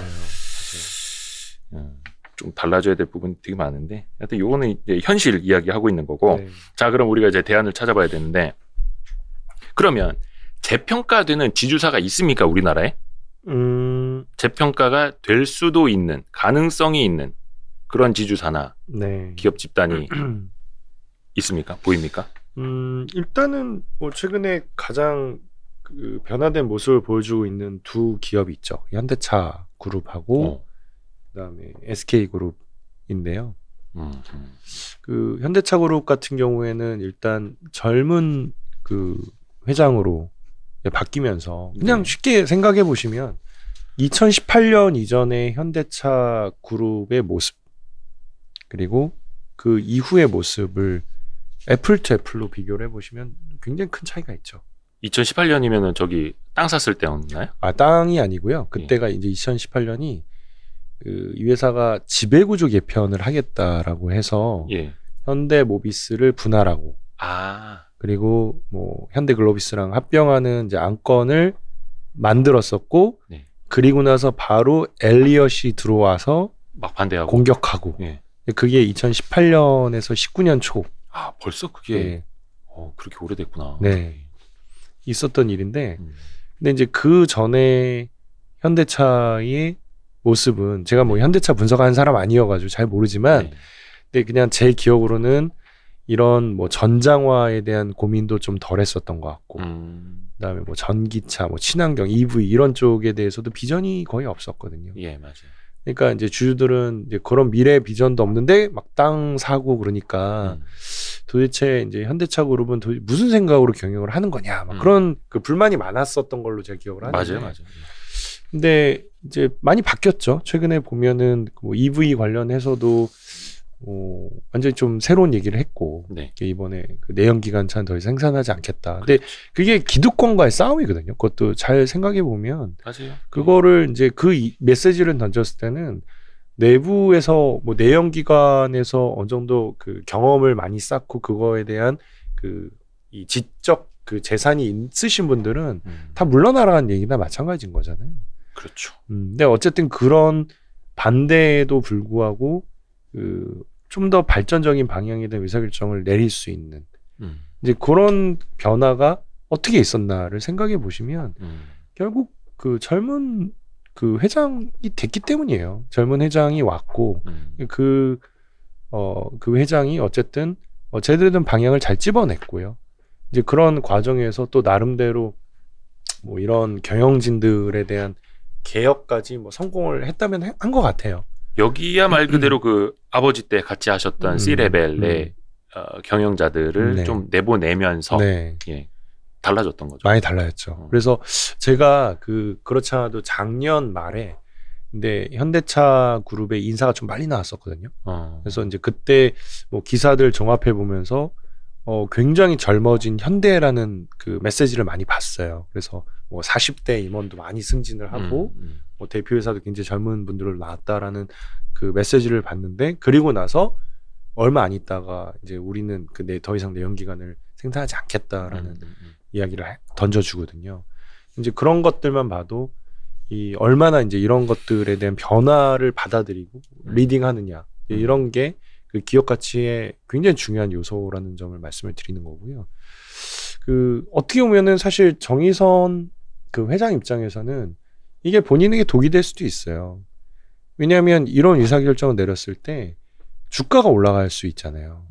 Speaker 2: 좀 달라져야 될 부분이 되게 많은데 하여튼 요거는 이제 현실 이야기하고 있는 거고
Speaker 1: 네.
Speaker 2: 자 그럼 우리가 이제 대안을 찾아봐야 되는데 그러면 재평가되는 지주사가 있습니까 우리나라에? 재평가가 될 수도 있는 가능성이 있는 그런 지주사나
Speaker 1: 네.
Speaker 2: 기업 집단이 있습니까? 보입니까?
Speaker 1: 일단은 뭐 최근에 가장 그 변화된 모습을 보여주고 있는 두 기업이 있죠. 현대차 그룹하고 그다음에 SK 그룹인데요. 그 현대차 그룹 같은 경우에는 일단 젊은 그 회장으로 바뀌면서 그냥 쉽게 생각해 보시면 2018년 이전의 현대차 그룹의 모습 그리고 그 이후의 모습을 애플 투 애플로 비교를 해보시면 굉장히 큰 차이가 있죠.
Speaker 2: 2018년이면은 저기 땅 샀을 때였나요?
Speaker 1: 땅이 아니고요. 그때가 이제 2018년이 이 회사가 지배구조 개편을 하겠다라고 해서 현대모비스를 분할하고 그리고 뭐 현대글로비스랑 합병하는 이제 안건을 만들었었고 그리고 나서 바로 엘리엇이 들어와서
Speaker 2: 막 반대하고
Speaker 1: 공격하고 그게 2018년에서 19년 초.
Speaker 2: 벌써 그게 그렇게 오래됐구나.
Speaker 1: 네. 있었던 일인데 근데 이제 그 전에 현대차의 모습은 제가 뭐 현대차 분석하는 사람 아니어가지고 잘 모르지만
Speaker 2: 네.
Speaker 1: 근데 그냥 제 기억으로는 이런 뭐 전장화에 대한 고민도 좀 덜 했었던 것 같고 그다음에 뭐 전기차, 뭐 친환경, EV 이런 쪽에 대해서도 비전이 거의 없었거든요.
Speaker 2: 예, 맞아요.
Speaker 1: 그러니까 이제 주주들은 이제 그런 미래 비전도 없는데 막 땅 사고 그러니까 도대체 이제 현대차 그룹은 무슨 생각으로 경영을 하는 거냐 막 그런 그 불만이 많았었던 걸로 제가 기억을 하는데
Speaker 2: 맞아요, 맞아요.
Speaker 1: 근데 이제 많이 바뀌었죠. 최근에 보면은 뭐 EV 관련해서도 완전히 좀 새로운 얘기를 했고
Speaker 2: 네.
Speaker 1: 이번에 그 내연기관차는 더 이상 생산하지 않겠다. 근데 그게 기득권과의 싸움이거든요. 그것도 잘 생각해 보면
Speaker 2: 맞아요.
Speaker 1: 그거를 이제 그 메시지를 던졌을 때는 내부에서 뭐 내연기관에서 어느 정도 그 경험을 많이 쌓고 그거에 대한 그 이 지적 그 재산이 있으신 분들은 다 물러나라는 얘기나 마찬가지인 거잖아요.
Speaker 2: 그렇죠.
Speaker 1: 근데 어쨌든 그런 반대에도 불구하고 그 좀 더 발전적인 방향에 대한 의사결정을 내릴 수 있는 이제 그런 변화가 어떻게 있었나를 생각해 보시면 결국 그 젊은 그 회장이 됐기 때문이에요. 젊은 회장이 왔고 그 회장이 어쨌든 제대로 된 방향을 잘 집어냈고요. 이제 그런 과정에서 또 나름대로 뭐 이런 경영진들에 대한 개혁까지 뭐 성공을 했다면 한 것 같아요.
Speaker 2: 여기야 말 그대로 그 아버지 때 같이 하셨던 C레벨의 경영자들을
Speaker 1: 네.
Speaker 2: 좀 내보내면서
Speaker 1: 네.
Speaker 2: 예, 달라졌던 거죠.
Speaker 1: 많이 달라졌죠. 그래서 제가 그렇지 않아도 작년 말에 근데 현대차 그룹의 인사가 좀 많이 나왔었거든요. 그래서 이제 그때 뭐 기사들 종합해 보면서 굉장히 젊어진 현대라는 그 메시지를 많이 봤어요. 그래서 뭐 40대 임원도 많이 승진을 하고 뭐 대표회사도 굉장히 젊은 분들을 낳았다라는 그 메시지를 봤는데 그리고 나서 얼마 안 있다가 이제 우리는 더 이상 내연기관을 생산하지 않겠다라는 이야기를 던져주거든요. 이제 그런 것들만 봐도 이 얼마나 이제 이런 것들에 대한 변화를 받아들이고 리딩하느냐 이런 게 그 기업 가치의 굉장히 중요한 요소라는 점을 말씀을 드리는 거고요. 그 어떻게 보면은 사실 정의선 그 회장 입장에서는 이게 본인에게 독이 될 수도 있어요. 왜냐하면 이런 의사결정을 내렸을 때 주가가 올라갈 수 있잖아요.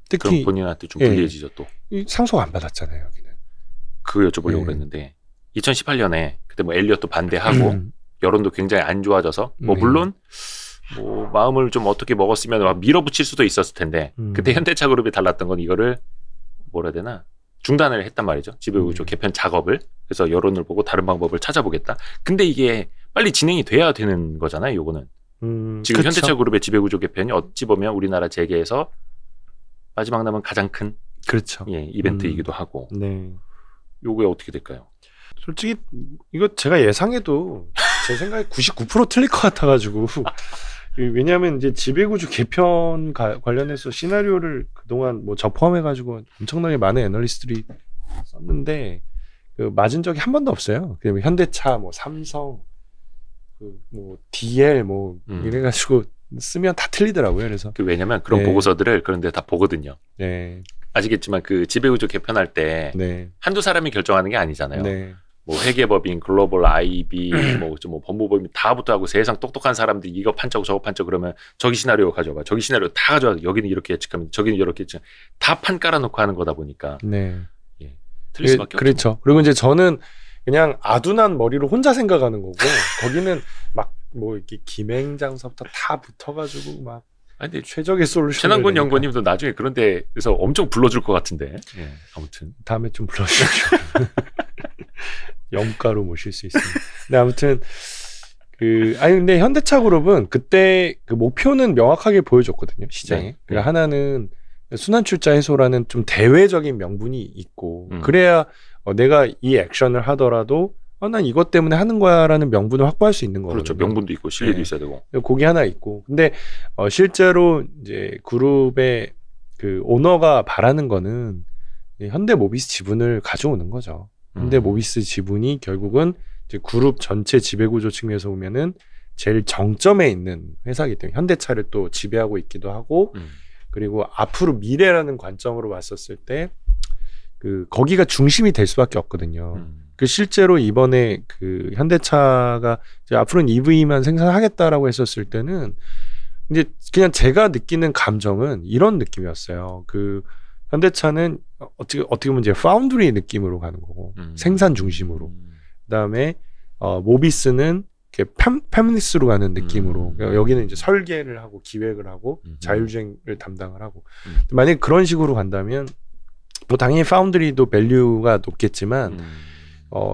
Speaker 1: 특히
Speaker 2: 그럼 본인한테 좀 불리해지죠 또.
Speaker 1: 상속 안 받았잖아요. 여기는.
Speaker 2: 그거 여쭤보려고 했는데 2018년에 그때 뭐 엘리엇도 반대하고 여론도 굉장히 안 좋아져서 뭐 물론 뭐 마음을 좀 어떻게 먹었으면 막 밀어붙일 수도 있었을 텐데 그때 현대차 그룹이 달랐던 건 이거를 뭐라 해야 되나 중단을 했단 말이죠. 지배구조 개편 작업을. 그래서 여론을 보고 다른 방법을 찾아보겠다. 근데 이게 빨리 진행이 돼야 되는 거잖아요. 요거는. 지금
Speaker 1: 그쵸.
Speaker 2: 현대차 그룹의 지배구조 개편이 어찌 보면 우리나라 재계에서 마지막 남은 가장 큰
Speaker 1: 그렇죠.
Speaker 2: 예, 이벤트이기도 하고.
Speaker 1: 네.
Speaker 2: 요게 어떻게 될까요?
Speaker 1: 솔직히 이거 제가 예상해도 제 생각에 99% 틀릴 것 같아가지고 왜냐하면 이제 지배구조 개편 관련해서 시나리오를 그동안 뭐 저 포함해가지고 엄청나게 많은 애널리스트들이 썼는데 그 맞은 적이 한 번도 없어요. 그다음에 현대차, 뭐 삼성, 뭐 DL 뭐 이래가지고 쓰면 다 틀리더라고요. 그래서
Speaker 2: 왜냐면 그런
Speaker 1: 네.
Speaker 2: 보고서들을 그런데 다 보거든요.
Speaker 1: 네.
Speaker 2: 아시겠지만 그 지배구조 개편할 때
Speaker 1: 네.
Speaker 2: 한두 사람이 결정하는 게 아니잖아요.
Speaker 1: 네.
Speaker 2: 뭐 회계법인, 글로벌 IB, 뭐 법무법인 다부터 하고 세상 똑똑한 사람들이 이거 판짜고 저거 판짜고 그러면 저기 시나리오 가져와, 저기 시나리오 다 가져와, 여기는 이렇게 예측하면 저기는 이렇게 예측, 다 판 깔아놓고 하는 거다 보니까
Speaker 1: 네.
Speaker 2: 예, 틀릴 수밖에 없죠.
Speaker 1: 그렇죠. 그리고 이제 저는 그냥 아둔한 머리로 혼자 생각하는 거고 거기는 막 뭐 이렇게 김행장서부터 다 붙어가지고 막
Speaker 2: 아니, 근데
Speaker 1: 최적의 솔루션.
Speaker 2: 최남곤 연구원님도 나중에 그런데 그래서 엄청 불러줄 것 같은데. 예, 아무튼
Speaker 1: 다음에 좀 불러주십시오. 염가로 모실 수 있습니다. 근데 아무튼 근데 현대차 그룹은 그때 그 목표는 명확하게 보여줬거든요 시장에.
Speaker 2: 네.
Speaker 1: 그러니까 하나는 순환출자 해소라는 좀 대외적인 명분이 있고 그래야 내가 이 액션을 하더라도 난 이것 때문에 하는 거야라는 명분을 확보할 수 있는 거거든요.
Speaker 2: 그렇죠. 명분도 있고 실리도
Speaker 1: 네.
Speaker 2: 있어야 되고.
Speaker 1: 거기 하나 있고. 근데 실제로 이제 그룹의 그 오너가 바라는 거는 현대모비스 지분을 가져오는 거죠. 현대모비스 지분이 결국은 이제 그룹 전체 지배구조 측면에서 보면은 제일 정점에 있는 회사이기 때문에 현대차를 또 지배하고 있기도 하고 그리고 앞으로 미래라는 관점으로 봤었을 때 거기가 중심이 될 수밖에 없거든요. 그 실제로 이번에 그 현대차가 이제 앞으로는 EV만 생산하겠다라고 했었을 때는 이제 그냥 제가 느끼는 감정은 이런 느낌이었어요. 그 현대차는 어떻게 보면 이제 파운드리 느낌으로 가는 거고 생산 중심으로. 그다음에 모비스는 이렇게 페미니스트로 가는 느낌으로. 여기는 이제 설계를 하고 기획을 하고 자율주행을 담당을 하고. 만약에 그런 식으로 간다면 뭐 당연히 파운드리도 밸류가 높겠지만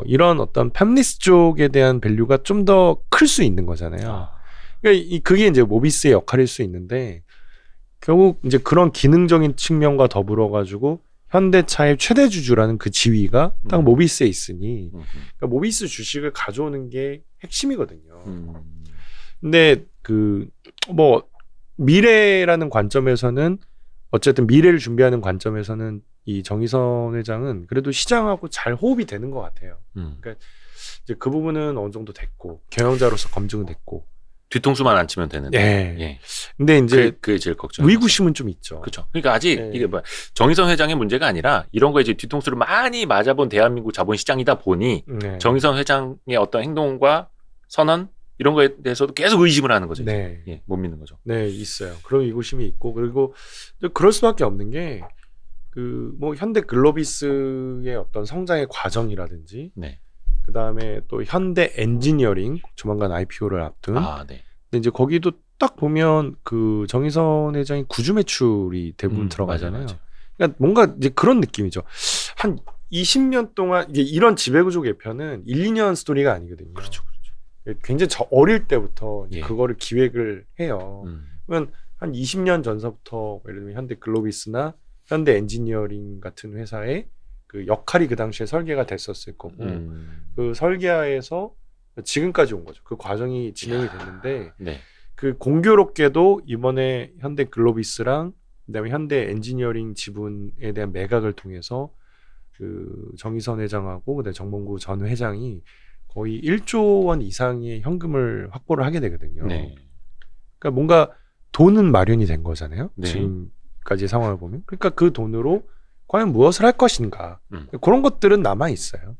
Speaker 1: 이런 어떤 페미니스트 쪽에 대한 밸류가 좀 더 클 수 있는 거잖아요. 그러니까 그게 이제 모비스의 역할일 수 있는데 결국 이제 그런 기능적인 측면과 더불어 가지고 현대차의 최대 주주라는 그 지위가 딱 모비스에 있으니 그러니까 모비스 주식을 가져오는 게 핵심이거든요. 근데 그 뭐 미래라는 관점에서는 어쨌든 미래를 준비하는 관점에서는 이 정의선 회장은 그래도 시장하고 잘 호흡이 되는 것 같아요. 그러니까 이제 그 부분은 어느 정도 됐고 경영자로서 검증은 됐고
Speaker 2: 뒤통수만 안 치면 되는데.
Speaker 1: 예.
Speaker 2: 예.
Speaker 1: 근데 이제
Speaker 2: 그게 제일 걱정.
Speaker 1: 의구심은 좀 있죠.
Speaker 2: 그렇죠. 그러니까 아직
Speaker 1: 예.
Speaker 2: 이게 뭐 정의선 회장의 문제가 아니라 이런 거에 이제 뒤통수를 많이 맞아본 대한민국 자본시장이다 보니
Speaker 1: 네.
Speaker 2: 정의선 회장의 어떤 행동과 선언 이런 거에 대해서도 계속 의심을 하는 거죠.
Speaker 1: 네.
Speaker 2: 예, 못 믿는 거죠.
Speaker 1: 네, 있어요. 그런 의구심이 있고 그리고 그럴 수밖에 없는 게 그 뭐 현대 글로비스의 어떤 성장의 과정이라든지
Speaker 2: 네.
Speaker 1: 그다음에 또 현대 엔지니어링 조만간 IPO를 앞둔.
Speaker 2: 네.
Speaker 1: 근데 이제 거기도 딱 보면 그 정의선 회장이 구주 매출이 대부분 들어가잖아요.
Speaker 2: 맞아요.
Speaker 1: 그러니까 뭔가 이제 그런 느낌이죠. 한 20년 동안 이게 이런 지배구조 개편은 1, 2년 스토리가 아니거든요.
Speaker 2: 그렇죠.
Speaker 1: 굉장히 어릴 때부터 이제
Speaker 2: 예.
Speaker 1: 그거를 기획을 해요. 그러면 한 20년 전서부터 예를 들면 현대 글로비스나 현대 엔지니어링 같은 회사의 그 역할이 그 당시에 설계가 됐었을 거고 그 설계하에서 지금까지 온 거죠. 그 과정이 진행이 됐는데
Speaker 2: 네.
Speaker 1: 그 공교롭게도 이번에 현대 글로비스랑 그다음에 현대 엔지니어링 지분에 대한 매각을 통해서 그 정의선 회장하고 그다음에 정몽구 전 회장이 거의 1조 원 이상의 현금을 확보를 하게 되거든요.
Speaker 2: 네.
Speaker 1: 그러니까 뭔가 돈은 마련이 된 거잖아요.
Speaker 2: 네.
Speaker 1: 지금까지 상황을 보면. 그러니까 그 돈으로 과연 무엇을 할 것인가. 그런 것들은 남아 있어요.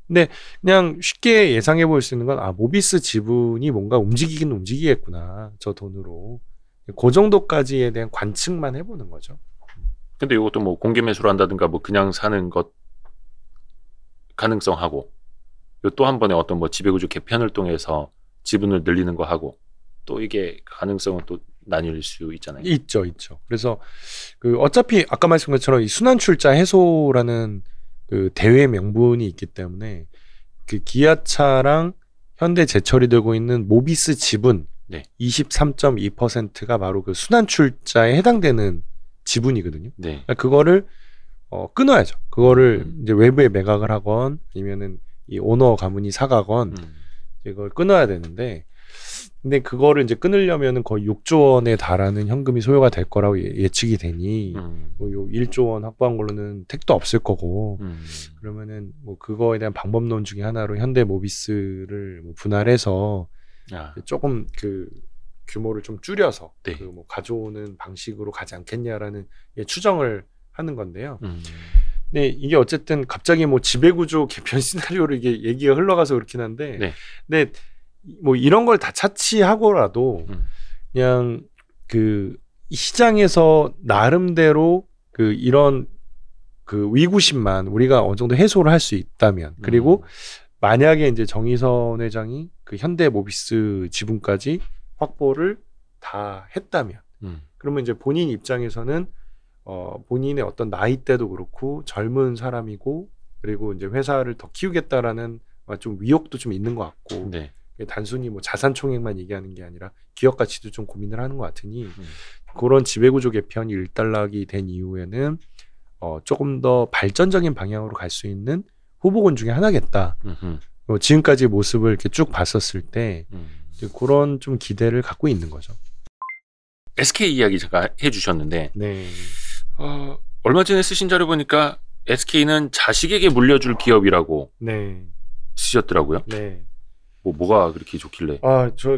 Speaker 1: 근데 그냥 쉽게 예상해 볼 수 있는 건 모비스 지분이 뭔가 움직이긴 움직이겠구나. 저 돈으로. 그 정도까지에 대한 관측만 해보는 거죠.
Speaker 2: 근데 이것도 뭐 공개 매수를 한다든가 뭐 그냥 사는 것 가능성하고 또 한 번에 어떤 뭐 지배구조 개편을 통해서 지분을 늘리는 거 하고 또 이게 가능성은 또 나뉠 수 있잖아요.
Speaker 1: 있죠. 그래서 그 어차피 아까 말씀한 것처럼 이 순환출자 해소라는 그 대외 명분이 있기 때문에 그 기아차랑 현대제철이 들고 있는 모비스 지분
Speaker 2: 네.
Speaker 1: 23.2%가 바로 그 순환출자에 해당되는 지분이거든요.
Speaker 2: 네.
Speaker 1: 그러니까 그거를 끊어야죠. 그거를 이제 외부에 매각을 하건 아니면은 이 오너 가문이 사가건 이걸 끊어야 되는데, 근데 그거를 이제 끊으려면은 거의 6조 원에 달하는 현금이 소요가 될 거라고 예측이 되니 뭐 요 1조 원 확보한 걸로는 택도 없을 거고 그러면은 뭐 그거에 대한 방법론 중에 하나로 현대 모비스를 뭐 분할해서 조금 그 규모를 좀 줄여서
Speaker 2: 네.
Speaker 1: 그 뭐 가져오는 방식으로 가지 않겠냐라는 추정을 하는 건데요. 네, 이게 어쨌든 갑자기 뭐 지배구조 개편 시나리오를 이게 얘기가 흘러가서 그렇긴 한데,
Speaker 2: 네.
Speaker 1: 근데 뭐 이런 걸 다 차치하고라도 그냥 그 시장에서 나름대로 그 이런 그 위구심만 우리가 어느 정도 해소를 할 수 있다면, 그리고 만약에 이제 정의선 회장이 그 현대 모비스 지분까지 확보를 다 했다면, 그러면 이제 본인 입장에서는 본인의 어떤 나이대도 그렇고 젊은 사람이고 그리고 이제 회사를 더 키우겠다라는 좀 위욕도 좀 있는 것 같고
Speaker 2: 네.
Speaker 1: 단순히 뭐 자산 총액만 얘기하는 게 아니라 기업 가치도 좀 고민을 하는 것 같으니 그런 지배구조 개편이 일단락이 된 이후에는 조금 더 발전적인 방향으로 갈 수 있는 후보군 중에 하나겠다. 지금까지 모습을 이렇게 쭉 봤었을 때 그런 좀 기대를 갖고 있는 거죠.
Speaker 2: SK 이야기 제가 해주셨는데
Speaker 1: 네.
Speaker 2: 얼마 전에 쓰신 자료 보니까 SK는 자식에게 물려줄 기업이라고
Speaker 1: 네.
Speaker 2: 쓰셨더라고요.
Speaker 1: 네.
Speaker 2: 뭐가 그렇게 좋길래?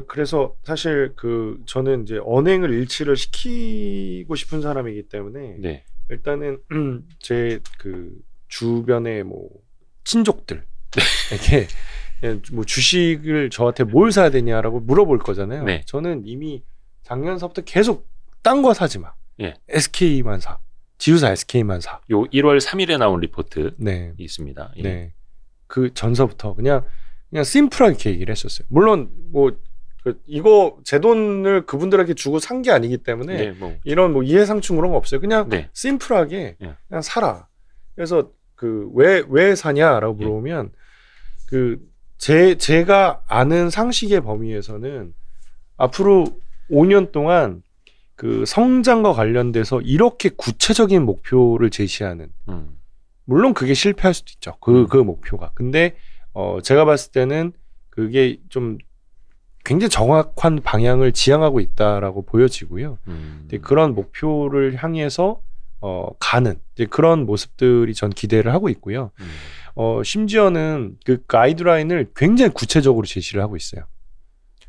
Speaker 1: 그래서 사실 저는 이제 언행을 일치를 시키고 싶은 사람이기 때문에
Speaker 2: 네.
Speaker 1: 일단은 제 그 주변의 뭐 친족들 이게 뭐 주식을 저한테 뭘 사야 되냐라고 물어볼 거잖아요.
Speaker 2: 네.
Speaker 1: 저는 이미 작년서부터 계속 딴 거 사지 마.
Speaker 2: 예.
Speaker 1: SK만 사. 지우사 SK만 사.
Speaker 2: 요 1월 3일에 나온 리포트
Speaker 1: 네.
Speaker 2: 있습니다. 예.
Speaker 1: 네. 그 전서부터 그냥 심플하게 얘기를 했었어요. 물론 뭐 이거 제 돈을 그분들에게 주고 산 게 아니기 때문에
Speaker 2: 네, 뭐.
Speaker 1: 이런 뭐 이해상충 그런 거 없어요. 그냥
Speaker 2: 네.
Speaker 1: 심플하게
Speaker 2: 네.
Speaker 1: 그냥 사라. 그래서 그 왜 사냐라고 물어보면 그 제가 아는 상식의 범위에서는 앞으로 5년 동안 그 성장과 관련돼서 이렇게 구체적인 목표를 제시하는 물론 그게 실패할 수도 있죠. 그 목표가. 근데 제가 봤을 때는 그게 좀 굉장히 정확한 방향을 지향하고 있다라고 보여지고요. 근데 그런 목표를 향해서 가는 이제 그런 모습들이 전 기대를 하고 있고요. 심지어는 그 가이드라인을 굉장히 구체적으로 제시를 하고 있어요.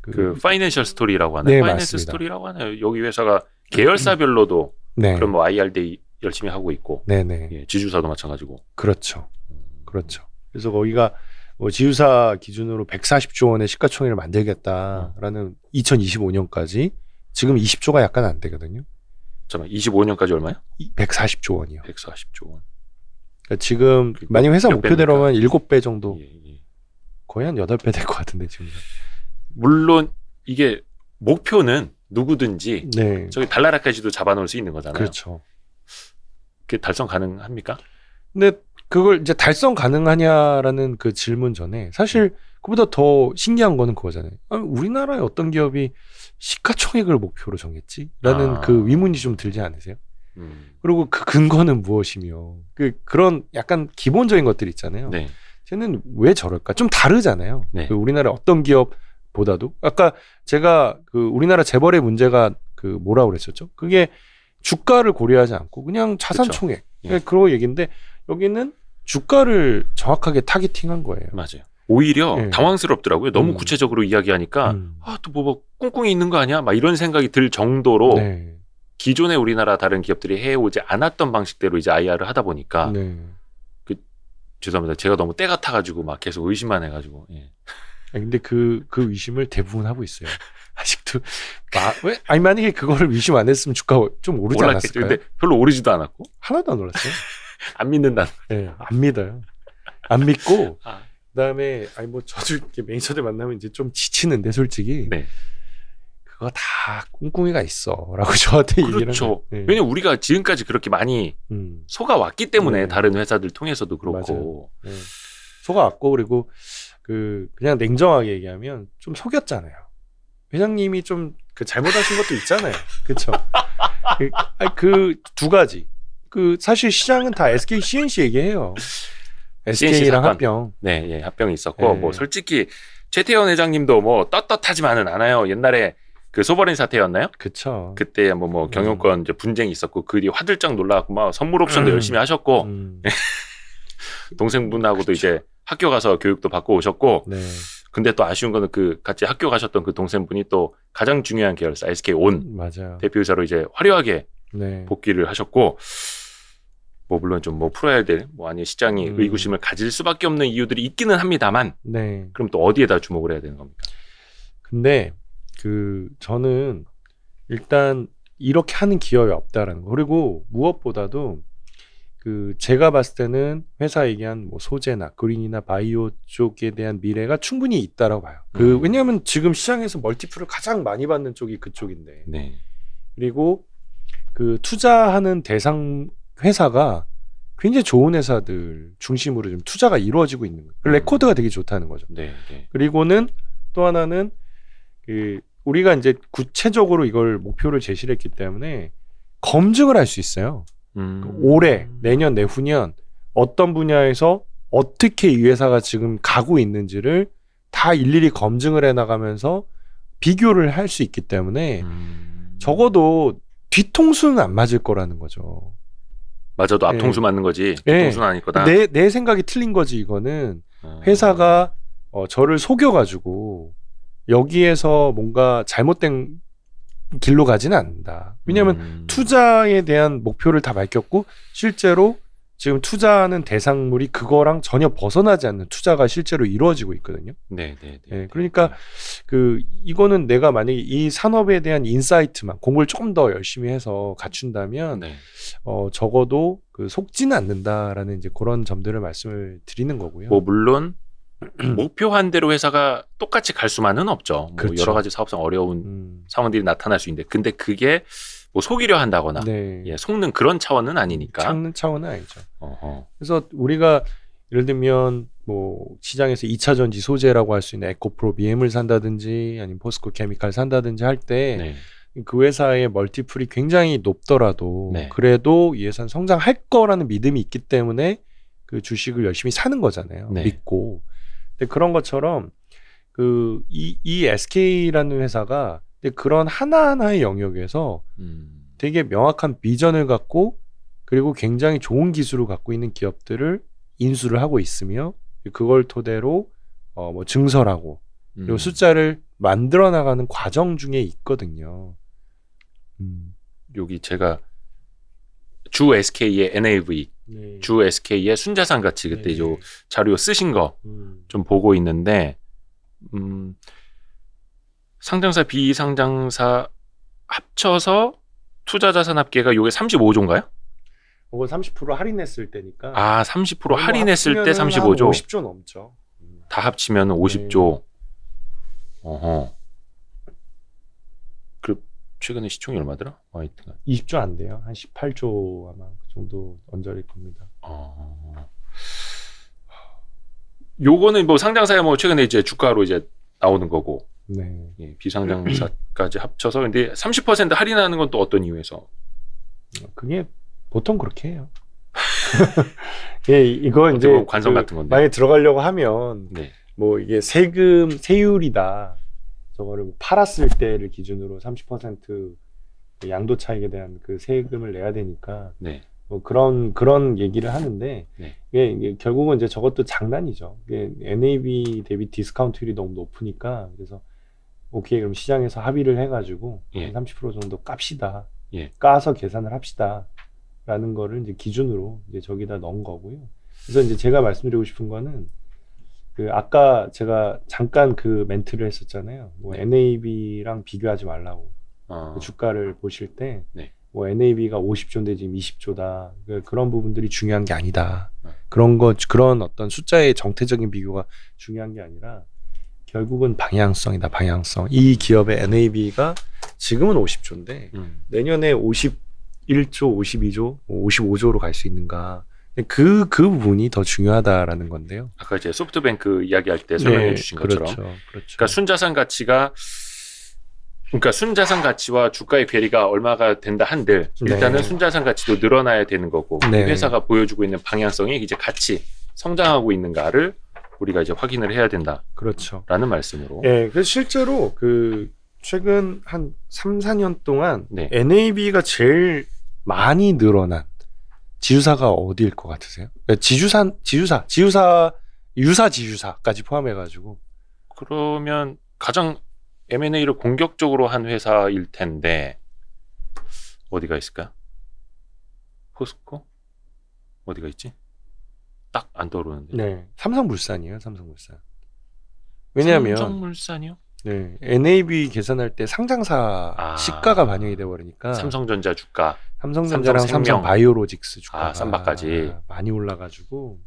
Speaker 2: 그 파이낸셜 스토리라고 하나요?
Speaker 1: 네,
Speaker 2: 파이낸셜
Speaker 1: 맞습니다.
Speaker 2: 스토리라고 하나요? 여기 회사가 계열사별로도
Speaker 1: 네.
Speaker 2: 그럼 뭐 IRD 열심히 하고 있고,
Speaker 1: 네네.
Speaker 2: 예, 지주사도 마찬가지고.
Speaker 1: 그렇죠. 그렇죠. 그래서 거기가 뭐 지우사 기준으로 140조 원의 시가총액을 만들겠다라는 2025년까지 지금 20조가 약간 안 되거든요.
Speaker 2: 잠깐만, 25년까지 얼마요?
Speaker 1: 140조 원이요.
Speaker 2: 140조 원.
Speaker 1: 그러니까 지금 만약 회사
Speaker 2: 몇
Speaker 1: 목표대로면 7배 정도,
Speaker 2: 예, 예.
Speaker 1: 거의 한 8배 될 것 같은데 지금.
Speaker 2: 물론 이게 목표는 누구든지
Speaker 1: 네.
Speaker 2: 저기 달나라까지도 잡아놓을 수 있는 거잖아요.
Speaker 1: 그렇죠.
Speaker 2: 그게 달성 가능합니까?
Speaker 1: 근데 그걸 이제 달성 가능하냐라는 그 질문 전에 사실 그보다 더 신기한 거는 그거잖아요. 우리나라의 어떤 기업이 시가총액을 목표로 정했지?라는 그 의문이 좀 들지 않으세요? 그리고 그 근거는 무엇이며 그런 약간 기본적인 것들 있잖아요.
Speaker 2: 네.
Speaker 1: 쟤는 왜 저럴까? 좀 다르잖아요.
Speaker 2: 네.
Speaker 1: 그 우리나라 어떤 기업보다도 아까 제가 그 우리나라 재벌의 문제가 그 뭐라고 그랬었죠? 그게 주가를 고려하지 않고 그냥 자산
Speaker 2: 그쵸.
Speaker 1: 총액
Speaker 2: 예.
Speaker 1: 그런 얘기인데 여기는 주가를 정확하게 타겟팅한 거예요.
Speaker 2: 맞아요. 오히려
Speaker 1: 예.
Speaker 2: 당황스럽더라고요. 너무 구체적으로 이야기하니까 또 뭐 꿍꿍이 있는 거 아니야? 막 이런 생각이 들 정도로
Speaker 1: 네.
Speaker 2: 기존에 우리나라 다른 기업들이 해오지 않았던 방식대로 이제 IR을 하다 보니까
Speaker 1: 네.
Speaker 2: 죄송합니다. 제가 너무 때 같아가지고 막 계속 의심만 해가지고. 예.
Speaker 1: 근데 그 의심을 대부분 하고 있어요. 아직도 왜? 아니 만약에 그거를 의심 안 했으면 주가 좀 오르지
Speaker 2: 올랐겠죠.
Speaker 1: 않았을까요?
Speaker 2: 근데 별로 오르지도 않았고
Speaker 1: 하나도 안 올랐어요.
Speaker 2: 안 믿는다.
Speaker 1: 네, 안 믿어요. 안 믿고
Speaker 2: 아.
Speaker 1: 그다음에 아니 뭐 저도 이렇게 매니저들 만나면 이제 좀 지치는데 솔직히
Speaker 2: 네.
Speaker 1: 그거 다 꿍꿍이가 있어라고 저한테 얘기를
Speaker 2: 그렇죠.
Speaker 1: 네.
Speaker 2: 왜냐면 우리가 지금까지 그렇게 많이 속아왔기 때문에
Speaker 1: 네.
Speaker 2: 다른 회사들 통해서도 그렇고.
Speaker 1: 네. 속아왔고 그리고 그냥 냉정하게 얘기하면 좀 속였잖아요. 회장님이 좀 그 잘못하신 것도 있잖아요. 그렇죠. 그 두 가지. 그 사실 시장은 다 SK CNC 얘기해요. SK랑 합병.
Speaker 2: 네, 예, 합병이 있었고
Speaker 1: 네.
Speaker 2: 뭐 솔직히 최태원 회장님도 뭐 떳떳하지만은 않아요. 옛날에 그 소버린 사태였나요?
Speaker 1: 그쵸.
Speaker 2: 그때 뭐 경영권 이제 분쟁이 있었고 그 뒤에 화들짝 놀라갖고 막 선물 옵션도 열심히 하셨고 동생분하고도 이제 학교 가서 교육도 받고 오셨고.
Speaker 1: 네.
Speaker 2: 근데 또 아쉬운 거는 그 같이 학교 가셨던 그 동생분이 또 가장 중요한 계열사 SK온
Speaker 1: 맞아요.
Speaker 2: 대표이사로 이제 화려하게
Speaker 1: 네.
Speaker 2: 복귀를 하셨고 뭐 물론 좀 뭐 풀어야 될 뭐 아니 시장이 의구심을 가질 수밖에 없는 이유들이 있기는 합니다만
Speaker 1: 네.
Speaker 2: 그럼 또 어디에다 주목을 해야 되는 겁니까?
Speaker 1: 근데 저는 일단 이렇게 하는 기업이 없다라는 거 그리고 무엇보다도 제가 봤을 때는 회사 얘기한 뭐 소재나 그린이나 바이오 쪽에 대한 미래가 충분히 있다라고 봐요. 왜냐하면 지금 시장에서 멀티플을 가장 많이 받는 쪽이 그쪽인데.
Speaker 2: 네.
Speaker 1: 그리고 투자하는 대상 회사가 굉장히 좋은 회사들 중심으로 좀 투자가 이루어지고 있는 거예요. 레코드가 되게 좋다는 거죠.
Speaker 2: 네, 네.
Speaker 1: 그리고는 또 하나는 우리가 이제 구체적으로 이걸 목표를 제시를 했기 때문에 검증을 할 수 있어요. 올해, 내년, 내후년 어떤 분야에서 어떻게 이 회사가 지금 가고 있는지를 다 일일이 검증을 해나가면서 비교를 할 수 있기 때문에 적어도 뒤통수는 안 맞을 거라는 거죠.
Speaker 2: 맞아도 앞통수 맞는 거지 뒤통수는 아닐 거다.
Speaker 1: 내 생각이 틀린 거지 이거는. 회사가 저를 속여가지고 여기에서 뭔가 잘못된 길로 가지는 않는다. 왜냐하면 투자에 대한 목표를 다 밝혔고 실제로 지금 투자하는 대상물이 그거랑 전혀 벗어나지 않는 투자가 실제로 이루어지고 있거든요.
Speaker 2: 네.
Speaker 1: 예, 그러니까 이거는 내가 만약에 이 산업에 대한 인사이트만 공부를 조금 더 열심히 해서 갖춘다면
Speaker 2: 네.
Speaker 1: 적어도 속지는 않는다라는 이제 그런 점들을 말씀을 드리는 거고요.
Speaker 2: 뭐 물론 목표한 대로 회사가 똑같이 갈 수만은 없죠. 뭐
Speaker 1: 그렇죠.
Speaker 2: 여러 가지 사업상 어려운 상황들이 나타날 수 있는데, 근데 그게 뭐 속이려 한다거나
Speaker 1: 네.
Speaker 2: 예, 속는 그런 차원은 아니니까.
Speaker 1: 찾는 차원은 아니죠.
Speaker 2: 어허.
Speaker 1: 그래서 우리가 예를 들면 뭐 시장에서 2차 전지 소재라고 할 수 있는 에코프로 BM을 산다든지 아니면 포스코 케미칼 산다든지 할 때 그
Speaker 2: 네.
Speaker 1: 회사의 멀티플이 굉장히 높더라도
Speaker 2: 네.
Speaker 1: 그래도 이 회사는 성장할 거라는 믿음이 있기 때문에 그 주식을 열심히 사는 거잖아요.
Speaker 2: 네.
Speaker 1: 믿고. 근데 그런 것처럼 이 SK라는 회사가 그런 하나하나의 영역에서 되게 명확한 비전을 갖고 그리고 굉장히 좋은 기술을 갖고 있는 기업들을 인수를 하고 있으며 그걸 토대로 뭐 증설하고 그리고 숫자를 만들어 나가는 과정 중에 있거든요.
Speaker 2: 여기 제가 주 SK의 NAV,
Speaker 1: 네.
Speaker 2: 주 SK의 순자산 가치 그때
Speaker 1: 네.
Speaker 2: 요 자료 쓰신 거 좀 보고 있는데, 상장사 비상장사 합쳐서 투자자산 합계가 요게 35조인가요?
Speaker 1: 그거 30% 할인했을 때니까.
Speaker 2: 아, 30% 할인했을 때 35조.
Speaker 1: 50조 넘죠.
Speaker 2: 다 합치면 50조. 어허. 그 최근에 시총이 얼마더라? 하여튼
Speaker 1: 20조 안 돼요. 한 18조 아마 그 정도 언저릴 겁니다.
Speaker 2: 요거는 뭐 상장사야 뭐 최근에 이제 주가로 이제 나오는 거고.
Speaker 1: 네.
Speaker 2: 예, 비상장사까지 합쳐서 근데 30% 할인하는 건 또 어떤 이유에서?
Speaker 1: 그게 보통 그렇게 해요. 예, 이거 이제
Speaker 2: 관성 같은 건데.
Speaker 1: 만약에 들어가려고 하면
Speaker 2: 네.
Speaker 1: 뭐 이게 세율이다. 저거를 뭐 팔았을 때를 기준으로 30% 양도 차익에 대한 그 세금을 내야 되니까
Speaker 2: 네.
Speaker 1: 뭐 그런 얘기를 하는데
Speaker 2: 네.
Speaker 1: 이게 결국은 이제 저것도 장난이죠. 이게 NAV 대비 디스카운트율이 너무 높으니까 그래서 오케이 그럼 시장에서 합의를 해가지고
Speaker 2: 예.
Speaker 1: 30% 정도 깝시다.
Speaker 2: 예.
Speaker 1: 까서 계산을 합시다라는 거를 이제 기준으로 이제 저기다 넣은 거고요. 그래서 이제 제가 말씀드리고 싶은 거는 아까 제가 잠깐 그 멘트를 했었잖아요. 뭐
Speaker 2: 네.
Speaker 1: NAV랑 비교하지 말라고. 그 주가를 보실 때
Speaker 2: 네.
Speaker 1: 뭐 NAV가 50조인데 지금 20조다. 그런 부분들이 중요한 게 아니다. 그런 어떤 숫자의 정태적인 비교가 중요한 게 아니라 결국은 방향성이다. 방향성. 이 기업의 NAV가 지금은 50조인데 내년에 51조, 52조, 55조로 갈 수 있는가. 그 부분이 더 중요하다라는 건데요.
Speaker 2: 아까 이제 소프트뱅크 이야기할 때 설명해 주신 것처럼.
Speaker 1: 그렇죠.
Speaker 2: 그러니까 순자산 가치가 그러니까 순자산 가치와 주가의 괴리가 얼마가 된다 한들 일단은 순자산 가치도 늘어나야 되는 거고 회사가 보여주고 있는 방향성이 이제 같이 성장하고 있는가를 우리가 이제 확인을 해야 된다.
Speaker 1: 그렇죠.
Speaker 2: 라는 말씀으로.
Speaker 1: 예, 그래서 실제로 최근 한 3, 4년 동안 NAV가 제일 많이 늘어난 지주사가 어디일 것 같으세요? 유사 지주사까지 포함해가지고.
Speaker 2: 그러면 가장 M&A를 공격적으로 한 회사일 텐데 어디가 있을까요? 포스코? 어디가 있지? 딱 안 떠오르는데.
Speaker 1: 네, 삼성물산이에요. 삼성물산. 왜냐하면
Speaker 2: 삼성물산이요?
Speaker 1: 네, NAV 계산할 때 상장사 시가가 반영이 돼 버리니까
Speaker 2: 삼성전자 주가,
Speaker 1: 삼성전자랑 삼성바이오로직스 주가가
Speaker 2: 쌈박까지
Speaker 1: 많이 올라가지고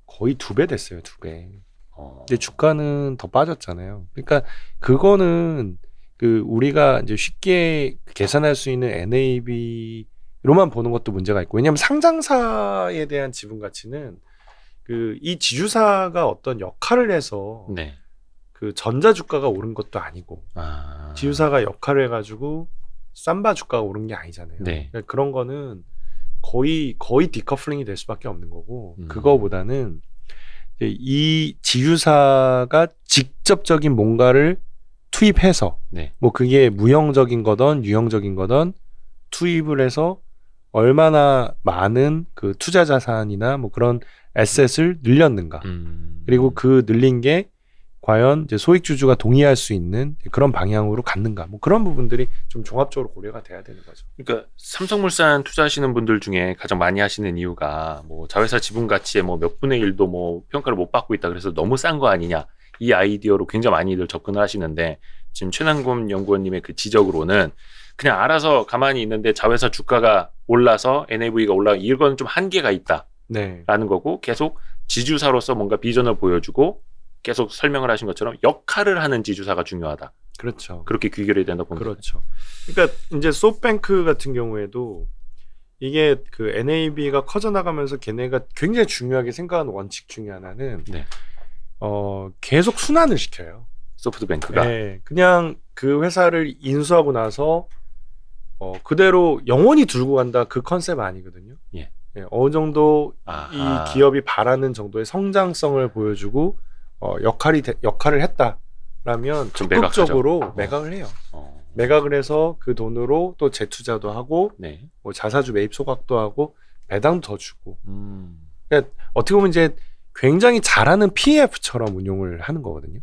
Speaker 1: 거의 2배 됐어요. 2배. 근데 주가는 더 빠졌잖아요. 그러니까 그거는 우리가 이제 쉽게 계산할 수 있는 NAV로만 보는 것도 문제가 있고, 왜냐하면 상장사에 대한 지분 가치는 이 지주사가 어떤 역할을 해서 그 전자 주가가 오른 것도 아니고 지주사가 역할을 해가지고 삼바 주가가 오른 게 아니잖아요. 그러니까 그런 거는 거의 디커플링이 될 수밖에 없는 거고, 그거보다는 이 지주사가 직접적인 뭔가를 투입해서 뭐 그게 무형적인 거든 유형적인 거든 투입을 해서 얼마나 많은 그 투자 자산이나 뭐 그런 에셋을 늘렸는가. 그리고 그 늘린 게 과연 이제 소액주주가 동의할 수 있는 그런 방향으로 갔는가, 뭐 그런 부분들이 좀 종합적으로 고려가 돼야 되는 거죠.
Speaker 2: 그러니까 삼성물산 투자하시는 분들 중에 가장 많이 하시는 이유가 뭐 자회사 지분 가치의 뭐 몇 분의 1도 뭐 평가를 못 받고 있다, 그래서 너무 싼 거 아니냐, 이 아이디어로 굉장히 많이들 접근을 하시는데, 지금 최남금 연구원님의 그 지적으로는 그냥 알아서 가만히 있는데 자회사 주가가 올라서 NAV가 올라가, 이건 좀 한계가 있다라는 거고, 계속 지주사로서 뭔가 비전을 보여주고 계속 설명을 하신 것처럼 역할을 하는 지주사가 중요하다.
Speaker 1: 그렇죠.
Speaker 2: 그렇게 귀결이 된다 봅니다.
Speaker 1: 그렇죠. 그러니까 이제 소프트뱅크 같은 경우에도 이게 그 NAB가 커져 나가면서 걔네가 굉장히 중요하게 생각하는 원칙 중에 하나는
Speaker 2: 네.
Speaker 1: 계속 순환을 시켜요.
Speaker 2: 소프트뱅크가.
Speaker 1: 네, 그냥 그 회사를 인수하고 나서 그대로 영원히 들고 간다, 그 컨셉 아니거든요.
Speaker 2: 예.
Speaker 1: 네, 어느 정도
Speaker 2: 아하.
Speaker 1: 이 기업이 바라는 정도의 성장성을 보여주고 역할을 했다라면
Speaker 2: 좀
Speaker 1: 적극적으로 매각을 해요. 매각을 해서 그 돈으로 또 재투자도 하고,
Speaker 2: 네.
Speaker 1: 뭐 자사주 매입 소각도 하고, 배당도 더 주고. 그러니까 어떻게 보면 이제 굉장히 잘하는 PF처럼 운용을 하는 거거든요.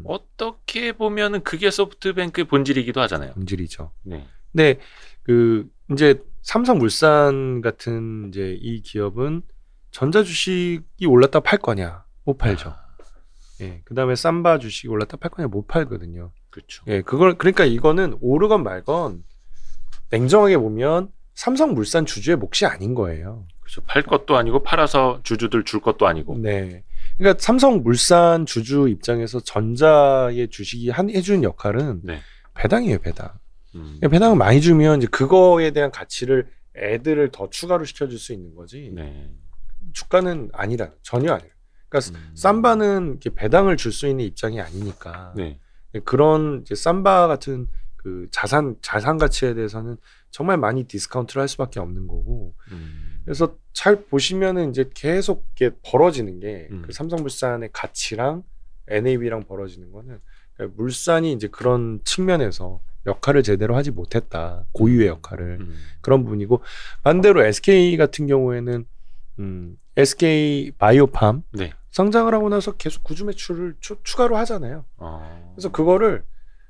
Speaker 2: 어떻게 보면은 그게 소프트뱅크의 본질이기도 하잖아요.
Speaker 1: 본질이죠.
Speaker 2: 네.
Speaker 1: 근데 그 이제 삼성물산 같은 이제 이 기업은 전자 주식이 올랐다 팔 거냐? 못 팔죠. 예. 그다음에 삼바 주식이 올랐다 팔 거냐? 못 팔거든요.
Speaker 2: 그렇죠.
Speaker 1: 예. 그러니까 이거는 오르건 말건 냉정하게 보면 삼성물산 주주의 몫이 아닌 거예요.
Speaker 2: 그렇죠. 팔 것도 아니고 팔아서 주주들 줄 것도 아니고.
Speaker 1: 네. 그러니까 삼성물산 주주 입장에서 전자의 주식이 해주는 역할은
Speaker 2: 네.
Speaker 1: 배당이에요, 배당. 배당을 많이 주면 이제 그거에 대한 가치를 애들을 더 추가로 시켜줄 수 있는 거지.
Speaker 2: 네.
Speaker 1: 주가는 아니다. 전혀 아니에요. 그러니까 삼바는 이렇게 배당을 줄 수 있는 입장이 아니니까.
Speaker 2: 네.
Speaker 1: 그런 이제 삼바 같은 그 자산 가치에 대해서는 정말 많이 디스카운트를 할 수밖에 없는 거고. 그래서 잘 보시면은 이제 계속 이렇게 벌어지는 게 그 삼성물산의 가치랑 NAB랑 벌어지는 거는, 그러니까 물산이 이제 그런 측면에서 역할을 제대로 하지 못했다. 고유의 역할을. 그런 부분이고, 반대로 SK 같은 경우에는 SK 바이오팜
Speaker 2: 네.
Speaker 1: 성장을 하고 나서 계속 구주 매출을 추가로 하잖아요. 그래서 그거를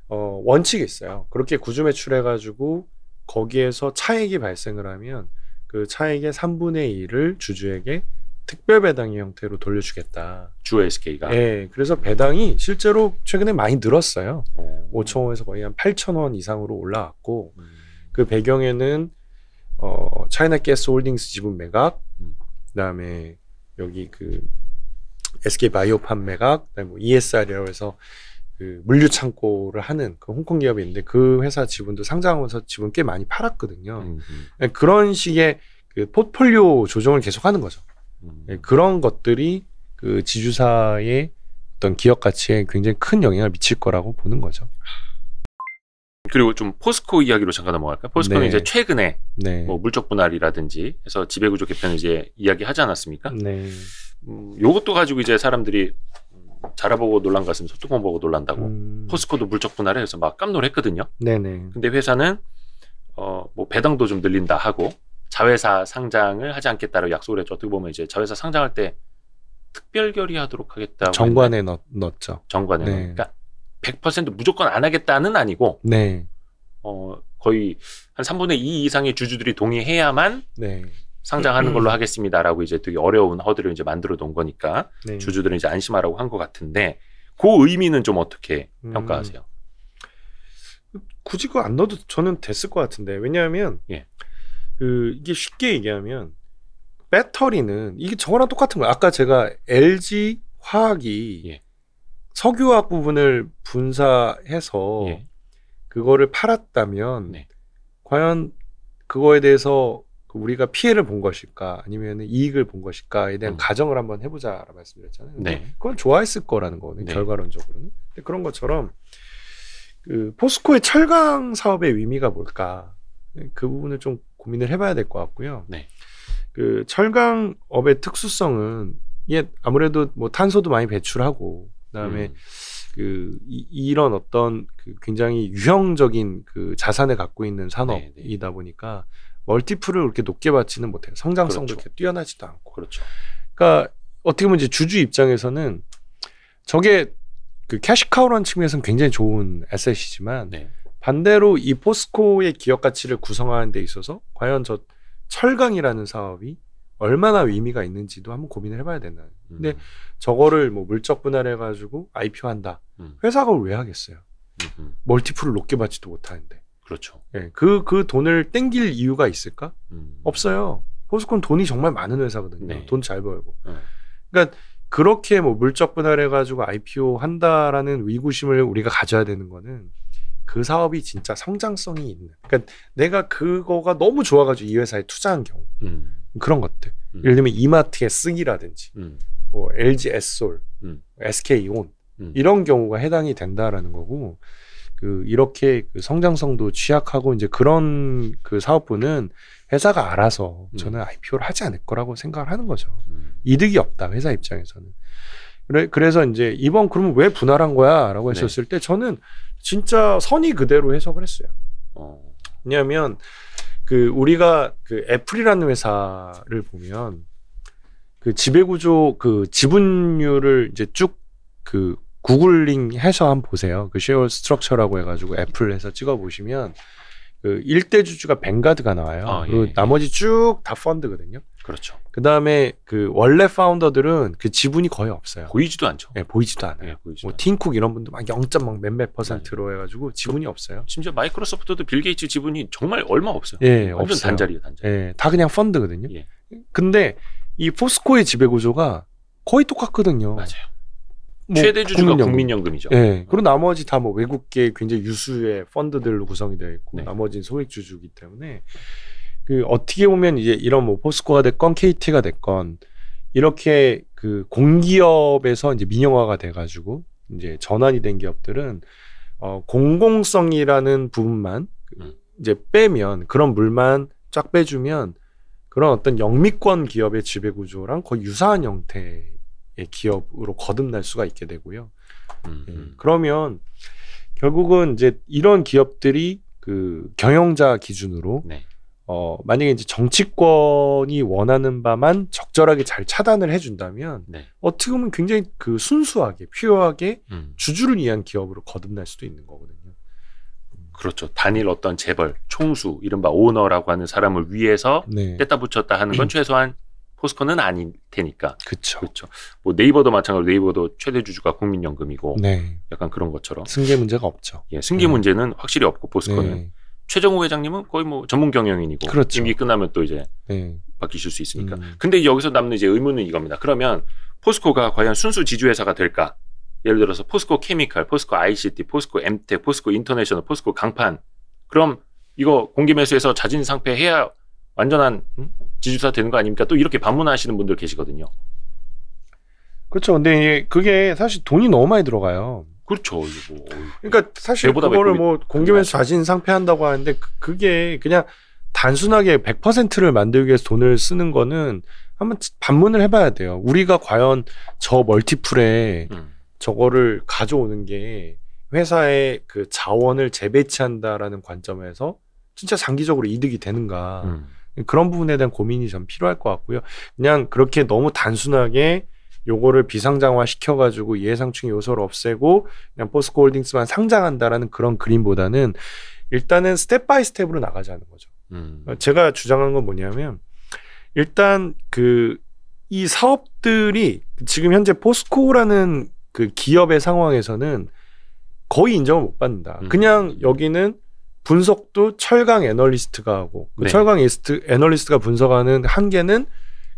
Speaker 1: 원칙이 있어요. 그렇게 구주 매출해가지고 거기에서 차익이 발생을 하면 그 차익의 3분의 1을 주주에게 특별 배당의 형태로 돌려주겠다.
Speaker 2: 주 SK가.
Speaker 1: 네, 그래서 배당이 실제로 최근에 많이 늘었어요. 5,000원에서 거의 한 8,000원 이상으로 올라왔고, 그 배경에는 차이나 가스 홀딩스 지분 매각, 그다음에 여기 그 SK 바이오팜 매각, 그다음에 뭐 ESR이라고 해서 그 물류 창고를 하는 그 홍콩 기업이 있는데, 그 회사 지분도 상장하면서 지분 꽤 많이 팔았거든요. 그런 식의 그 포트폴리오 조정을 계속하는 거죠. 그런 것들이 그 지주사의 어떤 기업 가치에 굉장히 큰 영향을 미칠 거라고 보는 거죠.
Speaker 2: 그리고 좀 포스코 이야기로 잠깐 넘어갈까요? 포스코는
Speaker 1: 네.
Speaker 2: 이제 최근에
Speaker 1: 네.
Speaker 2: 뭐 물적 분할이라든지 해서 지배구조 개편을 이제 이야기하지 않았습니까?
Speaker 1: 네.
Speaker 2: 요것도 가지고 이제 사람들이 자라보고 놀란 것 같으면 소뚜껑 보고 놀란다고. 포스코도 물적 분할을 해서 막 깜놀했거든요.
Speaker 1: 네네.
Speaker 2: 근데 회사는 뭐 배당도 좀 늘린다 하고 자회사 상장을 하지 않겠다라고 약속을 했죠. 어떻게 보면 이제 자회사 상장할 때 특별 결의하도록 하겠다고.
Speaker 1: 정관에 넣었죠.
Speaker 2: 정관에.
Speaker 1: 네.
Speaker 2: 그러니까 100% 무조건 안 하겠다는 아니고,
Speaker 1: 네.
Speaker 2: 거의 한 3분의 2 이상의 주주들이 동의해야만
Speaker 1: 네.
Speaker 2: 상장하는 걸로 하겠습니다라고 이제 되게 어려운 허들을 이제 만들어 놓은 거니까
Speaker 1: 네.
Speaker 2: 주주들은 이제 안심하라고 한 것 같은데, 그 의미는 좀 어떻게 평가하세요?
Speaker 1: 굳이 그거 안 넣어도 저는 됐을 것 같은데, 왜냐하면
Speaker 2: 예.
Speaker 1: 이게 쉽게 얘기하면 배터리는 이게 저거랑 똑같은 거예요. 아까 제가 LG 화학이
Speaker 2: 예.
Speaker 1: 석유화학 부분을 분사해서
Speaker 2: 예.
Speaker 1: 그거를 팔았다면
Speaker 2: 네.
Speaker 1: 과연 그거에 대해서 우리가 피해를 본 것일까 아니면 이익을 본 것일까에 대한 가정을 한번 해보자라고 말씀드렸잖아요.
Speaker 2: 네.
Speaker 1: 그건 좋아했을 거라는 거거든요.
Speaker 2: 네.
Speaker 1: 결과론적으로는. 근데 그런 것처럼 그 포스코의 철강 사업의 의미가 뭘까, 그 부분을 좀 고민을 해봐야 될 것 같고요.
Speaker 2: 네.
Speaker 1: 그 철강업의 특수성은 이게 아무래도 뭐 탄소도 많이 배출하고, 그다음에 이런 어떤 그 굉장히 유형적인 그 자산을 갖고 있는 산업이다 보니까 멀티플을 그렇게 높게 받지는 못해요. 성장성도
Speaker 2: 그렇죠.
Speaker 1: 이렇게 뛰어나지도 않고.
Speaker 2: 그렇죠.
Speaker 1: 그러니까 어떻게 보면 이제 주주 입장에서는 저게 그 캐시카우라는 측면에서는 굉장히 좋은 에셋이지만
Speaker 2: 네. 반대로
Speaker 1: 이 포스코의 기업 가치를 구성하는 데 있어서 과연 저 철강이라는 사업이 얼마나 의미가 있는지도 한번 고민을 해봐야 된다. 근데 저거를 뭐 물적 분할해가지고 IPO 한다. 회사가 왜 하겠어요? 멀티플을 높게 받지도 못하는데.
Speaker 2: 그렇죠.
Speaker 1: 예, 그 돈을 땡길 이유가 있을까? 없어요. 포스코는 돈이 정말 많은 회사거든요.
Speaker 2: 네.
Speaker 1: 돈 잘 벌고. 그러니까 그렇게 뭐 물적 분할해가지고 IPO 한다라는 의구심을 우리가 가져야 되는 거는 그 사업이 진짜 성장성이 있는. 그러니까 내가 그거가 너무 좋아가지고 이 회사에 투자한 경우 그런 것들. 예를 들면 이마트의 쓰기라든지, 뭐 LG 에솔, SK온 이런 경우가 해당이 된다라는 거고. 이렇게 그 성장성도 취약하고 이제 그런 그 사업부는 회사가 알아서 저는 IPO를 하지 않을 거라고 생각을 하는 거죠. 이득이 없다 회사 입장에서는. 그래서 이제 이번 그러면 왜 분할한 거야라고 했었을 때 저는 진짜 선의 그대로 해석을 했어요. 왜냐하면 그 우리가 그 애플이라는 회사를 보면 그 지배구조 그 지분율을 이제 쭉 그 구글링 해서 한번 보세요. 그 쉐어 스트럭처라고 해가지고 애플에서 찍어보시면 그 일대 주주가 뱅가드가 나와요. 그리고 나머지 쭉 다 펀드거든요.
Speaker 2: 그렇죠.
Speaker 1: 그 다음에 그 원래 파운더들은 그 지분이 거의 없어요.
Speaker 2: 보이지도 않죠.
Speaker 1: 네, 보이지도 않아요.
Speaker 2: 보이지도
Speaker 1: 뭐 팀쿡 이런 분도 막 0. 몇몇 퍼센트로 해가지고 지분이 없어요.
Speaker 2: 심지어 마이크로소프트도 빌 게이츠 지분이 정말 얼마 없어요.
Speaker 1: 예,
Speaker 2: 완전
Speaker 1: 없어요.
Speaker 2: 단자리예요, 단자리.
Speaker 1: 예, 다 그냥 펀드거든요.
Speaker 2: 예.
Speaker 1: 근데 이 포스코의 지배 구조가 거의 똑같거든요.
Speaker 2: 맞아요.
Speaker 1: 뭐
Speaker 2: 최대 주주가 국민연금이죠.
Speaker 1: 예. 그리고 나머지 다 뭐 외국계 굉장히 유수의 펀드들로 구성이 되어 있고 나머지는 소액 주주이기 때문에 그 어떻게 보면 이제 이런 뭐 포스코가 됐건 KT가 됐건 이렇게 그 공기업에서 이제 민영화가 돼가지고 이제 전환이 된 기업들은 공공성이라는 부분만 이제 빼면 그런 물만 쫙 빼주면 그런 어떤 영미권 기업의 지배 구조랑 거의 유사한 형태의 기업으로 거듭날 수가 있게 되고요. 그러면 결국은 이제 이런 기업들이 그 경영자 기준으로 만약에 이제 정치권이 원하는 바만 적절하게 잘 차단을 해준다면 어떻게 보면 굉장히 그 순수하게 퓨어하게 주주를 위한 기업으로 거듭날 수도 있는 거거든요.
Speaker 2: 그렇죠. 단일 어떤 재벌, 총수, 이른바 오너라고 하는 사람을 위해서 뗐다 붙였다 하는 건 최소한 포스코는 아닐 테니까.
Speaker 1: 그렇죠.
Speaker 2: 뭐 네이버도 마찬가지로 네이버도 최대 주주가 국민연금이고 약간 그런 것처럼
Speaker 1: 승계 문제가 없죠.
Speaker 2: 예, 승계 문제는 확실히 없고 포스코는 최정호 회장님은 거의 뭐 전문 경영인이고 임기 끝나면 또 이제 바뀌실 수 있으니까. 근데 여기서 남는 이제 의문은 이겁니다. 그러면 포스코가 과연 순수 지주회사가 될까? 예를 들어서 포스코 케미칼, 포스코 ICT, 포스코 엠텍, 포스코 인터내셔널, 포스코 강판. 그럼 이거 공개 매수해서 자진 상폐해야 완전한 지주사 되는 거 아닙니까? 또 이렇게 반문하시는 분들 계시거든요.
Speaker 1: 그렇죠. 근데 그게 사실 돈이 너무 많이 들어가요.
Speaker 2: 그렇죠.
Speaker 1: 그러니까 사실 그거를 뭐 공개매수 자진 상폐한다고 하는데 그게 그냥 단순하게 100%를 만들기 위해서 돈을 쓰는 거는 한번 반문을 해봐야 돼요. 우리가 과연 저 멀티플에 저거를 가져오는 게 회사의 그 자원을 재배치한다라는 관점에서 진짜 장기적으로 이득이 되는가. 그런 부분에 대한 고민이 좀 필요할 것 같고요. 그냥 그렇게 너무 단순하게 요거를 비상장화 시켜가지고 예상충 요소를 없애고 그냥 포스코 홀딩스만 상장한다라는 그런 그림보다는 일단은 스텝 바이 스텝으로 나가자는 거죠. 제가 주장한 건 뭐냐면 일단 이 사업들이 지금 현재 포스코라는 그 기업의 상황에서는 거의 인정을 못 받는다. 그냥 여기는 분석도 철강 애널리스트가 하고 그 철강 애널리스트가 분석하는 한계는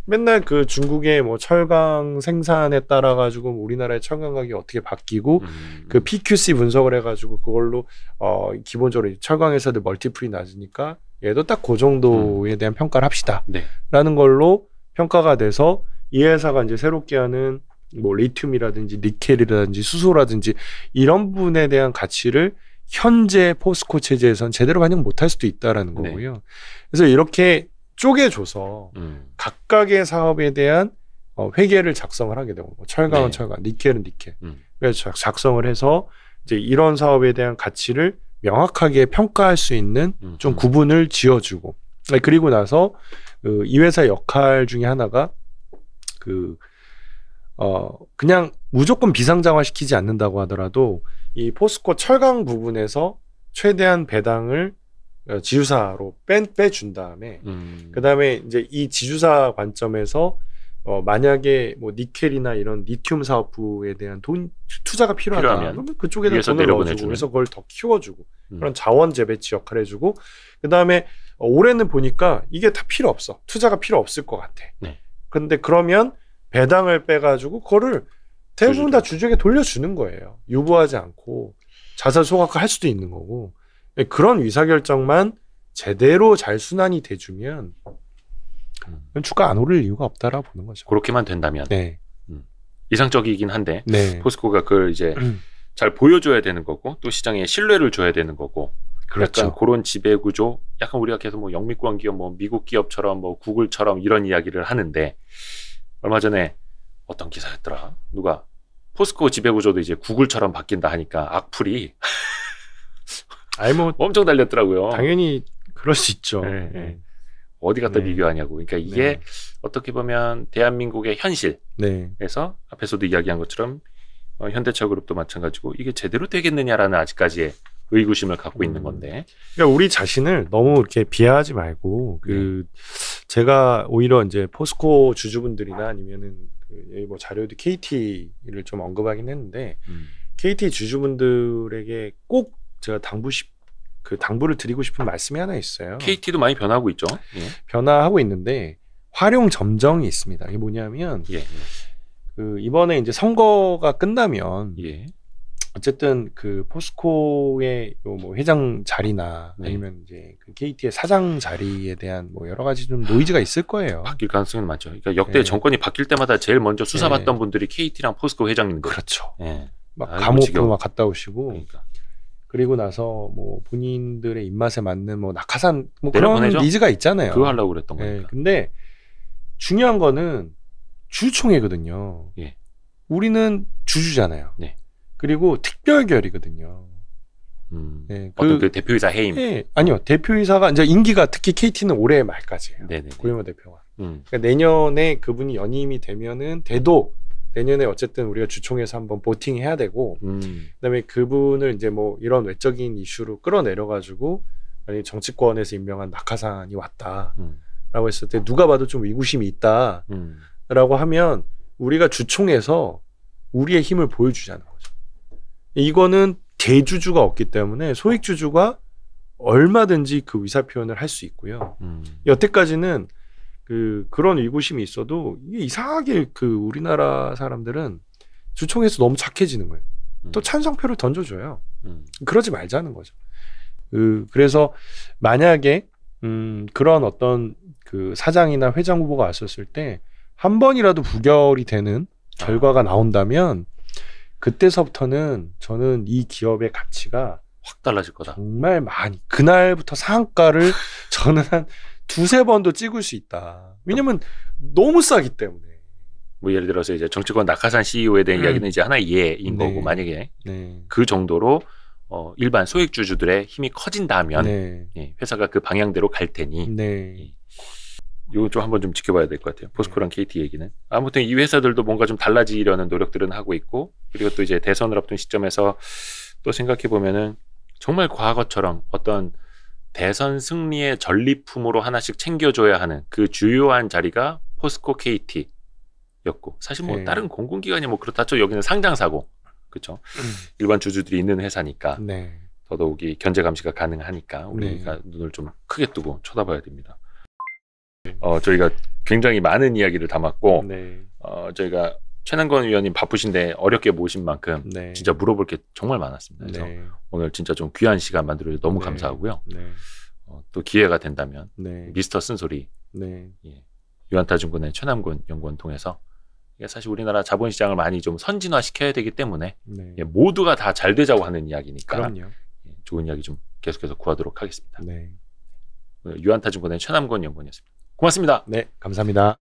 Speaker 1: 맨날 그 중국의 뭐 철강 생산에 따라 가지고 우리나라의 철강 가격이 어떻게 바뀌고 그 PQC 분석을 해가지고 그걸로 기본적으로 철강 회사들 멀티플이 낮으니까 얘도 딱 그 정도에 대한 평가를 합시다라는 걸로 평가가 돼서 이 회사가 이제 새롭게 하는 뭐 리튬이라든지 니켈이라든지 수소라든지 이런 부분에 대한 가치를 현재 포스코 체제에선 제대로 반영 못할 수도 있다라는 거고요. 그래서 이렇게 쪼개줘서 각각의 사업에 대한 회계를 작성을 하게 되고 철강은 철강, 니켈은 니켈. 그래서 작성을 해서 이제 이런 사업에 대한 가치를 명확하게 평가할 수 있는 좀 구분을 지어주고 그리고 나서 이 회사의 역할 중에 하나가 그냥 무조건 비상장화 시키지 않는다고 하더라도 이 포스코 철강 부분에서 최대한 배당을 지주사로 빼준 다음에 그 다음에 이제 이 지주사 관점에서 만약에 뭐 니켈이나 이런 리튬 사업부에 대한 투자가 필요하다. 그러면 그쪽에다 돈을 넣어주고 그래서 그걸 더 키워주고 그런 자원 재배치 역할을 해주고 그 다음에 올해는 보니까 이게 다 필요 없어. 투자가 필요 없을 것 같아.
Speaker 2: 네.
Speaker 1: 근데 그러면 배당을 빼가지고 그거를 대부분 다 주주에게 돌려주는 거예요. 유보하지 않고 자산 소각할 수도 있는 거고 그런 의사결정만 제대로 잘 순환이 돼주면 주가 안 오를 이유가 없다라고 보는 거죠.
Speaker 2: 그렇게만 된다면
Speaker 1: 네.
Speaker 2: 이상적이긴 한데
Speaker 1: 네.
Speaker 2: 포스코가 그걸 이제 잘 보여줘야 되는 거고 또 시장에 신뢰를 줘야 되는 거고
Speaker 1: 그렇죠.
Speaker 2: 약간 그런 지배 구조 약간 우리가 계속 뭐 영미권 기업 뭐 미국 기업처럼 뭐 구글처럼 이런 이야기를 하는데 얼마 전에 어떤 기사였더라 누가 포스코 지배 구조도 이제 구글처럼 바뀐다 하니까 악플이
Speaker 1: 아니 뭐
Speaker 2: 엄청 달렸더라고요.
Speaker 1: 당연히 그럴 수 있죠.
Speaker 2: 네.
Speaker 1: 네.
Speaker 2: 어디 갖다
Speaker 1: 네.
Speaker 2: 비교하냐고. 그러니까 이게
Speaker 1: 네.
Speaker 2: 어떻게 보면 대한민국의 현실에서
Speaker 1: 네.
Speaker 2: 앞에서도 이야기한 것처럼 현대차그룹도 마찬가지고 이게 제대로 되겠느냐라는 아직까지의 의구심을 갖고 있는 건데.
Speaker 1: 그러니까 우리 자신을 너무 이렇게 비하하지 말고 제가 오히려 이제 포스코 주주분들이나 아니면은 여기 뭐 자료도 KT를 좀 언급하긴 했는데 KT 주주분들에게 꼭 제가 당부를 드리고 싶은 말씀이 하나 있어요.
Speaker 2: KT도 많이 변하고 있죠. 예.
Speaker 1: 변화하고 있는데 활용 점정이 있습니다. 이게 뭐냐면
Speaker 2: 예.
Speaker 1: 이번에 이제 선거가 끝나면
Speaker 2: 예.
Speaker 1: 어쨌든 그 포스코의 뭐 회장 자리나
Speaker 2: 네.
Speaker 1: 아니면 이제 그 KT의 사장 자리에 대한 뭐 여러 가지 좀 노이즈가 있을 거예요.
Speaker 2: 바뀔 가능성은 많죠. 그러니까 역대
Speaker 1: 네.
Speaker 2: 정권이 바뀔 때마다 제일 먼저 수사받던
Speaker 1: 네.
Speaker 2: 분들이 KT랑 포스코 회장님들.
Speaker 1: 그렇죠.
Speaker 2: 예.
Speaker 1: 막
Speaker 2: 아이고,
Speaker 1: 감옥도
Speaker 2: 지겨워.
Speaker 1: 막 갔다 오시고
Speaker 2: 그러니까.
Speaker 1: 그리고 나서 뭐 본인들의 입맛에 맞는 뭐 낙하산 뭐 그런
Speaker 2: 내려보내죠.
Speaker 1: 니즈가 있잖아요.
Speaker 2: 그거 하려고 그랬던
Speaker 1: 예,
Speaker 2: 거니까.
Speaker 1: 근데 중요한 거는 주총회거든요.
Speaker 2: 예.
Speaker 1: 우리는 주주잖아요.
Speaker 2: 네.
Speaker 1: 그리고 특별결이거든요. 네,
Speaker 2: 어떤 그 대표이사 해임.
Speaker 1: 예, 아니요. 대표이사가 이제 임기가 특히 KT는 올해 말까지예요.
Speaker 2: 네네.
Speaker 1: 고영호 대표가. 그러니까 내년에 그분이 연임이 되면은 돼도 내년에 어쨌든 우리가 주총에서 한번 보팅해야 되고 그다음에 그분을 이제 뭐 이런 외적인 이슈로 끌어내려 가지고 만약에 정치권에서 임명한 낙하산이 왔다라고 했을 때 누가 봐도 좀 의구심이 있다라고 하면 우리가 주총에서 우리의 힘을 보여주자는 거죠. 이거는 대주주가 없기 때문에 소액주주가 얼마든지 그 의사표현을 할 수 있고요. 여태까지는 그런 의구심이 있어도 이게 이상하게 우리나라 사람들은 주총에서 너무 착해지는 거예요. 또 찬성표를 던져줘요. 그러지 말자는 거죠. 그래서 만약에 그런 어떤 사장이나 회장 후보가 왔었을 때 한 번이라도 부결이 되는 결과가 나온다면 그때서부터는 저는 이 기업의 가치가
Speaker 2: 확 달라질 거다.
Speaker 1: 정말 많이 그날부터 상한가를 저는 한 두세 번도 찍을 수 있다. 왜냐면 너무 싸기 때문에.
Speaker 2: 뭐 예를 들어서 이제 정치권 낙하산 CEO에 대한 이야기는 이제 하나의 예인
Speaker 1: 네.
Speaker 2: 거고 만약에
Speaker 1: 네.
Speaker 2: 그 정도로 일반 소액주주들의 힘이 커진다면
Speaker 1: 네.
Speaker 2: 예, 회사가 그 방향대로 갈 테니
Speaker 1: 네.
Speaker 2: 이거 좀 한번 좀 지켜봐야 될 것 같아요. 포스코랑 KT 얘기는. 아무튼 이 회사들도 뭔가 좀 달라지려는 노력들은 하고 있고 그리고 또 이제 대선을 앞둔 시점에서 또 생각해 보면은 정말 과거처럼 어떤 대선 승리의 전리품으로 하나씩 챙겨줘야 하는 그 주요한 자리가 포스코 KT였고 사실 뭐
Speaker 1: 네.
Speaker 2: 다른 공공기관이 뭐 그렇다 쳐 여기는 상장사고 그렇죠. 일반 주주들이 있는 회사니까
Speaker 1: 네.
Speaker 2: 더더욱이 견제 감시가 가능하니까 우리가
Speaker 1: 네.
Speaker 2: 눈을 좀 크게 뜨고 쳐다봐야 됩니다. 저희가 굉장히 많은 이야기를 담았고
Speaker 1: 네.
Speaker 2: 저희가 최남권 위원님 바쁘신데 어렵게 모신 만큼
Speaker 1: 네.
Speaker 2: 진짜 물어볼 게 정말 많았습니다. 그래서
Speaker 1: 네.
Speaker 2: 오늘 진짜 좀 귀한 시간 만들어줘서 너무
Speaker 1: 네.
Speaker 2: 감사하고요.
Speaker 1: 네.
Speaker 2: 또 기회가 된다면
Speaker 1: 네.
Speaker 2: 미스터 쓴소리
Speaker 1: 네.
Speaker 2: 유한타증권의 최남권 연구원 통해서 이게 사실 우리나라 자본시장을 많이 좀 선진화시켜야 되기 때문에
Speaker 1: 네.
Speaker 2: 모두가 다 잘 되자고 하는 이야기니까
Speaker 1: 그럼요.
Speaker 2: 좋은 이야기 좀 계속해서 구하도록 하겠습니다.
Speaker 1: 네.
Speaker 2: 유한타증권의 최남권 연구원이었습니다. 고맙습니다.
Speaker 1: 네. 감사합니다.